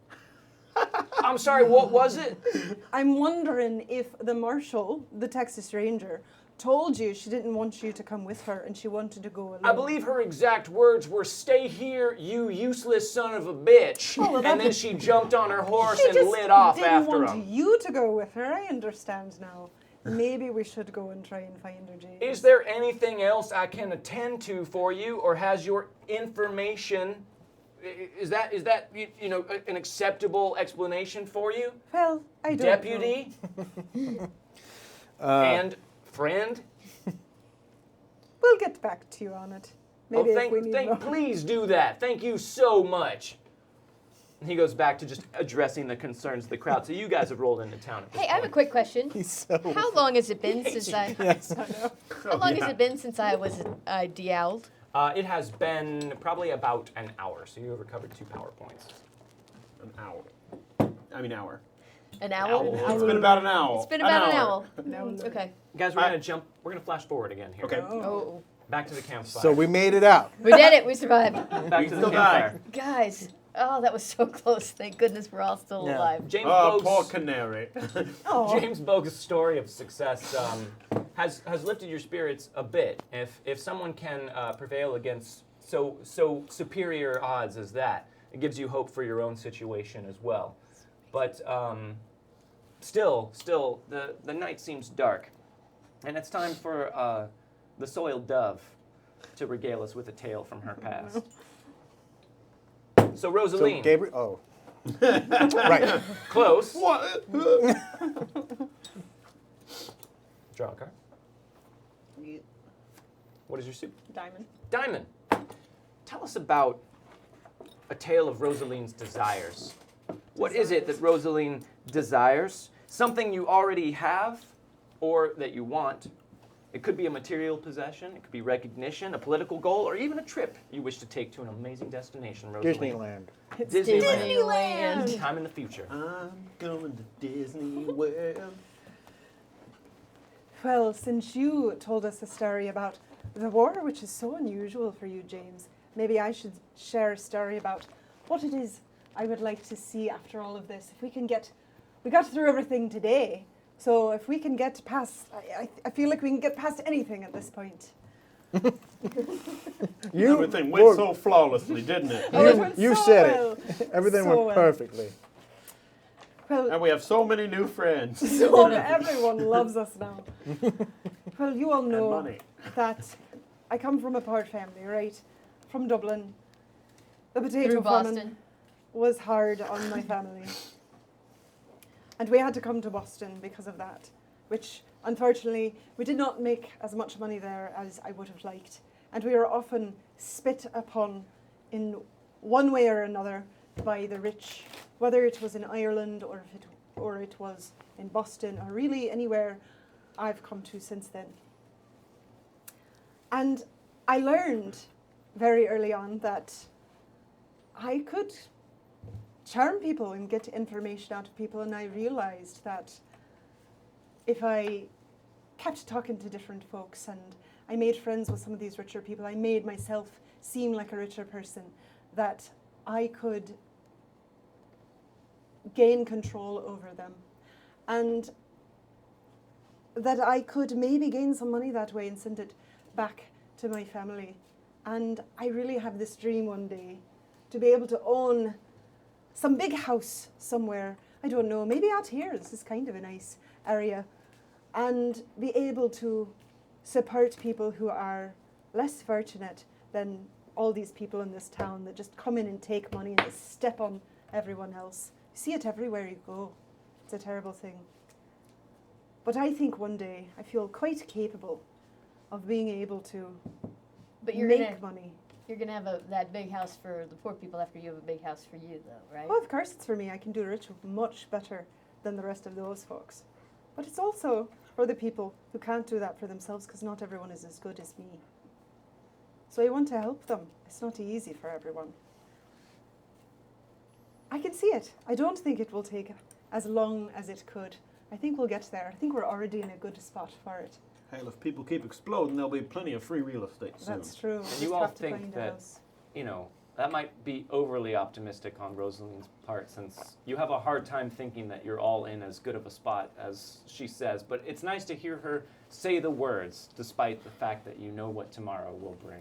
I'm sorry, what was it? I'm wondering if the Marshal, the Texas Ranger, told you she didn't want you to come with her and she wanted to go alone. I believe her exact words were, "Stay here, you useless son of a bitch." Oh, well, and then that- she jumped on her horse She and just lit off didn't after want him. you to go with her. I understand now. Maybe we should go and try and find her, James. Is there anything else I can attend to for you, or has your information, is that you know, an acceptable explanation for you? Well, I don't Deputy and friend? know. We'll get back to you on it. Maybe if we need more. Please do that. Thank you so much. And he goes back to just addressing the concerns of the crowd. So you guys have rolled into town at this Hey, I have a point. quick question. He's so. How long has it been since I? Yes. How long has it been since I was de-owled? It has been probably about an hour, so you have recovered 2 power points. An hour. I mean, hour. An owl? It's been about an hour. It's been about an hour. owl. Okay. Guys, we're gonna flash forward again here. Okay. Oh, Back to the campfire. So we made it out. we did it. We survived. back to the still campfire. Guys, oh, that was so close. Thank goodness we're all still Yeah. alive. James Oh, Bogue's- poor canary. Oh, James Bogue's story of success has lifted your spirits a bit. If someone can prevail against so superior odds as that, it gives you hope for your own situation as well. But still, the night seems dark, and it's time for the soiled dove to regale us with a tale from her past. So So Rosaline, Gabriel. Oh. Right. close. What? Draw a card. What is your suit? Diamond. Diamond. Tell us about a tale of Rosaline's desires. What is it that Rosaline desires? Something you already have or that you want. It could be a material possession, it could be recognition, a political goal, or even a trip you wish to take to an amazing destination, Rosaline. Disneyland. It's Disneyland. Time in the future. I'm going to Disney World. Well, since you told us a story about the war, which is so unusual for you, James, maybe I should share a story about what it is I would like to see after all of this. If we got through everything today, so if we can get past, I feel like we can get past anything at this point. Everything went so flawlessly, didn't it? Oh, it went You so said well. it. Everything So went well. perfectly. Well, And we have so many new friends. so everyone loves us now. Well, you all And know money. that I come from a poor family, right? From Dublin. The potato Through famine Boston. was hard on my family. And we had to come to Boston because of that, which unfortunately we did not make as much money there as I would have liked. And we were often spit upon in one way or another by the rich, whether it was in Ireland or it was in Boston or really anywhere I've come to since then. And I learned very early on that I could charm people and get information out of people, and I realized that if I kept talking to different folks and I made friends with some of these richer people, I made myself seem like a richer person, that I could gain control over them, and that I could maybe gain some money that way and send it back to my family. And I really have this dream one day to be able to own some big house somewhere, I don't know, maybe out here, this is kind of a nice area, and be able to support people who are less fortunate than all these people in this town that just come in and take money and just step on everyone else. You see it everywhere you go. It's a terrible thing. But I think one day I feel quite capable of being able to But you're make gonna money. have that big house for the poor people after you have a big house for you, though, right? Oh, of course it's for me. I can do rich much better than the rest of those folks. But it's also for the people who can't do that for themselves, because not everyone is as good as me. So I want to help them. It's not easy for everyone. I can see it. I don't think it will take as long as it could. I think we'll get there. I think we're already in a good spot for it. Hell, if people keep exploding, there'll be plenty of free real estate soon. That's true. And Just you all have to think find a that, house. you know, that might be overly optimistic on Rosaline's part, since you have a hard time thinking that you're all in as good of a spot as she says. But it's nice to hear her say the words, despite the fact that you know what tomorrow will bring.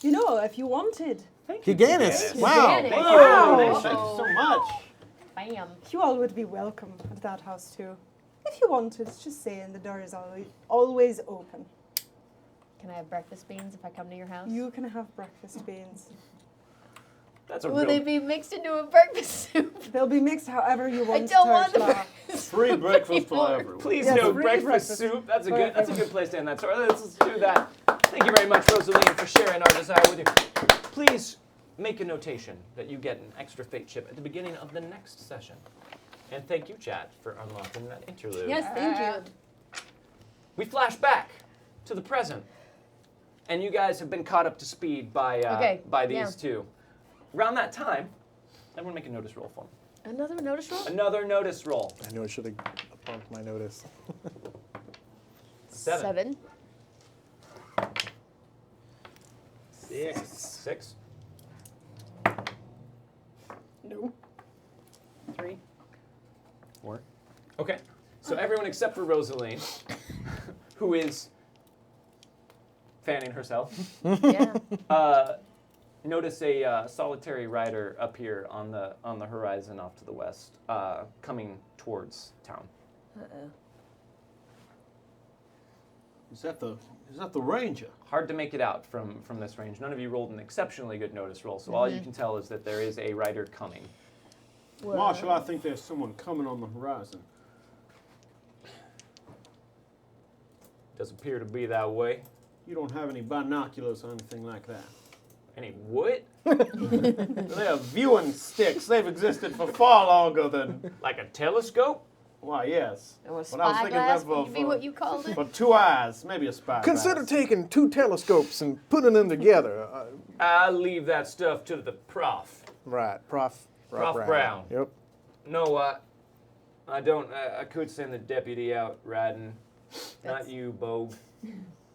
You know, if you wanted, Gigannis. Gigannis. Wow. Gigannis. Thank Wow. you. Thank you so much. Bam. you all would be welcome at that house too. If you wanted, just saying, the door is always open. Can I have breakfast beans if I come to your house? You can have breakfast beans. That's a Will real... they be mixed into a breakfast soup? They'll be mixed however you I want. don't want the Tort Law. breakfast Free soup breakfast for anymore. everyone. Please Yes, no free breakfast breakfast soup. That's a for good everyone. place to end that. So let's do that. Thank you very much, Rosaline, for sharing our desire with you. Please make a notation that you get an extra fate chip at the beginning of the next session. And thank you, chat, for unlocking that interlude. Yes, thank you. We flash back to the present, and you guys have been caught up to speed by these yeah. two. Around that time, everyone make a notice roll for me. Another notice roll? Another notice roll. I knew I should have bumped my notice. 7. Yes. 6. No. 3. 4. Okay. So everyone except for Rosaline, who is fanning herself, Yeah. notice a solitary rider appear on the horizon off to the west, coming towards town. Uh-oh. Is that the ranger? hard to make it out from this range. None of you rolled an exceptionally good notice roll, so all you can tell is that there is a rider coming. Marshal, I think there's someone coming on the horizon. Does appear to be that way. You don't have any binoculars or anything like that. Any what? They are viewing sticks. They've existed for far longer than. Like a telescope? Why, yes. Or a But I was thinking spyglass that would be what you called it? for 2 eyes, maybe a spy. Consider taking 2 telescopes and putting them together. I leave that stuff to the prof. Right, Prof. Prof. Brown. Yep. No, I don't. I could send the deputy out riding. Not you, Bogue.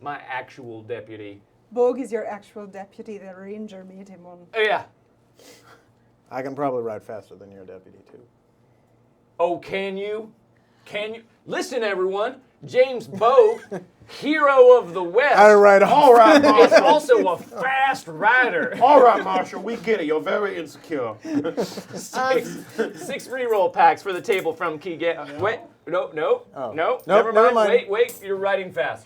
My actual deputy. Bogue is your actual deputy. The ranger made him one. Oh, yeah. I can probably ride faster than your deputy, too. Oh, can you? Can you? Listen, everyone. James Bogue, hero of the West, I ride off. All right, is Marshal. also a fast rider. All right, Marshal. We get it. You're very insecure. 6 reroll packs for the table from Keegan. Wait, no, Oh. no, Nope, never never mind. mind. Wait, you're riding fast.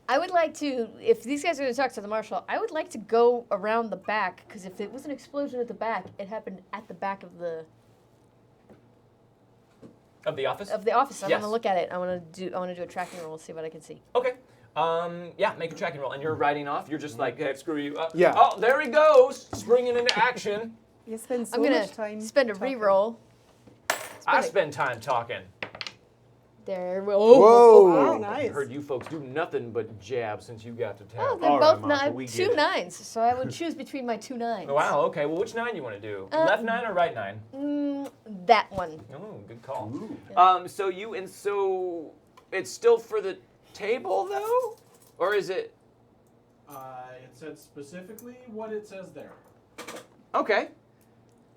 I would like to, if these guys are going to talk to the marshal, I would like to go around the back, because if it was an explosion at the back, it happened at the back of the Of the office? I Yes. want to look at it. I want to do a tracking roll, see what I can see. Okay. Yeah, make a tracking roll. And you're riding off. You're just like, hey, screw you. Yeah. Oh, there he goes, springing into action. You spend so I'm going much time. to spend a talking. reroll. I spend time talking. There. Whoa. Wow, I've nice. heard you folks do nothing but jab since you got to Oh, town. they're All right, both Marshall, we get 2 it. 9s, so I would choose between my 2 9s. Wow, okay. Well, which 9 you want to do? Left 9 or right 9? That one. Oh, good call. So it's still for the table, though? Or is it? It said specifically what it says there. Okay.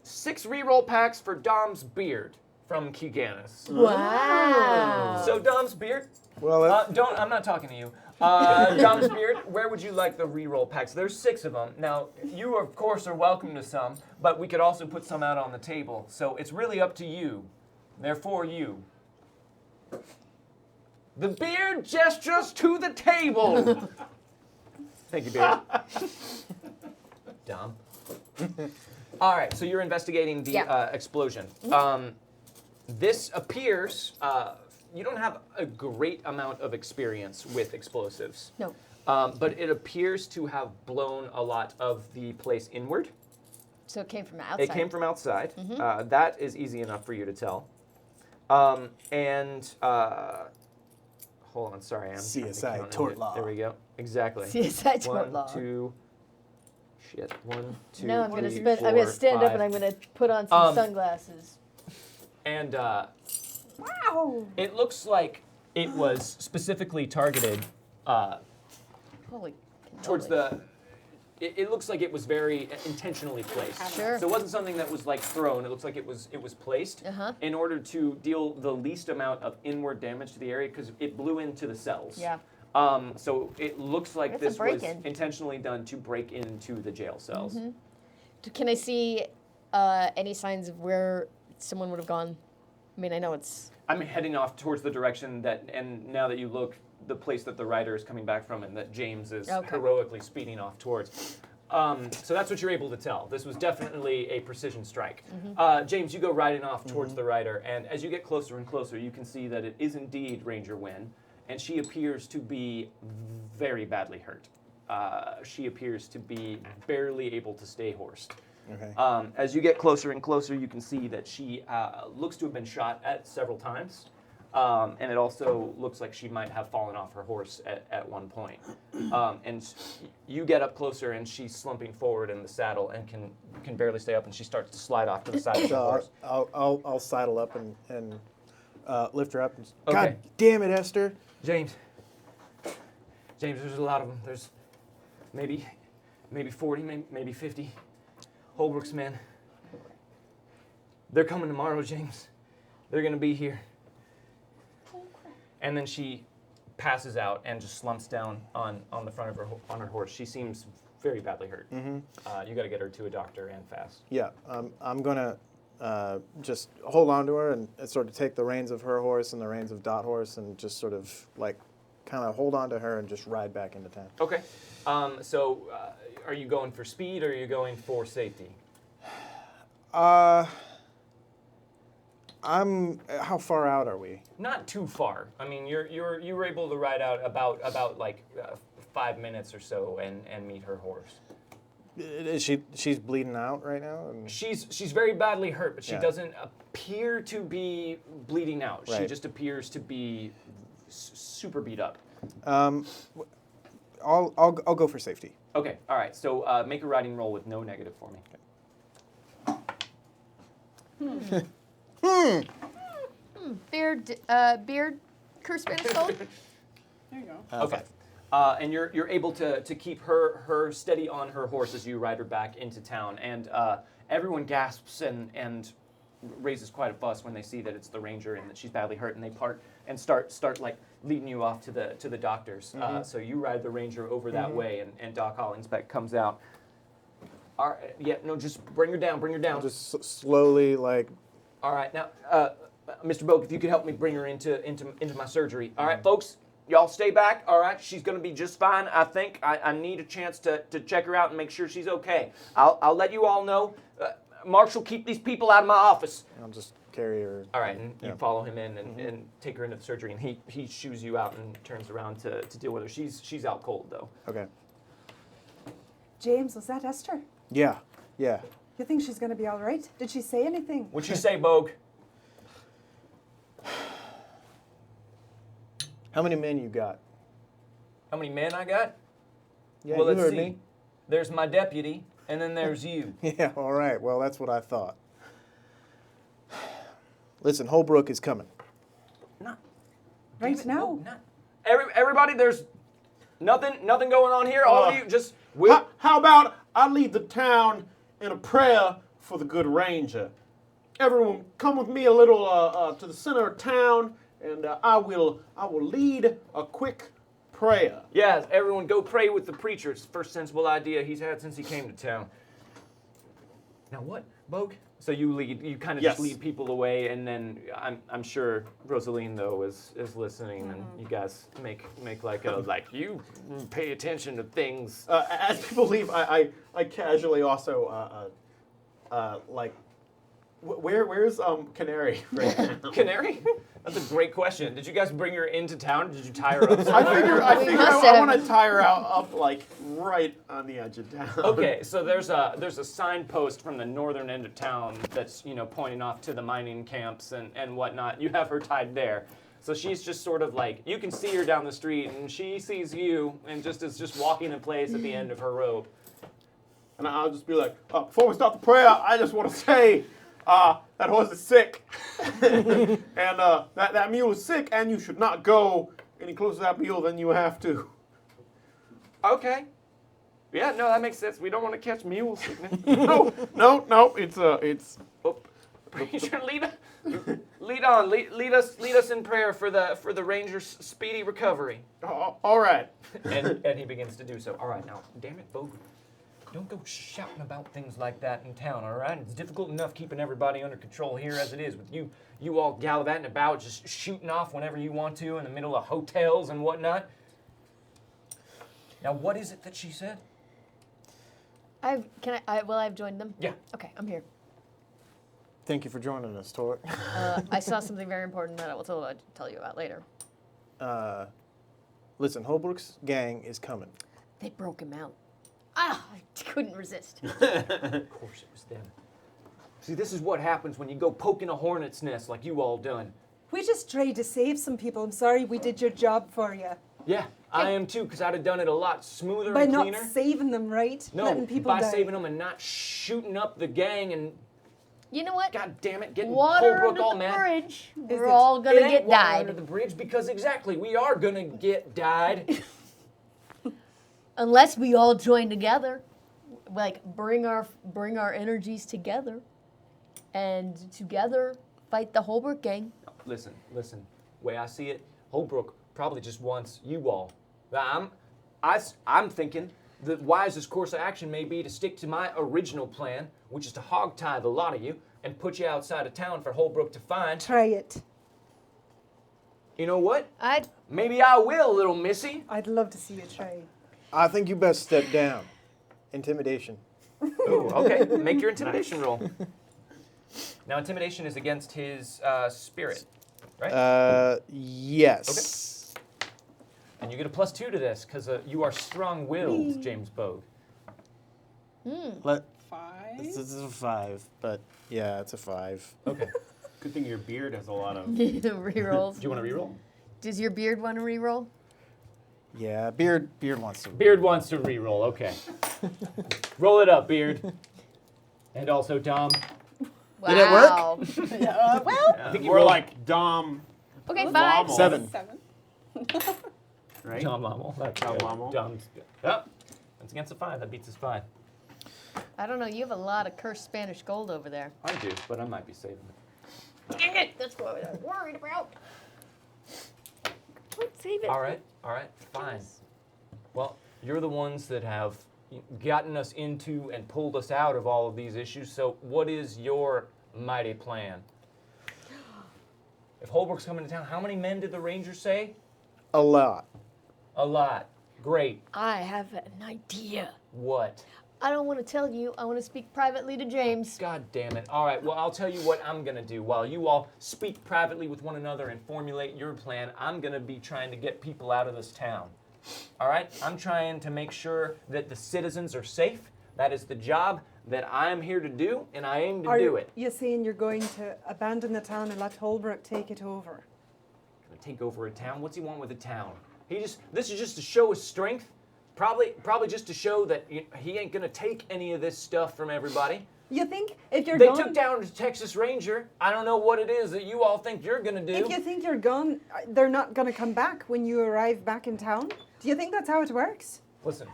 6 reroll packs for Dom's beard from Keeganis. Wow. So Dom's beard, Well, I'm not talking to you. Dom's beard, where would you like the reroll packs? There's 6 of them. Now, you of course are welcome to some, but we could also put some out on the table. So it's really up to you. They're for you. The beard gestures to the table. Thank you, beard. Dom. All right, so you're investigating the Yeah. explosion. This appears, you don't have a great amount of experience with explosives. No. But it appears to have blown a lot of the place inward. So it came from outside. It came from outside. That is easy enough for you to tell. Hold on, sorry. I'm trying to CSI count Tort it. Law. There we go. Exactly. CSI Tort Law. 1, 2. Shit. 1, 2. Now I'm gonna 3, spend. I'm 4, gonna stand up 5. and I'm gonna put on some sunglasses. And Wow. it looks like it was specifically targeted Holy. towards the. It looks like it was very intentionally placed. Sure. So it wasn't something that was like thrown. It looks like it was placed in order to deal the least amount of inward damage to the area because it blew into the cells. Yeah. So it looks like That's a this was break-in. intentionally done to break into the jail cells. Can I see any signs of where someone would have gone? I mean, I know it's. I'm heading off towards the direction that, and now that you look, the place that the rider is coming back from and that James is heroically speeding off towards. So that's what you're able to tell. This was definitely a precision strike. James, you go riding off towards the rider, and as you get closer and closer, you can see that it is indeed Ranger Wynn, and she appears to be very badly hurt. She appears to be barely able to stay horsed. Okay. As you get closer and closer, you can see that she looks to have been shot at several times. And it also looks like she might have fallen off her horse at one point. And you get up closer, and she's slumping forward in the saddle and can barely stay up, and she starts to slide off to the side of the So horse. I'll sidle up and lift her up. And, Okay. God damn it, Esther! James, there's a lot of them. There's maybe 40, maybe 50 Holbrook's men. They're coming tomorrow, James. They're gonna be here. And then she passes out and just slumps down on the front of her horse. She seems very badly hurt. You got to get her to a doctor and fast. Yeah, I'm gonna just hold on to her and sort of take the reins of her horse and the reins of Dot horse and just sort of like kind of hold on to her and just ride back into town. Okay. So, are you going for speed or are you going for safety? How far out are we? Not too far. I mean, you were able to ride out about like 5 minutes or so and meet her horse. Is she's bleeding out right now? And- She's very badly hurt, but she Yeah. doesn't appear to be bleeding out. She Right. just appears to be super beat up. I'll go for safety. Okay, all right. So make a riding roll with no negative for me. Beard curse Spanish gold. There you go. Okay. And you're able to keep her steady on her horse as you ride her back into town, and everyone gasps and raises quite a fuss when they see that it's the ranger and that she's badly hurt, and they part and start like leading you off to the doctors. So you ride the ranger over that way, and Doc Hollingsbeck comes out. All right, yeah, no, just bring her down. Just slowly, like, All right, now, Mr. Boak, if you could help me bring her into my surgery. All right, folks, y'all stay back. All right, she's gonna be just fine. I think I need a chance to check her out and make sure she's okay. I'll let you all know. Marshall, keep these people out of my office. I'll just carry her. All right, and you Yeah. follow him in and take her into the surgery, and he shoos you out and turns around to deal with her. She's out cold though. Okay. James, was that Esther? Yeah. You think she's going to be all right? Did she say anything? What'd you say, Bogue? How many men you got? How many men I got? Yeah, well, you let's heard see. me. There's my deputy, and then there's you. Yeah, all right. Well, that's what I thought. Listen, Holbrook is coming. Not Right David, now? no, not. Everybody, there's nothing going on here. All of you, just wait. How about I lead the town in a prayer for the good ranger? Everyone, come with me a little to the center of town, and I will lead a quick prayer. Yeah, everyone go pray with the preacher. It's the first sensible idea he's had since he came to town. Now what, Bogue? So you kind of Yes. just lead people away, and then I'm sure Rosaline though is listening, and you guys make like you pay attention to things. As people leave, I casually also like, where's Canary right now? Canary? That's a great question. Did you guys bring her into town? Did you tie her up I somewhere? figure must I have. want to tie her up like right on the edge of town. Okay, so there's a signpost from the northern end of town that's pointing off to the mining camps and whatnot. You have her tied there, so she's just sort of like you can see her down the street, and she sees you and is just walking in place at the end of her rope. And I'll just be like, before we start the prayer, I just want to say, that horse is sick. And that mule is sick, and you should not go any closer to that mule than you have to. Okay. Yeah, no, that makes sense. We don't want to catch mule sickness. No, it's. Oh, preacher, lead on. Lead us in prayer for the ranger's speedy recovery. All right. And he begins to do so. All right, now, damn it, Bogue. Don't go shouting about things like that in town, all right? It's difficult enough keeping everybody under control here as it is, with you all gallivanting about, just shooting off whenever you want to in the middle of hotels and whatnot. Now, what is it that she said? I've joined them. Yeah. Okay, I'm here. Thank you for joining us, Tort. I saw something very important that I will tell you about later. Listen, Holbrook's gang is coming. They broke him out. I couldn't resist. Of course it was them. See, this is what happens when you go poking a hornet's nest like you all done. We just tried to save some people. I'm sorry we did your job for you. Yeah, I am too, because I'd have done it a lot smoother By and not cleaner. saving them, right? No, Letting people by die. saving them and not shooting up the gang and, You know what? God damn it, getting Water Holbrook under all the mad. bridge. Is We're it? all It gonna ain't get water died. under the bridge because exactly, we are gonna get died. Unless we all join together, like bring our energies together, and together fight the Holbrook gang. Listen. Way I see it, Holbrook probably just wants you all. I'm thinking the wisest course of action may be to stick to my original plan, which is to hogtie the lot of you and put you outside of town for Holbrook to find. Try it. You know what? I Maybe I will, little missy. I'd love to see you try. I think you best step down. Intimidation. Ooh, okay. Make your intimidation roll. Now, intimidation is against his spirit, right? Yes. And you get a +2 to this because you are strong-willed, James Bogue. Let, 5. this is a 5, but yeah, it's a 5. Okay. Good thing your beard has a lot of. rerolls. Do you want to reroll? Does your beard want to reroll? Yeah, Beard wants to. Beard wants to reroll. Okay. Roll it up, Beard. And also Dom. Wow. Did it work? Well, I think you More rolled like Dom, okay, Well, 5. Mom. 7. 7. right? Dom Lommel. That's Dom good. Lommel. Dom's good. Oh, that's against a 5. That beats his 5. I don't know. You have a lot of cursed Spanish gold over there. I do, but I might be saving it. Dang it! That's what I was worried about. Don't save it. All right, fine. Well, you're the ones that have gotten us into and pulled us out of all of these issues. So what is your mighty plan? If Holbrook's coming to town, how many men did the Rangers say? A lot. A lot. Great. I have an idea. What? I don't want to tell you. I want to speak privately to James. God damn it. All right, well, I'll tell you what I'm going to do. While you all speak privately with one another and formulate your plan, I'm going to be trying to get people out of this town. All right? I'm trying to make sure that the citizens are safe. That is the job that I'm here to do, and I aim to do it. You saying you're going to abandon the town and let Holbrook take it over? Gonna take over a town? What's he want with a town? This is just to show his strength. Probably just to show that he ain't gonna take any of this stuff from everybody. You think if you're They gone, took down the Texas Ranger. I don't know what it is that you all think you're gonna do. if you think you're gone, they're not going to come back when you arrive back in town? Do you think that's how it works? Listen,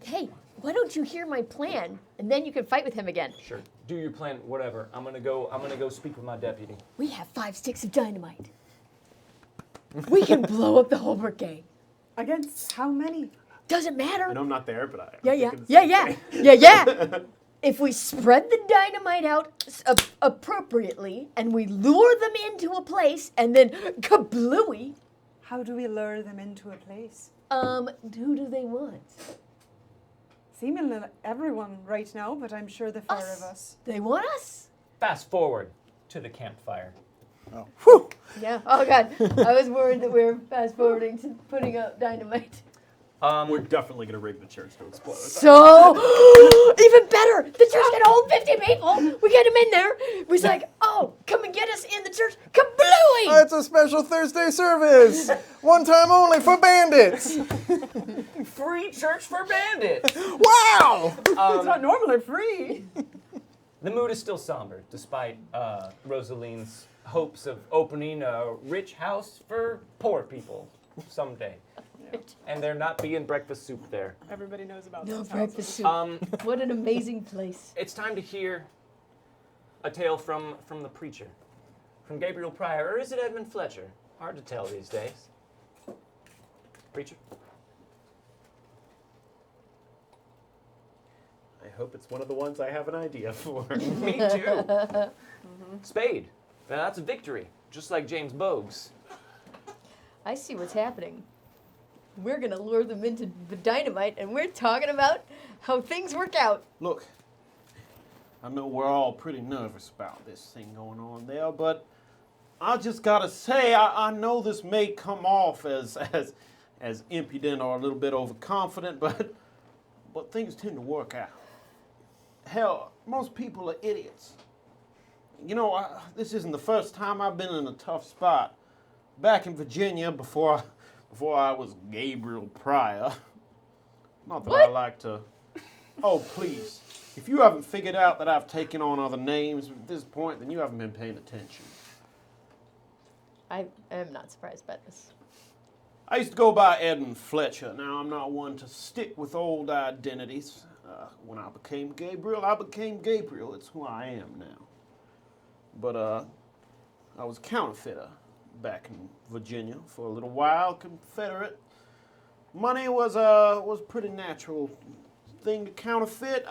Hey, why don't you hear my plan, and then you can fight with him again? sure, do your plan, whatever. I'm gonna go speak with my deputy. We have 5 sticks of dynamite. We can blow up the Holbrook gang. Against how many? Doesn't matter. I know I'm not there, but I. Yeah. Yeah. If we spread the dynamite out appropriately and we lure them into a place and then kablooey, How do we lure them into a place? who do they want? Seemingly everyone right now, but I'm sure the four of us. They want us? Fast forward to the campfire. Oh. Whew. Yeah. Oh God, I was worried that we were fast forwarding to putting up dynamite. We're definitely gonna rig the church to explode. So, even better, the church can hold 50 people. We get them in there. We're like, oh, come and get us in the church. Kablooey! It's a special Thursday service. One time only for bandits. Free church for bandits! Wow. It's not normally free. The mood is still somber, despite Rosaline's hopes of opening a rich house for poor people someday. And there not being breakfast soup there. Everybody knows about No those breakfast houses. soup. What an amazing place. It's time to hear a tale from the preacher, from Gabriel Pryor, or is it Edmund Fletcher? Hard to tell these days. Preacher? I hope it's one of the ones I have an idea for. Me too. Spade. Now that's a victory, just like James Bogue's. I see what's happening. We're going to lure them into the dynamite, and we're talking about how things work out. Look, I know we're all pretty nervous about this thing going on there, but I just gotta say, I know this may come off as impudent or a little bit overconfident, but things tend to work out. Hell, most people are idiots. You know, this isn't the first time I've been in a tough spot. Back in Virginia, before I was Gabriel Pryor. Not that I like to... Oh, please. If you haven't figured out that I've taken on other names at this point, then you haven't been paying attention. I am not surprised by this. I used to go by Edmund Fletcher. Now, I'm not one to stick with old identities. When I became Gabriel, It's who I am now. But I was a counterfeiter back in Virginia for a little while, Confederate. Money was a pretty natural thing to counterfeit.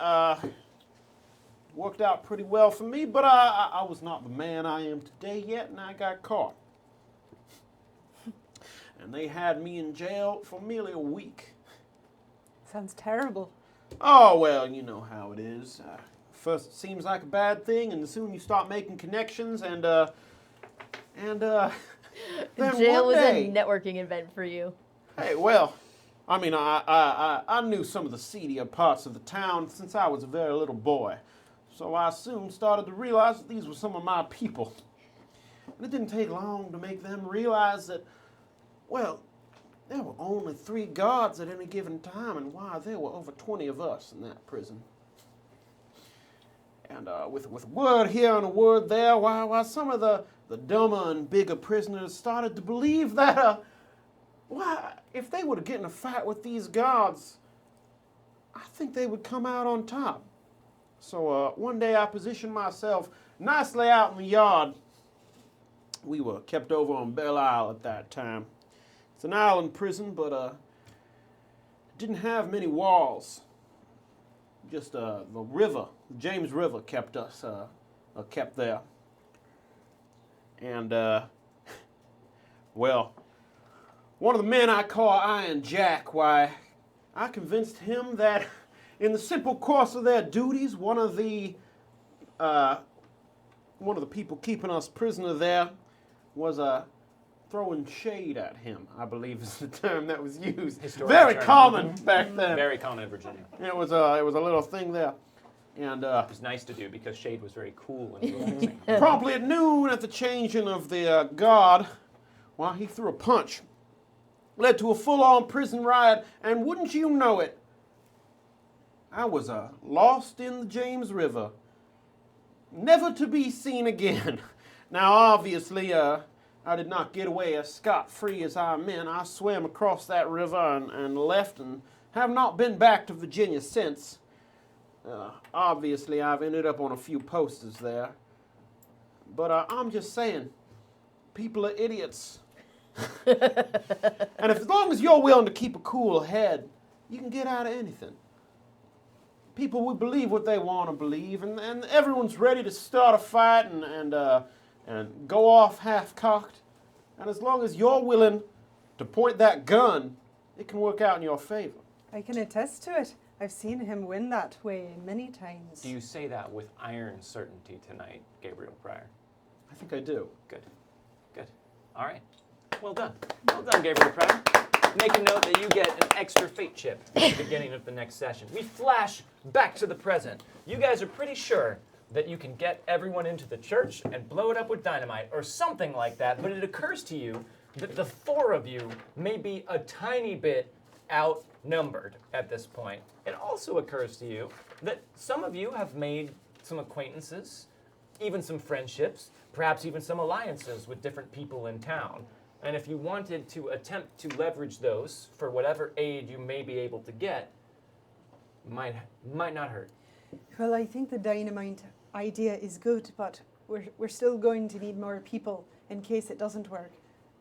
Worked out pretty well for me, but I was not the man I am today yet, and I got caught. and they had me in jail for nearly a week. Sounds terrible. Oh, well, you know how it is. First it seems like a bad thing, and soon you start making connections, and then Jail one was day, a networking event for you. hey, well, I mean, I knew some of the seedier parts of the town since I was a very little boy, so I soon started to realize that these were some of my people. And it didn't take long to make them realize that, well, there were only 3 guards at any given time, and why, there were over 20 of us in that prison. And with a word here and a word there, why some of the dumber and bigger prisoners started to believe that, why, if they were to get in a fight with these guards, I think they would come out on top. So one day I positioned myself nicely out in the yard. We were kept over on Belle Isle at that time. It's an island prison, but it didn't have many walls. Just the river, the James River, kept us kept there. And well, one of the men I call Iron Jack, why, I convinced him that in the simple course of their duties, one of the people keeping us prisoner there was throwing shade at him, I believe is the term that was used. Historical Very term. common back then. Very common in Virginia. It was a little thing there. And It was nice to do because shade was very cool and relaxing. promptly at noon, at the changing of the guard, well, he threw a punch. Led to a full-on prison riot, and wouldn't you know it, I was lost in the James River, never to be seen again. Now, obviously, I did not get away as scot-free as I meant. I swam across that river and left, and have not been back to Virginia since. Obviously, I've ended up on a few posters there. But I'm just saying, people are idiots. And as long as you're willing to keep a cool head, you can get out of anything. People will believe what they want to believe, and everyone's ready to start a fight and go off half-cocked. And as long as you're willing to point that gun, it can work out in your favor. I can attest to it. I've seen him win that way many times. Do you say that with iron certainty tonight, Gabriel Pryor? I think I do. Good. Good. All right. Well done. Well done, Gabriel Pryor. Make a note that you get an extra fate chip at the beginning of the next session. We flash back to the present. You guys are pretty sure that you can get everyone into the church and blow it up with dynamite or something like that, but it occurs to you that the 4 of you may be a tiny bit outnumbered at this point. It also occurs to you that some of you have made some acquaintances, even some friendships, perhaps even some alliances with different people in town. And if you wanted to attempt to leverage those for whatever aid you may be able to get, might not hurt. Well, I think the dynamite idea is good, but we're still going to need more people in case it doesn't work.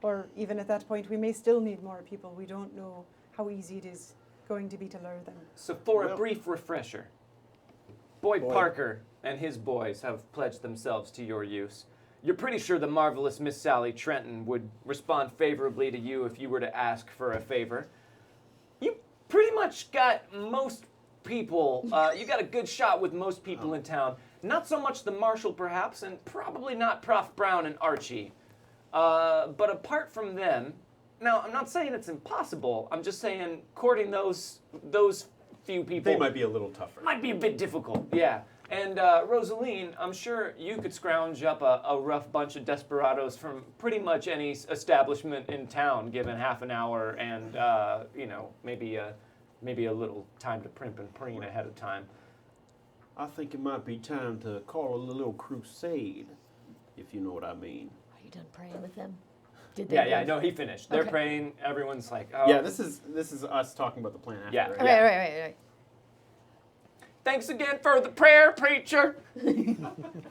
Or even at that point, we may still need more people. We don't know how easy it is going to be to lure them. So for a brief refresher, Boyd Parker and his boys have pledged themselves to your use. You're pretty sure the marvelous Miss Sally Trenton would respond favorably to you if you were to ask for a favor. You pretty much got most people, you got a good shot with most people in town. Not so much the marshal, perhaps, and probably not Prof. Brown and Archie. But apart from them, now I'm not saying it's impossible. I'm just saying courting those few people. They might be a little tougher. Might be a bit difficult, yeah. And Rosaline, I'm sure you could scrounge up a rough bunch of desperados from pretty much any establishment in town, given half an hour and maybe a little time to primp and preen ahead of time. I think it might be time to call a little crusade, if you know what I mean. Are you done praying with them? Did they Yeah, leave? no, he finished. They're Okay. praying. Everyone's like, oh. Yeah, this is us talking about the plan after. Yeah. right? Right. Thanks again for the prayer, preacher.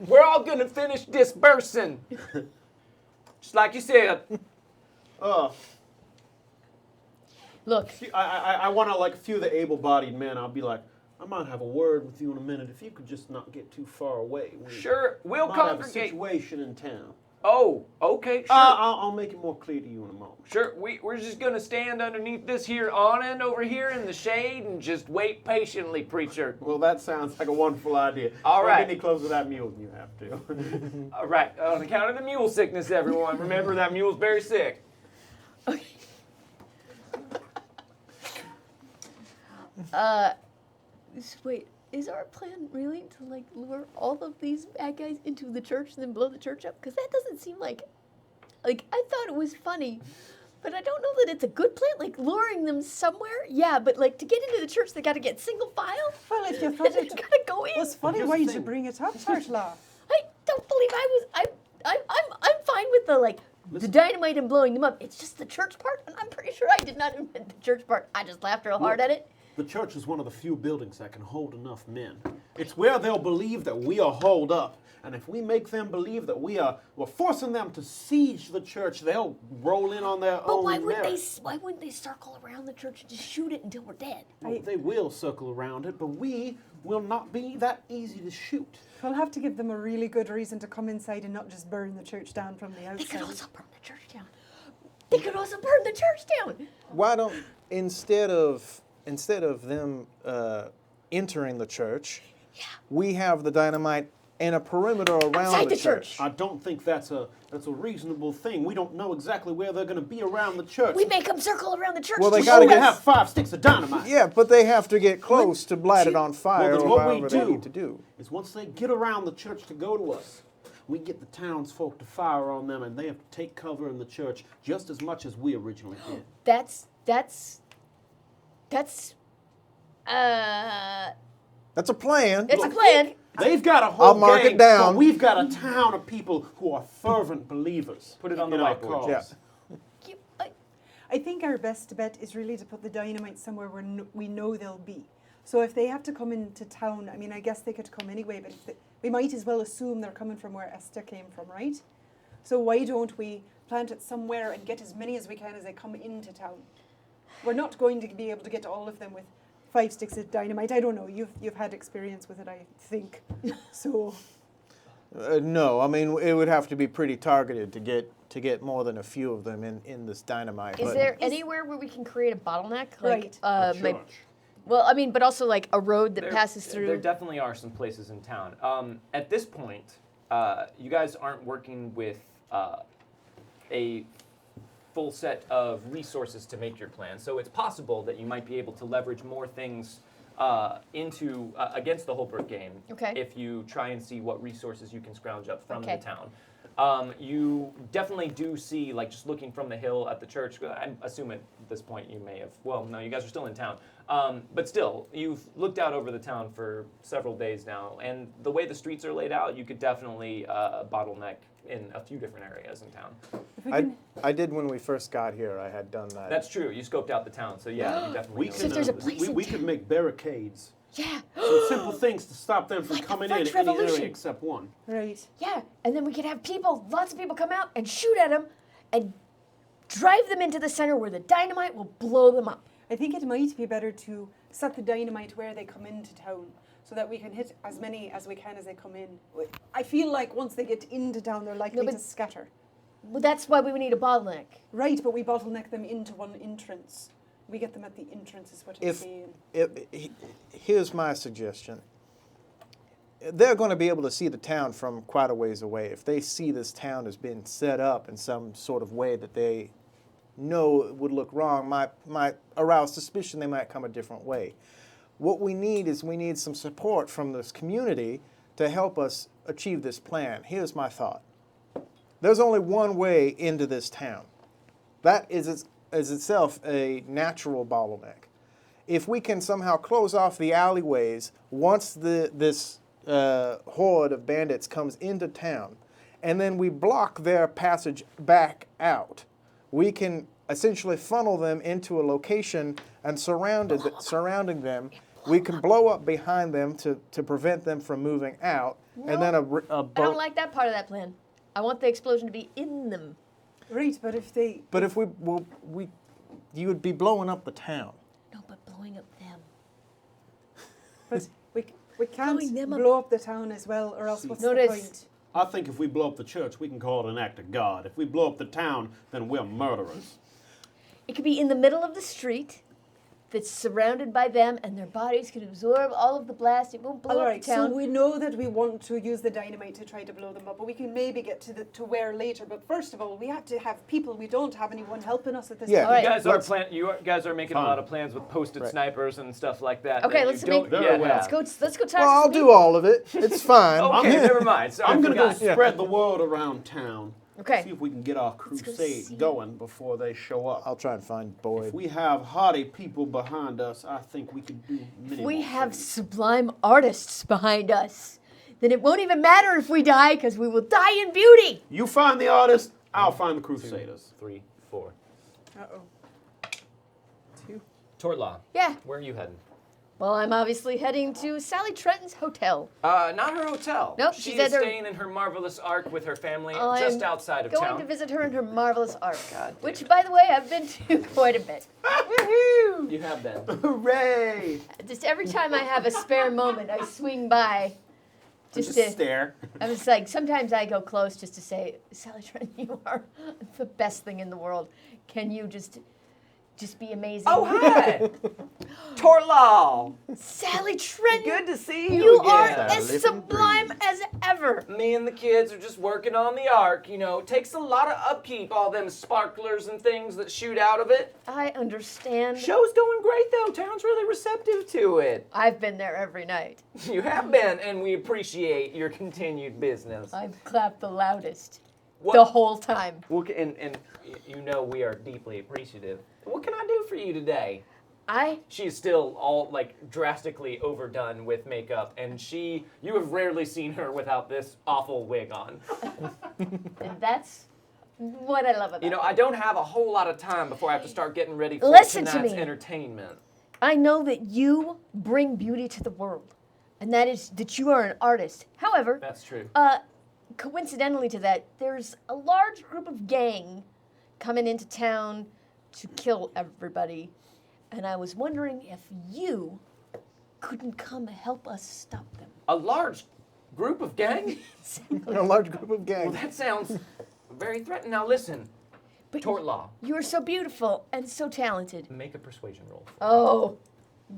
We're all going to finish dispersing. Just like you said. Look, I want to, like, a few of the able-bodied men. I'll be like, I might have a word with you in a minute. If you could just not get too far away. Sure, we'll might have a congregate. situation in town. Oh, okay, sure. I'll make it more clear to you in a moment. Sure, we're just gonna stand underneath this here awning over here in the shade and just wait patiently, preacher. Well, that sounds like a wonderful idea. All Don't right. get any closer to that mule than you have to. All right, on account of the mule sickness, everyone, remember that mule's very sick. Wait, is our plan really to like lure all of these bad guys into the church and then blow the church up? Because that doesn't seem like I thought it was funny, but I don't know that it's a good plan. Like luring them somewhere, yeah, but like to get into the church, they got to get single file. Well, if you And thought they it got to go in. was funny, Here's why the did you thing. bring it up, Tort Law? I don't believe I'm fine with the like the dynamite and blowing them up. It's just the church part, and I'm pretty sure I did not invent the church part. I just laughed real hard at it. The church is one of the few buildings that can hold enough men. It's where they'll believe that we are holed up. And if we make them believe that we're forcing them to siege the church, they'll roll in on their But own why wouldn't merits. they? Why wouldn't they circle around the church and just shoot it until we're dead? Well, they will circle around it, but we will not be that easy to shoot. We'll have to give them a really good reason to come inside and not just burn the church down from the They outside. could also burn the church down. They could also burn the church down. Why don't instead of them entering the church, we have the dynamite in a perimeter around Outside the church. I don't think that's a reasonable thing. We don't know exactly where they're going to be around the church. We make them circle around the church. Well, they to gotta shoot get- have us. 5 sticks of dynamite. Yeah, but they have to get close to light it on fire Well, then or what we whatever they do need to do. is once they get around the church to go to us, we get the townsfolk to fire on them, and they have to take cover in the church just as much as we originally did. That's That's a plan. a plan. They've got a whole I'll mark gang, it down. but we've got a town of people who are fervent believers. Put it on the in our whiteboard. cause. Yeah. I think our best bet is really to put the dynamite somewhere where we know they'll be. So if they have to come into town, I mean, I guess they could come anyway, but we might as well assume they're coming from where Esther came from, right? So why don't we plant it somewhere and get as many as we can as they come into town? We're not going to be able to get to all of them with 5 sticks of dynamite. I don't know. You've had experience with it, I think. So No, I mean it would have to be pretty targeted to get more than a few of them in this dynamite. Is but there anywhere where we can create a bottleneck? Like, Right. Church. well, I mean, but also like a road that There- passes through. There definitely are some places in town. At this point, you guys aren't working with a full set of resources to make your plan, so it's possible that you might be able to leverage more things into against the Holbrook game Okay. if you try and see what resources you can scrounge up from Okay. the town. You definitely do see, like, just looking from the hill at the church, I assume at this point you may have, well, no, you guys are still in town. But still, you've looked out over the town for several days now, and the way the streets are laid out, you could definitely bottleneck in a few different areas in town. if we can, I did when we first got here. I had done that. That's true, you scoped out the town, so yeah, you definitely We know. So if can, there's a place we, in we town- could make barricades. Yeah. Some simple things to stop them from Like the coming French in any Revolution. area except one. right. Yeah, and then we could have lots of people come out and shoot at them and drive them into the center where the dynamite will blow them up. I think it might be better to set the dynamite where they come into town so that we can hit as many as we can as they come in. I feel like once they get into town, they're likely No, but- to scatter. Well, that's why we would need a bottleneck. Right, but we bottleneck them into one entrance. We get them at the entrance is what I'm If- saying. Here's my suggestion. They're going to be able to see the town from quite a ways away. If they see this town has been set up in some sort of way that they know would look wrong, might arouse suspicion they might come a different way. What we need is some support from this community to help us achieve this plan. Here's my thought. There's only one way into this town. That is itself a natural bottleneck. If we can somehow close off the alleyways once this horde of bandits comes into town, and then we block their passage back out, we can essentially funnel them into a location and surrounding them. We can blow up behind them to prevent them from moving out, and then a I don't like that part of that plan. I want the explosion to be in them. Right, but if they... But if you would be blowing up the town. No, but blowing up them. But we can't Blowing them up. blow up the town as well, or else what's the Notice, point? I think if we blow up the church, we can call it an act of God. If we blow up the town, then we're murderers. It could be in the middle of the street that's surrounded by them, and their bodies can absorb all of the blast. It won't blow All up right, the town. so we know that we want to use the dynamite to try to blow them up, but we can maybe get to where later. But first of all, we have to have people. We don't have anyone helping us at this Yeah. point. All right. You guys are making a lot of plans with posted Right. snipers and stuff like that. Okay, that let's you don't make- yet Very well. have. Let's go talk Well, to I'll some do people. all of it. It's fine. Okay, never mind. Sorry, I'm I going to go forgot. spread the word around town. Okay. See if we can get our go see. crusade going before they show up. I'll try and find If Boyd. we have hardy people behind us, I think we can do many We more have things. sublime artists behind us. Then it won't even matter if we die, because we will die in beauty. You find the artist, I'll find the crusaders. 3, 4. Uh-oh. Tort Law. Yeah. Where are you heading? Well, I'm obviously heading to Sally Trenton's hotel. Not her hotel. Nope, she she's at is her- staying in her marvelous ark with her family I'm just outside of going town. to visit her in her marvelous art, God damn which, it. by the way, I've been to quite a bit. Woohoo! You have been. Hooray! Just every time I have a spare moment, I swing by. Just Just to, stare. I was like, sometimes I go close just to say, Sally Trenton, you are the best thing in the world. Can you just be amazing? Oh, hi! Tort Law! Sally Trenton, Good to see you, you again. are I as live and sublime breathe. as ever. Me and the kids are just working on the ark. You know, it takes a lot of upkeep, all them sparklers and things that shoot out of it. I understand. Show's going great, though. Town's really receptive to it. I've been there every night. You have been, and we appreciate your continued business. I've clapped the loudest What- the whole time. And you know we are deeply appreciative. What can I do for you today? She's still all like drastically overdone with makeup, and you have rarely seen her without this awful wig on. And that's what I love about You know, it. I don't have a whole lot of time before I have to start getting ready for Listen to tonight's me. entertainment. I know that you bring beauty to the world, and that is that you are an artist. However, That's true. coincidentally to that, there's a large group of gang coming into town to kill everybody, and I was wondering if you couldn't come help us stop them. A large group of gang? A large group of Well, gang. that sounds very threatening. Now listen, But Tort Law, you are so beautiful and so talented. make a persuasion roll. Oh,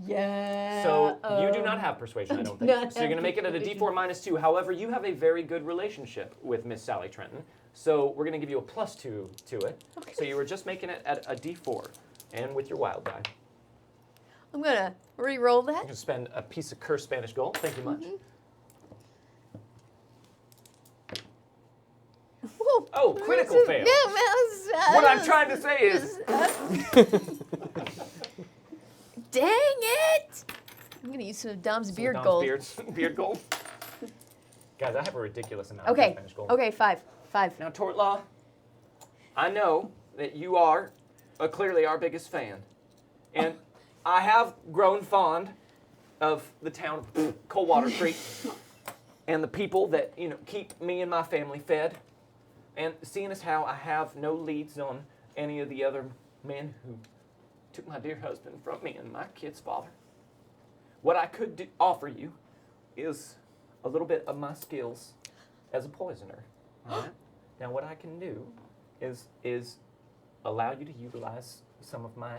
yeah. So you do not have persuasion, I don't think. Not So you're going to make it at a D4 -2. However, you have a very good relationship with Miss Sally Trenton. So we're going to give you a +2 to it. Okay. So you were just making it at a D4 and with your wild die. I'm gonna re-roll You that. can spend a piece of cursed Spanish gold. Thank you much. Woo. Oh, critical fail. Yeah, well, What I'm trying to say is, Dang it! I'm gonna use some of Dom's beard Dom's gold. beard gold. Guys, I have a ridiculous amount Okay. of Spanish gold. Okay, five. Now, Tort Law, I know that you are clearly our biggest fan. And I have grown fond of the town of Coldwater Creek and the people that, keep me and my family fed. And seeing as how I have no leads on any of the other men who took my dear husband from me and my kid's father, what I could offer you is a little bit of my skills as a poisoner. All right? Now, what I can do is allow you to utilize some of my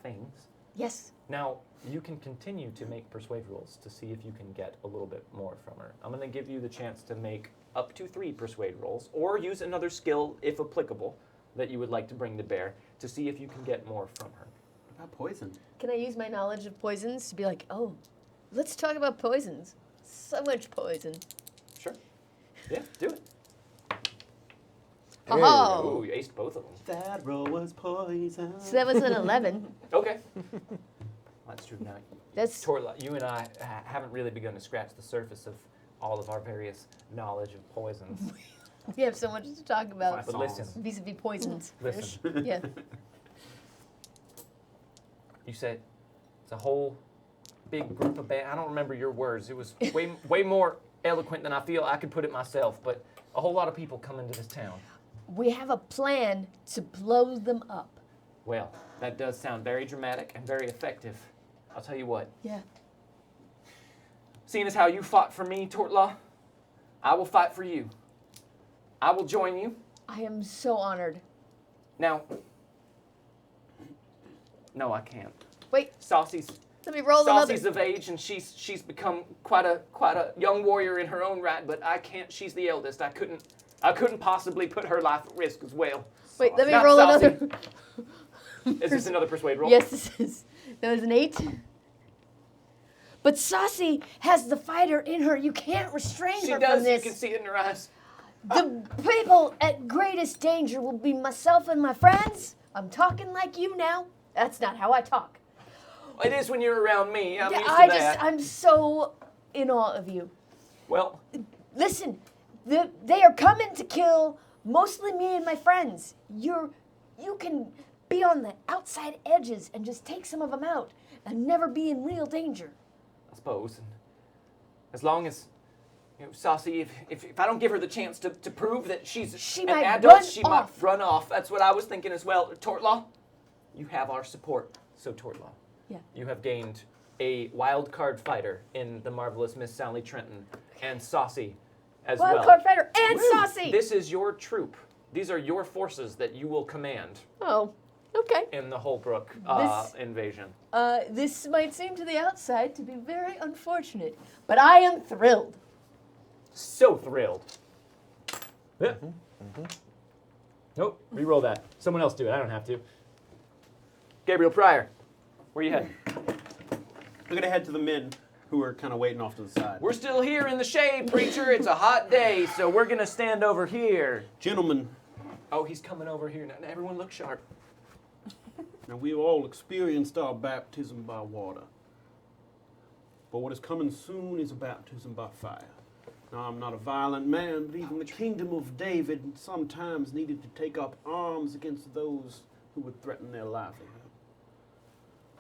things. Yes. Now, you can continue to make persuade rolls to see if you can get a little bit more from her. I'm going to give you the chance to make up to 3 persuade rolls, or use another skill, if applicable, that you would like to bring to bear to see if you can get more from her. What about poison? Can I use my knowledge of poisons to be like, oh, let's talk about poisons. So much poison. Sure. Yeah, do it. Oh. Ooh, you aced both of them. That roll was poison. So that was an 11. Okay. That's true. Now, That's Torla, you and I haven't really begun to scratch the surface of all of our various knowledge of poisons. we have so much to talk about. But listen, Vis-a-vis poisons. listen. Yeah. You said it's a whole big group of I don't remember your words. It was way more eloquent than I feel I could put it myself. But a whole lot of people come into this town. We have a plan to blow them up. Well, that does sound very dramatic and very effective. I'll tell you what. Yeah. Seeing as how you fought for me, Tort Law, I will fight for you. I will join you. I am so honored. Now, no, I can't. Wait, Saucy's let me roll another. Saucy's of age, and she's become quite a young warrior in her own right. But I can't. She's the eldest. I couldn't possibly put her life at risk as well. Wait, let me Not roll Saucy. another. Is this another persuade roll? Yes, this is. That was an 8. But Saucy has the fighter in her. You can't restrain She her does. from this. You can see it in her eyes. The people at greatest danger will be myself and my friends. I'm talking like you now. That's not how I talk. It is when you're around me. I'm used to that. I'm so in awe of you. Well, Listen, they are coming to kill mostly me and my friends. You can be on the outside edges and just take some of them out and never be in real danger. I suppose. As long as, Saucy, if I don't give her the chance to prove that she's She an might adult, run she off. might run off. That's what I was thinking as well. Tort Law, you have our support. So Tort Law, Yeah. you have gained a wild card fighter in the marvelous Miss Sally Trenton and Saucy as Wild well. card fighter and Saucy. This is your troop. These are your forces that you will command Oh, okay. in the Holbrook invasion. This might seem to the outside to be very unfortunate, but I am thrilled. So thrilled. Yeah. Nope, re-roll that. Someone else do it. I don't have to. Gabriel Pryor, where you heading? I'm gonna head to the men who are kind of waiting off to the side. We're still here in the shade, preacher. It's a hot day, so we're gonna stand over here. Gentlemen, Oh, he's coming over here now. Everyone look sharp. now we've all experienced our baptism by water. But what is coming soon is a baptism by fire. Now, I'm not a violent man, but even the kingdom of David sometimes needed to take up arms against those who would threaten their livelihood.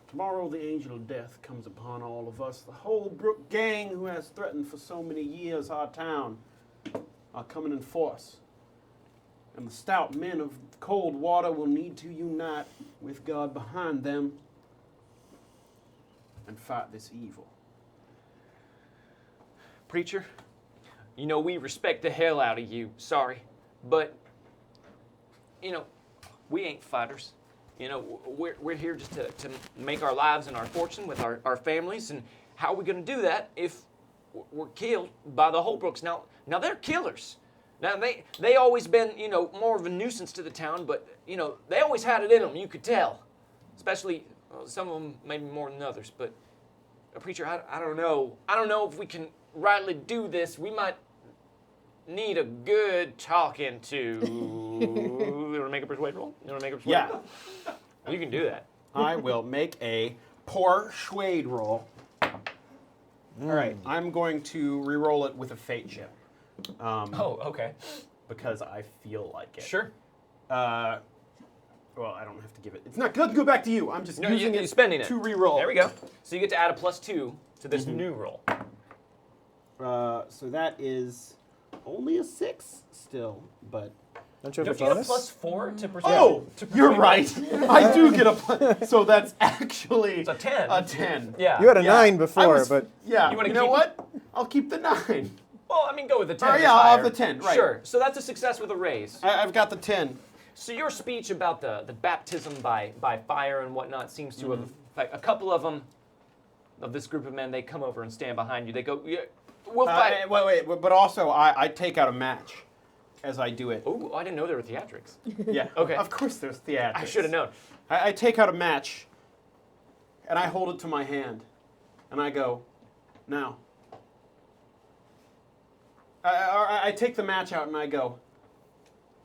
Tomorrow, the angel of death comes upon all of us. The whole Brook gang who has threatened for so many years our town are coming in force. And the stout men of cold water will need to unite with God behind them and fight this evil. Preacher, we respect the hell out of you. Sorry. But, we ain't fighters. We're here just to make our lives and our fortune with our families. And how are we going to do that if we're killed by the Holbrooks? Now they're killers. Now, they always been, more of a nuisance to the town, but, they always had it in them, you could tell. Especially, some of them maybe more than others. But, preacher, I don't know. I don't know if we can rightly do this. We might need a good talking to. You want to make a persuade roll? Yeah. Well, you can do that. I will make a persuade roll. All right, I'm going to re-roll it with a fate chip. Okay. Because I feel like it. Sure. Well, I don't have to give it. It's not. Let's go back to you. I'm just using you're it spending it. to re-roll. There we go. So you get to add a +2 to this new roll. So that is only a 6 still, but. Don't you have Don't a you get a bonus? +4 to persuade? Oh, you're right. I do get a. So that's actually It's a 10. A 10. Yeah. You had a Yeah. 9 before, I was- but Yeah. You wanna know keep- what? I'll keep the 9. Well, go with the 10. Oh, it's yeah, I'll have higher. the 10, right. Sure. So that's a success with a raise. I've got the 10. So your speech about the baptism by fire and whatnot seems to have affected a couple of them, of this group of men. They come over and stand behind you. They go, yeah, we'll fight. Wait, but also I take out a match as I do it. Oh, I didn't know there were theatrics. Yeah. Okay. Of course there's theatrics. I should have known. I take out a match, and I hold it to my hand, and I go, now. I take the match out and I go,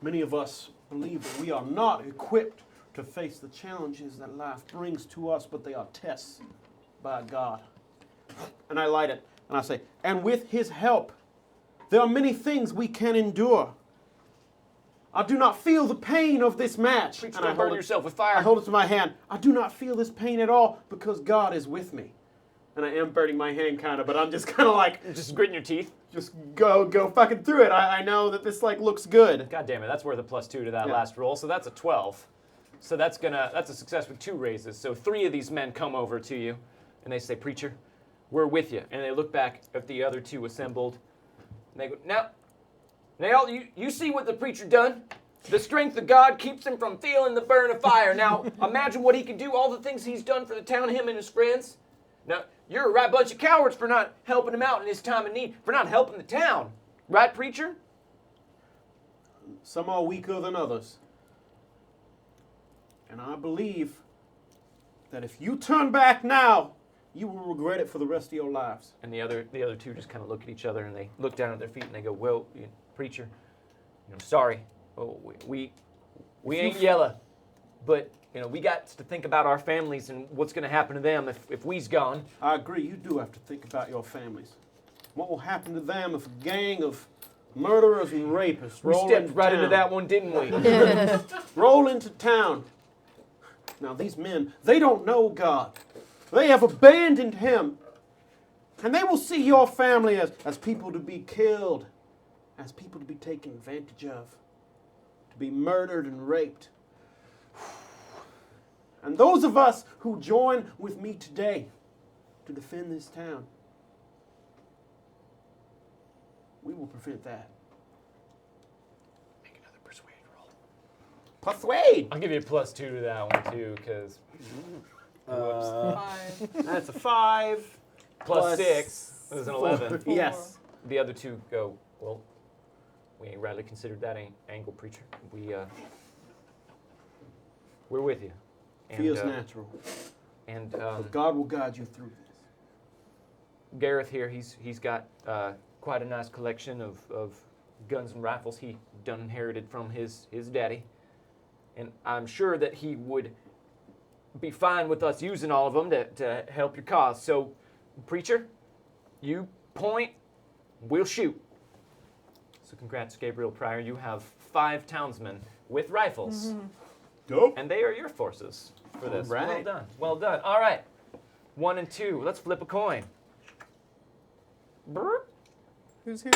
many of us believe that we are not equipped to face the challenges that life brings to us, but they are tests by God. And I light it, and I say, and with His help, there are many things we can endure. I do not feel the pain of this match. Preacher, And I don't burn hold it- yourself with fire. I hold it to my hand. I do not feel this pain at all because God is with me. And I am burning my hand kind of, but I'm just kind of like, Just gritting your teeth. just go fucking through it. I know that this looks good. God damn it, that's worth a +2 to that Yeah. last roll. So that's a 12. So that's a success with 2 raises. So 3 of these men come over to you, and they say, preacher, we're with you. And they look back at the other 2 assembled. And they go, now, you see what the preacher done? The strength of God keeps him from feeling the burn of fire. Now, imagine what he could do, all the things he's done for the town, him and his friends. Now, you're a right bunch of cowards for not helping him out in his time of need, for not helping the town. Right, preacher? Some are weaker than others. And I believe that if you turn back now, you will regret it for the rest of your lives. And the other two just kind of look at each other and they look down at their feet and they go, well, preacher, sorry. Oh, we ain't yellow, but we got to think about our families and what's going to happen to them if we's gone. I agree. You do have to think about your families. What will happen to them if a gang of murderers and rapists We roll stepped into right town? into that one, didn't we? Roll into town. Now these men, they don't know God. They have abandoned him. And they will see your family as people to be killed, as people to be taken advantage of, to be murdered and raped. And those of us who join with me today to defend this town, we will prevent that. Make another persuade roll. Persuade! I'll give you a +2 to that one too, because Five. That's a 5. +6 is an 11. Four. Yes. The other two go, well, we ain't rightly considered that angle, preacher. We're with you. Feels natural. And But God will guide you through this. Gareth here, he's got quite a nice collection of guns and rifles he done inherited from his daddy. And I'm sure that he would be fine with us using all of them to help your cause. So, preacher, you point, we'll shoot. So congrats, Gabriel Pryor. You have 5 townsmen with rifles. Mm-hmm. Dope. And they are your forces for this. All right. Well done. Well done. All right. 1 and 2. Let's flip a coin. Brr. Who's who?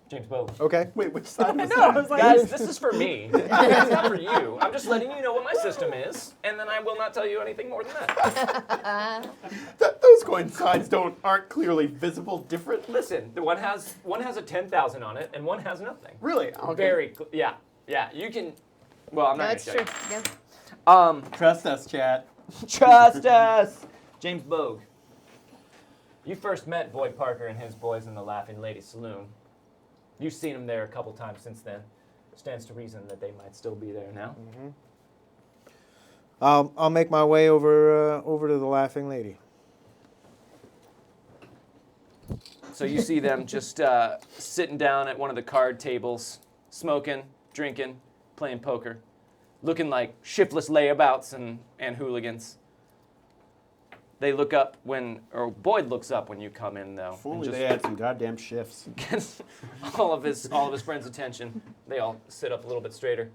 James Bowe. Okay. Wait, which side is No, I was like, Guys, this is for me. It's not for you. I'm just letting you know what my system is, and then I will not tell you anything more than that. Those coin sides aren't clearly visible different. Listen, the one has a 10,000 on it, and one has nothing. Really? Okay. Very, yeah. You can. Well, I'm not That's gonna true. tell Yeah. you. Trust us, chat. Trust us. James Bogue. You first met Boyd Parker and his boys in the Laughing Lady Saloon. You've seen them there a couple times since then. Stands to reason that they might still be there now. I'll make my way over to the Laughing Lady. So you see them just sitting down at one of the card tables, smoking, drinking, playing poker, looking like shiftless layabouts and hooligans. They look up or Boyd looks up when you come in, though. If only they had some goddamn shifts. Gets all of his friends' attention. They all sit up a little bit straighter.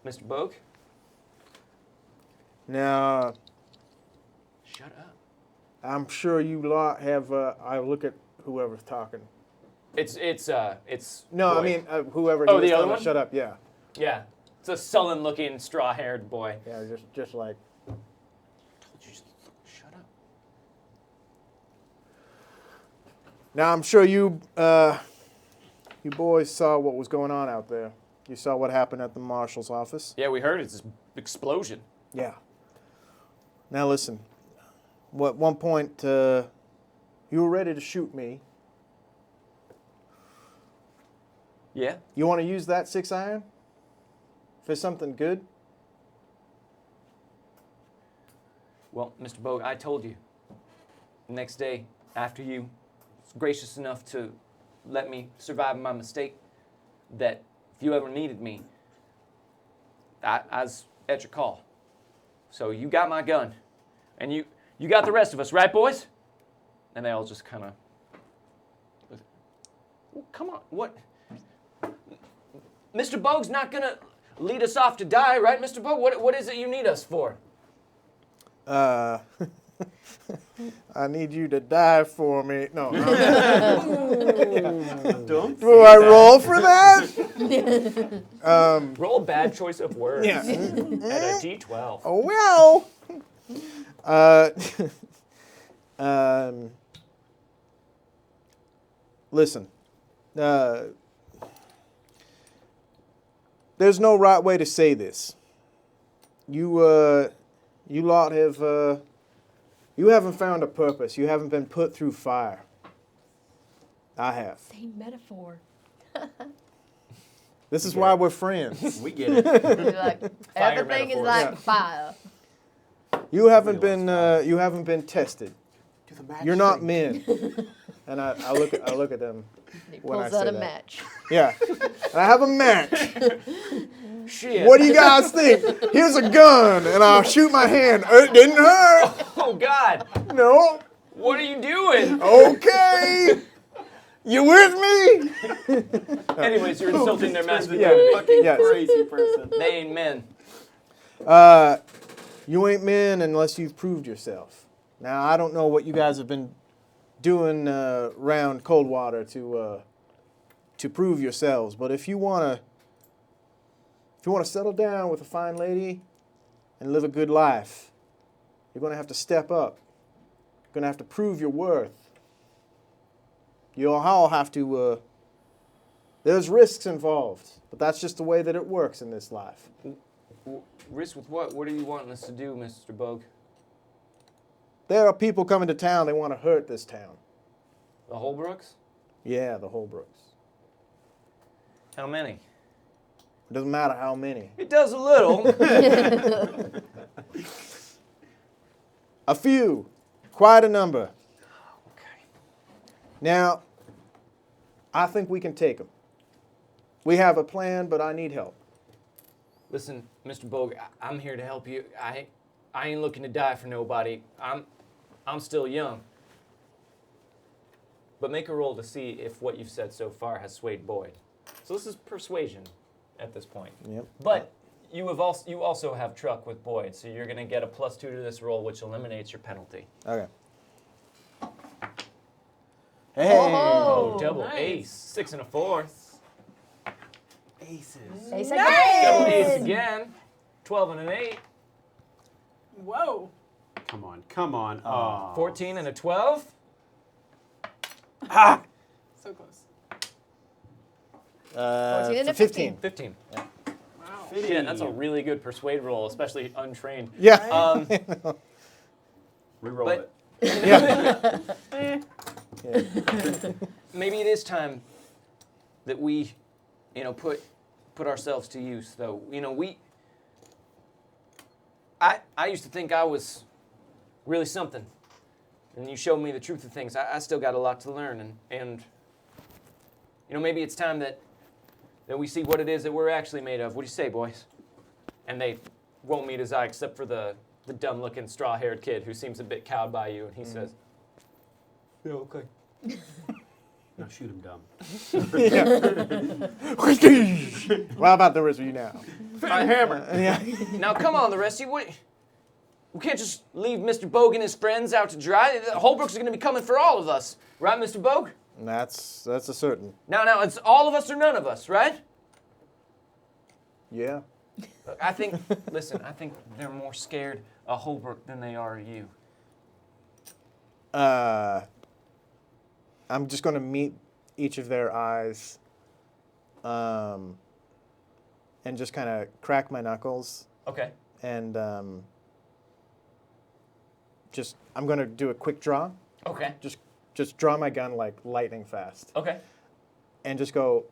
Mr. Bogue? Now, Shut up. I'm sure you lot have. I look at whoever's talking. It's No, I Boyd. mean whoever. Oh, he was the other telling to one? Shut up. Yeah. Yeah. It's a sullen-looking, straw-haired boy. Yeah. Just like. Shut up. Now I'm sure you boys saw what was going on out there. You saw what happened at the marshal's office. Yeah, we heard it's this explosion. Yeah. Now listen. At one point, you were ready to shoot me. Yeah? You want to use that 6-iron for something good? Well, Mr. Bogue, I told you. The next day, after you was gracious enough to let me survive my mistake, that if you ever needed me, I was at your call. So you got my gun. And you got the rest of us, right, boys? And they all just kind of... Well, come on, what? Mr. Bogue's not going to lead us off to die, right, Mr. Bogue? What is it you need us for? I need you to die for me. No. Don't Do I roll for that? Roll a bad choice of words Yeah. at a D12. Oh well. listen. There's no right way to say this. You lot have, you haven't found a purpose. You haven't been put through fire. I have. Same metaphor. This is why we're friends. We get it. You're like, Fire everything is metaphors. like Yeah. fire. You haven't been tested. Do the match You're not thing. men. And I look at them. He When I pulls out say a that. match. Yeah. And I have a match. Shit. What do you guys think? Here's a gun, and I'll shoot my hand. It didn't hurt. Oh God! No. What are you doing? Okay. You with me? Anyways, you're insulting their Turns into masculinity. a fucking Yes. crazy person. They ain't men. You ain't men unless you've proved yourself. Now, I don't know what you guys have been doing around Coldwater to prove yourselves, but if you wanna settle down with a fine lady and live a good life, you're gonna have to step up. You're gonna have to prove your worth. You'll all have to. There's risks involved, but that's just the way that it works in this life. Risk with what? What are you wanting us to do, Mr. Bogue? There are people coming to town. They want to hurt this town. The Holbrooks? Yeah, the Holbrooks. How many? It doesn't matter how many. It does a little. A few. Quite a number. Okay. Now, I think we can take them. We have a plan, but I need help. Listen, Mr. Bogue, I'm here to help you. I ain't looking to die for nobody. I'm still young. But make a roll to see if what you've said so far has swayed Boyd. So this is persuasion at this point. Yep. But you also have truck with Boyd, so you're going to get a +2 to this roll, which eliminates your penalty. Okay. Hey. Oh, double nice. ace, 6 1/4. Aces. Ace Double again. ace again, 12 and an 8, Whoa. Come on, come on. Oh. 14 and a 12. So close. 14 and a 15. 15. Wow. Yeah, that's a really good persuade roll, especially untrained. Yeah. Reroll But- it. Yeah. Eh. Maybe it is time that we, put ourselves to use, though. I used to think I was really something, and you showed me the truth of things. I still got a lot to learn, and maybe it's time that we see what it is that we're actually made of. What do you say, boys? And they won't meet his eye except for the dumb-looking, straw-haired kid who seems a bit cowed by you, and he says, "Yeah, okay." Now shoot him dumb. What about the rest of you now? My hammer. Yeah. Now, come on, the rest of you. We can't just leave Mr. Bogue and his friends out to dry. The Holbrooks are going to be coming for all of us. Right, Mr. Bogue? That's a certain. Now, it's all of us or none of us, right? Yeah. I think they're more scared of Holbrook than they are of you. I'm just going to meet each of their eyes and just kind of crack my knuckles Okay. and I'm going to do a quick draw. Okay. Just draw my gun like lightning fast Okay. and just go,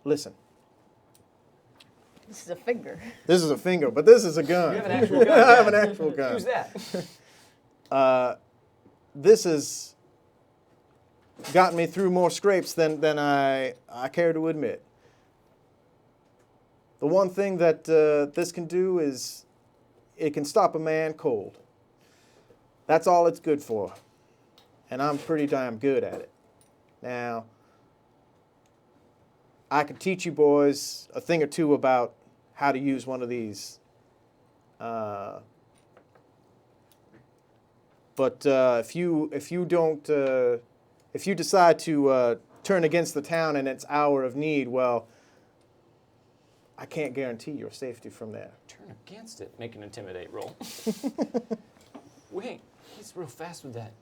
listen, This is a finger. this is a finger, but this is a gun. You have an actual gun. I have an actual gun. Who's that? This has gotten me through more scrapes than I care to admit. The one thing that this can do is it can stop a man cold. That's all it's good for. And I'm pretty damn good at it. Now, I can teach you boys a thing or two about how to use one of these. But if you decide to turn against the town in its hour of need, well, I can't guarantee your safety from there. Turn against it. Make an intimidate roll. Wait, he's real fast with that.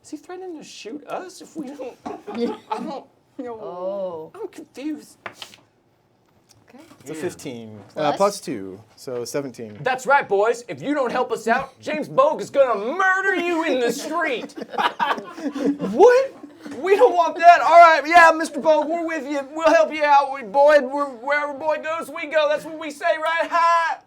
Is he threatening to shoot us if we don't? Oh. I'm confused. Okay. It's a 15. Plus? Plus 2, so 17. That's right, boys. If you don't help us out, James Bogue is gonna murder you in the street. What? We don't want that. All right, yeah, Mr. Bogue, we're with you. We'll help you out, wherever boy goes, we go. That's what we say, right? Hi.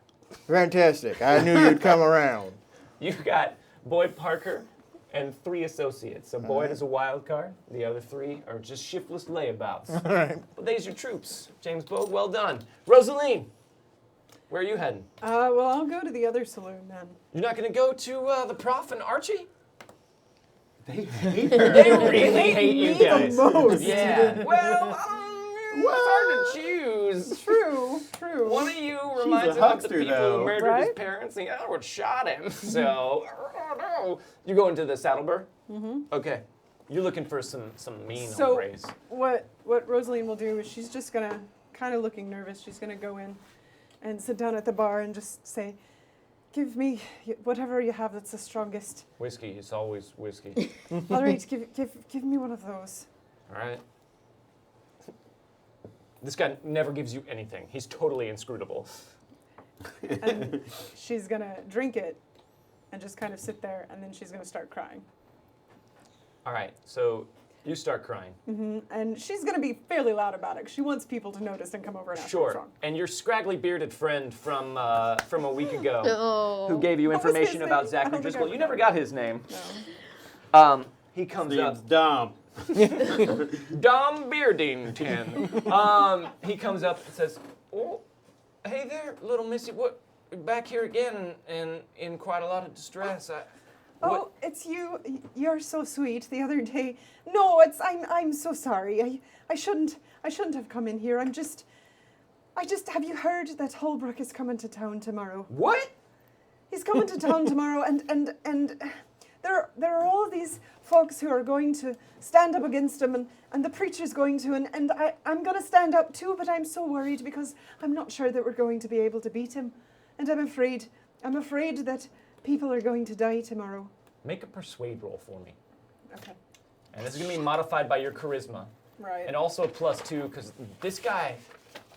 Fantastic. I knew you'd come around. You've got Boyd Parker and 3 associates. So Boyd is a wild card. The other 3 are just shiftless layabouts. All right. But these are troops. James Bogue, well done. Rosaline, where are you heading? Well, I'll go to the other saloon then. You're not going to go to the Prof and Archie? They hate her. They really hate you me the guys. most. Yeah. Well, it's hard to choose. True. One of you reminds a him of the huckster, people though. who murdered his Right? parents, and the other one shot him. So, I don't know. You go into the Saddleburg? Mm-hmm. Okay. You're looking for some mean So hombres. what Rosaline will do is she's just gonna, kind of looking nervous, she's gonna go in and sit down at the bar and just say, "Give me whatever you have that's the strongest." Whiskey. It's always whiskey. All right, give me one of those. All right. This guy never gives you anything. He's totally inscrutable. And she's gonna drink it and just kind of sit there, and then she's gonna start crying. All right. So you start crying. And she's gonna be fairly loud about it, 'cause she wants people to notice and come over and ask what's Sure. wrong. And your scraggly bearded friend from a week ago, Oh. who gave you What was his information about name? I Zachary don't think I Driscoll. You never got his name. No. He comes Name's up. Dom. Dom Beardington. He comes up and says, "Oh, hey there, little missy. What? Back here again, and in quite a lot of distress. Oh, it's you. You're so sweet. The other day. No, I'm so sorry. I shouldn't have come in here. I just have you heard that Holbrook is coming to town tomorrow? What? He's coming to town tomorrow, and there are all these folks who are going to stand up against him, and the preacher's going to, and I'm going to stand up too, but I'm so worried because I'm not sure that we're going to be able to beat him, and I'm afraid that people are going to die tomorrow." Make a persuade roll for me, Okay. and this is gonna be modified by your charisma, Right. and also a +2 because this guy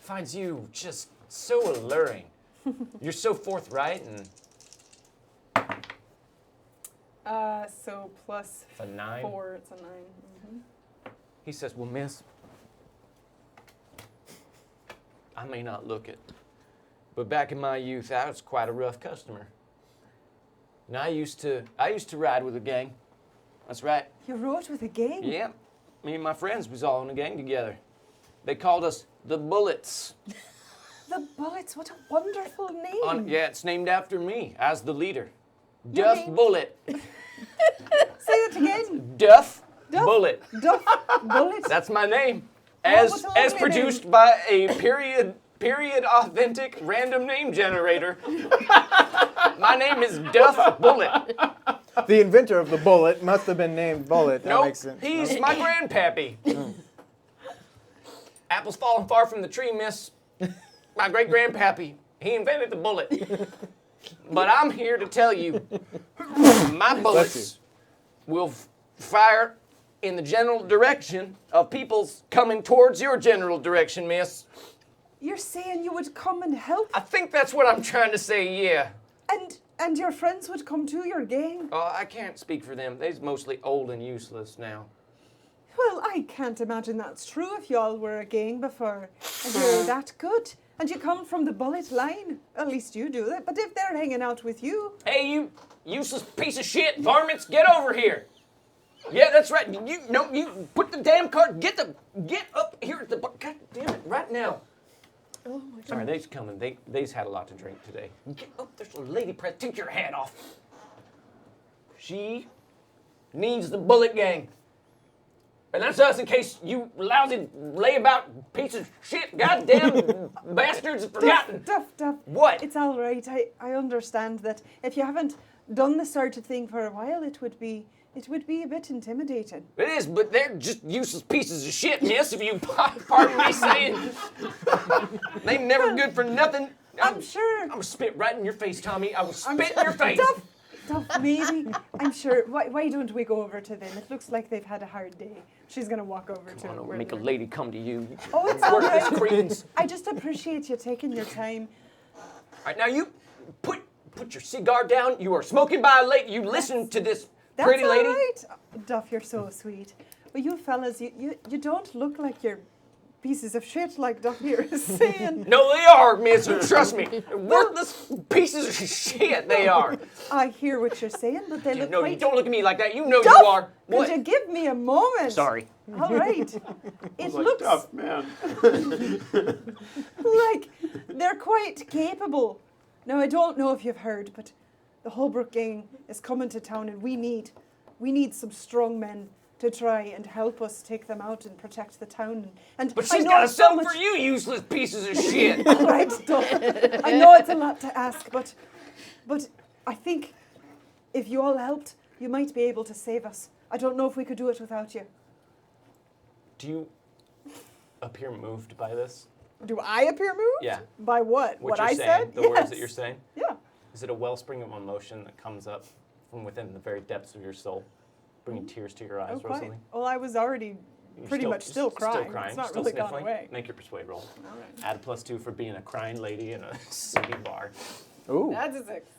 finds you just so alluring. You're so forthright and So plus a 9. 4, it's a 9. Mm-hmm. He says, "Well, miss, I may not look it, but back in my youth, I was quite a rough customer. And I used to ride with a gang. That's right. You rode with a gang? Yeah, me and my friends was all in a gang together. They called us the Bullets. The Bullets, what a wonderful name. Yeah, it's named after me as the leader. Your Duff name? Bullet. Say it again. Duff Duff. Bullet. Duff Bullet. That's my name. Oh, As what's a lovely produced by a period authentic random name generator. My name is Duff Bullet. The inventor of the bullet must have been named Bullet. That Nope, makes sense. he's my grandpappy. Apples falling far from the tree, miss. My great-grandpappy, he invented the bullet. But I'm here to tell you, my bullets will fire in the general direction of people's coming towards your general direction, miss. You're saying you would come and help, I think that's what I'm trying to say, yeah. and your friends would come to your gang? Oh, I can't speak for them. They's mostly old and useless now. Well, I can't imagine that's true if y'all were a gang before. And you're that good. And you come from the Bullet line. At least you do that. But if they're hanging out with you, Hey, you useless piece of shit, varmints, get over here. Yeah, that's right. You put the damn cart, get up here at the bar. God damn it, right now. Oh my God. Sorry, they's coming. They's had a lot to drink today. Get up, there's a lady press. Take your hat off. She needs the Bullet Gang. And that's us in case you lousy layabout piece of shit, goddamn bastards have forgotten. Duff. What? It's all right. I understand that if you haven't done this sort of thing for a while, it would be a bit intimidating. It is, but they're just useless pieces of shit, miss, if you pardon me saying. They never good for nothing. I'm sure. I'm gonna spit right in your face, Tommy. I will spit in your face. Duff, Duff, maybe. I'm sure. Why don't we go over to them? It looks like they've had a hard day. She's going to walk over to Come on, where make a they're- lady come to you. Oh, it's all Work this right. credence. I just appreciate you taking your time. All right, now you put your cigar down. You are smoking by a lady. You listen to this That's pretty lady. all right. Duff, you're so sweet. Well, you fellas, you don't look like you're pieces of shit like Duff here is saying. No, they are, miss. Trust me. Worthless pieces of shit they are. I hear what you're saying, but they look No, you quite... don't look at me like that. You know Duff, you are. What? could you give me a moment? Sorry. All right. It Like, looks tough, man. like they're quite capable. Now, I don't know if you've heard, but the Holbrook gang is coming to town, and we need some strong men to try and help us take them out and protect the town. And But I she's know got to it's sell so for much- you, useless pieces of shit. All right, Duff. I know it's a lot to ask, but I think if you all helped, you might be able to save us. I don't know if we could do it without you. Do you appear moved by this? Do I appear moved? Yeah. By what? What I you're saying? said? The words Yes. that you're saying? Yeah. Is it a wellspring of emotion that comes up from within the very depths of your soul, bringing tears to your eyes, Oh, quite. Rosaline? Well, I was already You're pretty much still crying. Still crying. It's not still really sniffling. gone away. Make your persuade roll. All right. Add a +2 for being a crying lady in a city bar. Ooh. That's a 6.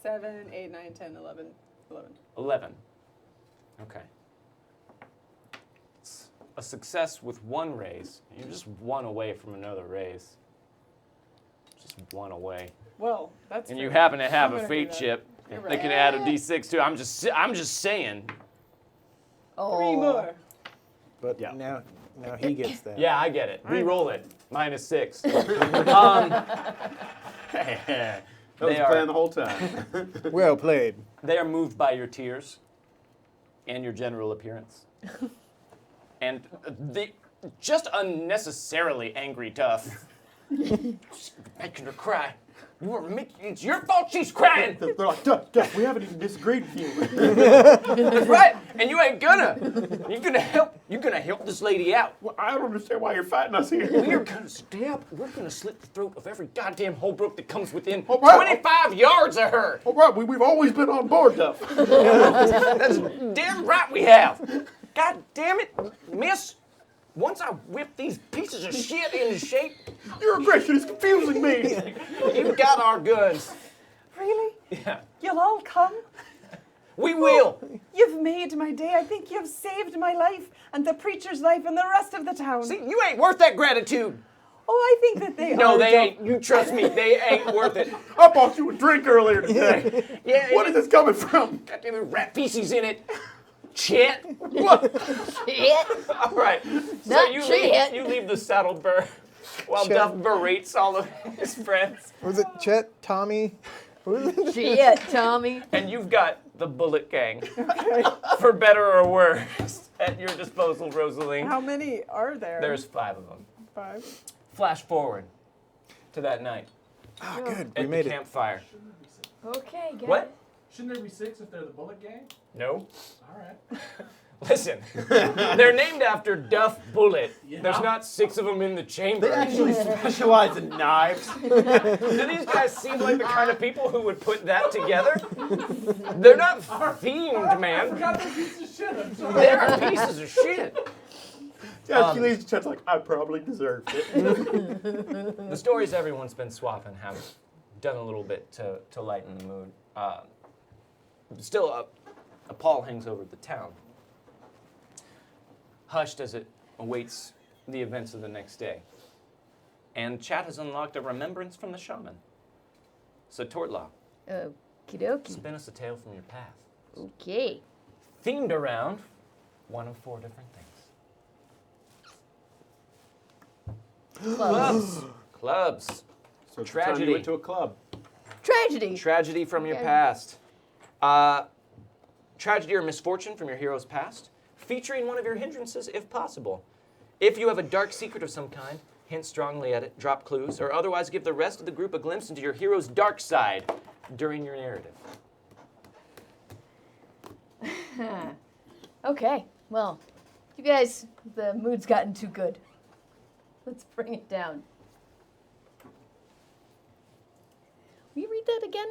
7, 8, 9, 10, 11. 11. Okay. It's a success with one raise. You're just one away from another raise. Just one away. Well, that's And true. you happen to have I'm a gonna fate do that. chip. You're They right. can add a d6 too. I'm just saying. Oh. 3 more. But Yeah. now he gets that. Yeah, I get it. Re-roll it. -6. That was They the are- plan the whole time. Well played. They are moved by your tears and your general appearance. And the just unnecessarily angry Duff. Making her cry. It's your fault she's crying. They're like, Duff, we haven't even disagreed with you. That's right. And you ain't gonna. You're gonna help this lady out. Well, I don't understand why you're fighting us here. We're gonna slit the throat of every goddamn Holbrook that comes within Oh, wow. 25 yards of her. All right, we've always been on board, Duff. That's damn right we have. God damn it, miss. Once I whip these pieces of shit into shape, Your aggression is confusing me. you've got our goods. Really? Yeah. You'll all come? We will. You've made my day. I think you've saved my life and the preacher's life and the rest of the town. See, you ain't worth that gratitude. Oh, I think that they are. No, they Duff. ain't. You trust me, they ain't worth it. I bought you a drink earlier today. Yeah, What is this coming from? goddamn it, rat feces in it. Chet. Shit. All right. So Not you Chet. leave the saddle burr while Chet. Duff berates all of his friends. Was it Chet? Tommy? Who was it? Shit, Tommy. And you've got the Bullet Gang, for better or worse, at your disposal, Rosaline. How many are there? There's 5 of them. 5. Flash forward to that night Ah, good. at We made the it. campfire. Okay, got What? it. Shouldn't there be 6 if they're the Bullet Gang? No. All right. Listen, they're named after Duff Bullet. Yeah. There's not 6 of them in the chamber. They actually specialize in knives. Do these guys seem like the kind of people who would put that together? They're not themed, I man. forgot they're pieces of shit. I'm sorry. They're pieces of shit. Yeah, she leaves the chat's like, I probably deserved it. The stories everyone's been swapping have done a little bit to lighten the mood. Still, a pall hangs over the town, hushed as it awaits the events of the next day. And Chat has unlocked a remembrance from the shaman. So, Tort Law, Okie dokie. spin us a tale from your past. Okay. Themed around one of 4 different things. Clubs. Clubs. So it's the time Tragedy. you went to a club. Tragedy. Tragedy from your Okay. past. Tragedy or misfortune from your hero's past, featuring one of your hindrances if possible. If you have a dark secret of some kind, hint strongly at it, drop clues, or otherwise give the rest of the group a glimpse into your hero's dark side during your narrative. Okay, well, you guys, the mood's gotten too good. Let's bring it down. Will you read that again?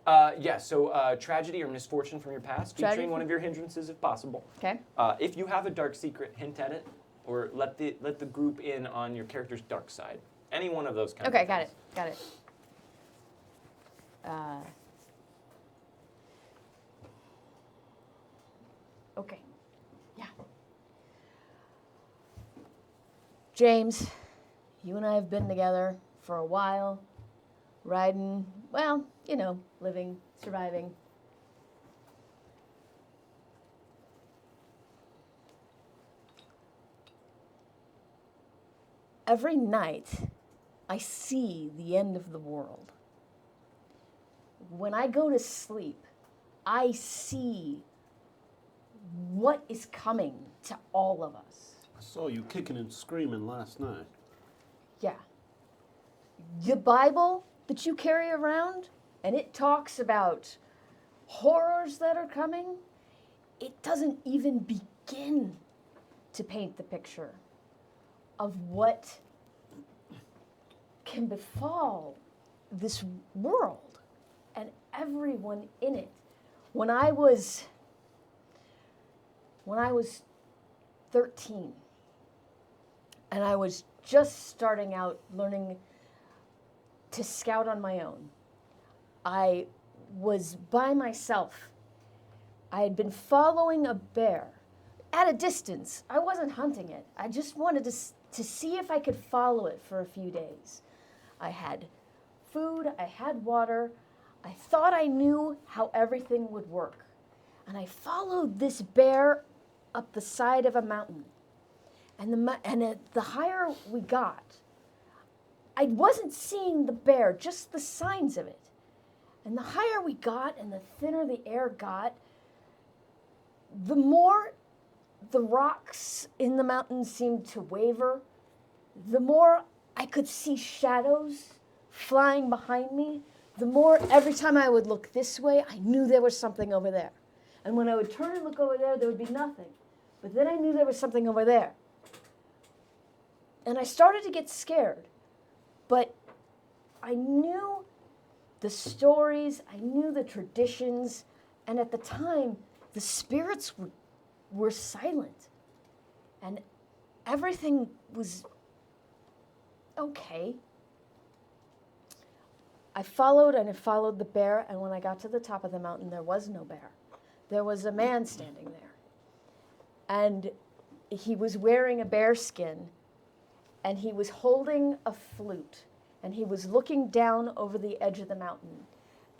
Yeah, so tragedy or misfortune from your past, Tragedy? featuring one of your hindrances if possible. Okay. If you have a dark secret, hint at it, or let the group in on your character's dark side. Any one of those kinds Okay, of got things. it. Got it. Okay. Yeah. James, you and I have been together for a while, riding, well, you know, living, surviving. Every night, I see the end of the world. When I go to sleep, I see what is coming to all of us. I saw you kicking and screaming last night. Yeah. The Bible that you carry around, and it talks about horrors that are coming, it doesn't even begin to paint the picture of what can befall this world and everyone in it. When I was 13 and I was just starting out learning to scout on my own, I was by myself. I had been following a bear at a distance. I wasn't hunting it. I just wanted to see if I could follow it for a few days. I had food, I had water. I thought I knew how everything would work. And I followed this bear up the side of a mountain. And the higher we got, I wasn't seeing the bear, just the signs of it. And the higher we got and the thinner the air got, the more the rocks in the mountain seemed to waver, the more I could see shadows flying behind me, the more every time I would look this way, I knew there was something over there. And when I would turn and look over there, there would be nothing. But then I knew there was something over there. And I started to get scared. But I knew the stories, I knew the traditions, and at the time, the spirits were silent. And everything was okay. I followed the bear, and when I got to the top of the mountain, there was no bear. There was a man standing there. And he was wearing a bear skin, and he was holding a flute, and he was looking down over the edge of the mountain.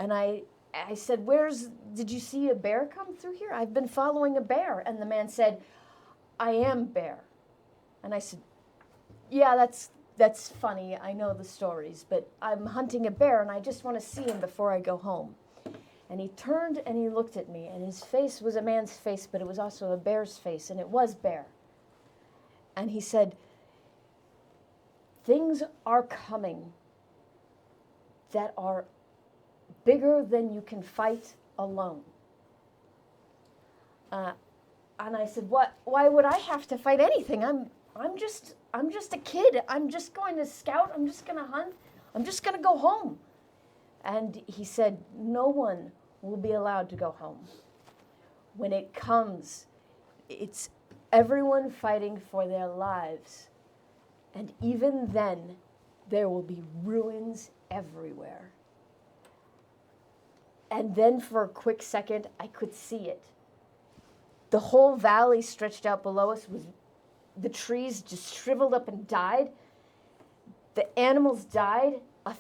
And I said, did you see a bear come through here? I've been following a bear. And the man said, I am bear. And I said, yeah, that's funny. I know the stories, but I'm hunting a bear, and I just want to see him before I go home. And he turned and he looked at me, and his face was a man's face, but it was also a bear's face, and it was bear. And he said, things are coming that are bigger than you can fight alone. And I said, why would I have to fight anything? I'm just a kid. I'm just going to scout. I'm just going to hunt. I'm just going to go home. And he said, no one will be allowed to go home. When it comes, it's everyone fighting for their lives. And even then, there will be ruins everywhere. And then for a quick second, I could see it. The whole valley stretched out below us was the trees just shriveled up and died. The animals died. A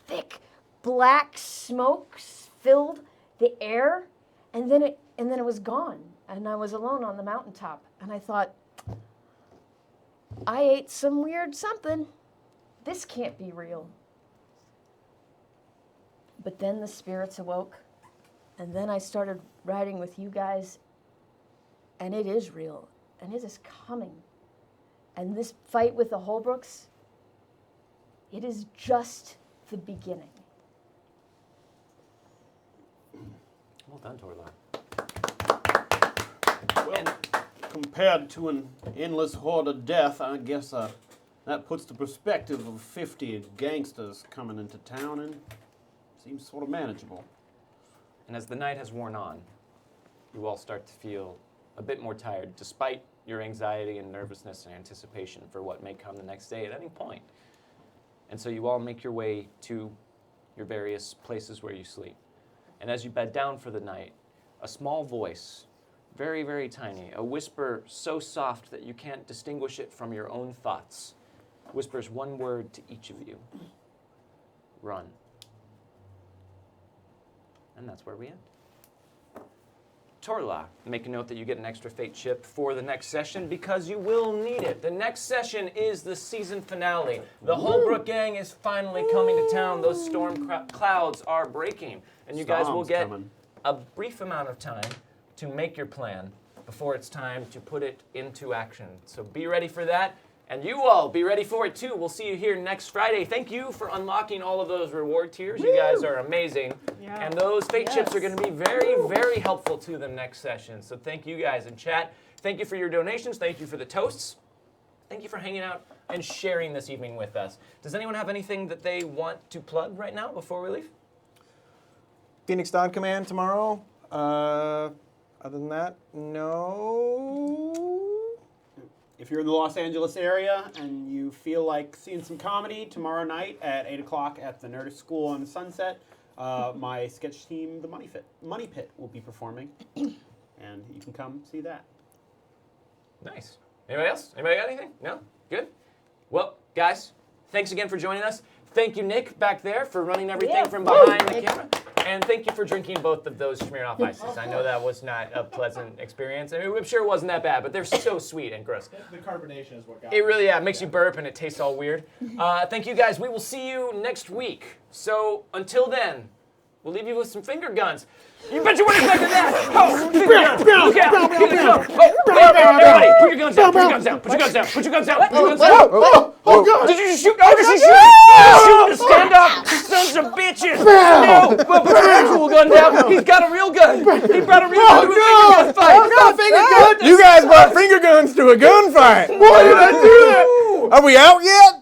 thick black smoke filled the air, and then it was gone. And I was alone on the mountaintop. And I thought, I ate some weird something. This can't be real. But then the spirits awoke, and then I started riding with you guys, and it is real, and it is coming. And this fight with the Holbrooks, it is just the beginning. Well done, Tort Law. Well, compared to an endless horde of death, I guess that puts the perspective of 50 gangsters coming into town and seems sort of manageable. And as the night has worn on, you all start to feel a bit more tired, despite your anxiety and nervousness and anticipation for what may come the next day at any point. And so you all make your way to your various places where you sleep. And as you bed down for the night, a small voice, very, very tiny, a whisper so soft that you can't distinguish it from your own thoughts, whispers one word to each of you. Run. And that's where we end. Tort Law, make a note that you get an extra fate chip for the next session because you will need it. The next session is the season finale. The Holbrook gang is finally coming to town. Those storm clouds are breaking. And you guys will get a brief amount of time to make your plan before it's time to put it into action. So be ready for that. And you all be ready for it too. We'll see you here next Friday. Thank you for unlocking all of those reward tiers. You guys are amazing. Yeah. And those fate chips are going to be very, very helpful to them next session. So thank you guys in chat. Thank you for your donations. Thank you for the toasts. Thank you for hanging out and sharing this evening with us. Does anyone have anything that they want to plug right now before we leave? Phoenix Dawn Command tomorrow. Other than that, no. If you're in the Los Angeles area and you feel like seeing some comedy tomorrow night at 8 o'clock at the Nerdist School on the Sunset, my sketch team, the Money Pit, will be performing, and you can come see that. Nice. Anybody else? Anybody got anything? No? Good? Well, guys, thanks again for joining us. Thank you, Nick, back there, for running everything from behind the camera. And thank you for drinking both of those Smirnoff Ices. I know that was not a pleasant experience. I mean, I'm sure it wasn't that bad, but they're so sweet and gross. The carbonation is what got it really makes you burp and it tastes all weird. Thank you guys. We will see you next week. So until then, we'll leave you with some finger guns. You bet you weren't expecting that! Oh, finger guns! Look out! Here they come! Everybody, put your guns down! Put your guns down! Put your guns down! Put your guns down! Put your guns down! Oh, God. Did you just shoot? Oh, did she shoot? Shoot to stand up! Sons of bitches! No! Well, put your actual gun down! He's got a real gun! He brought a real gun to a finger gun fight! No, finger guns! You guys brought finger guns to a gunfight! Why did I do that? Are we out yet?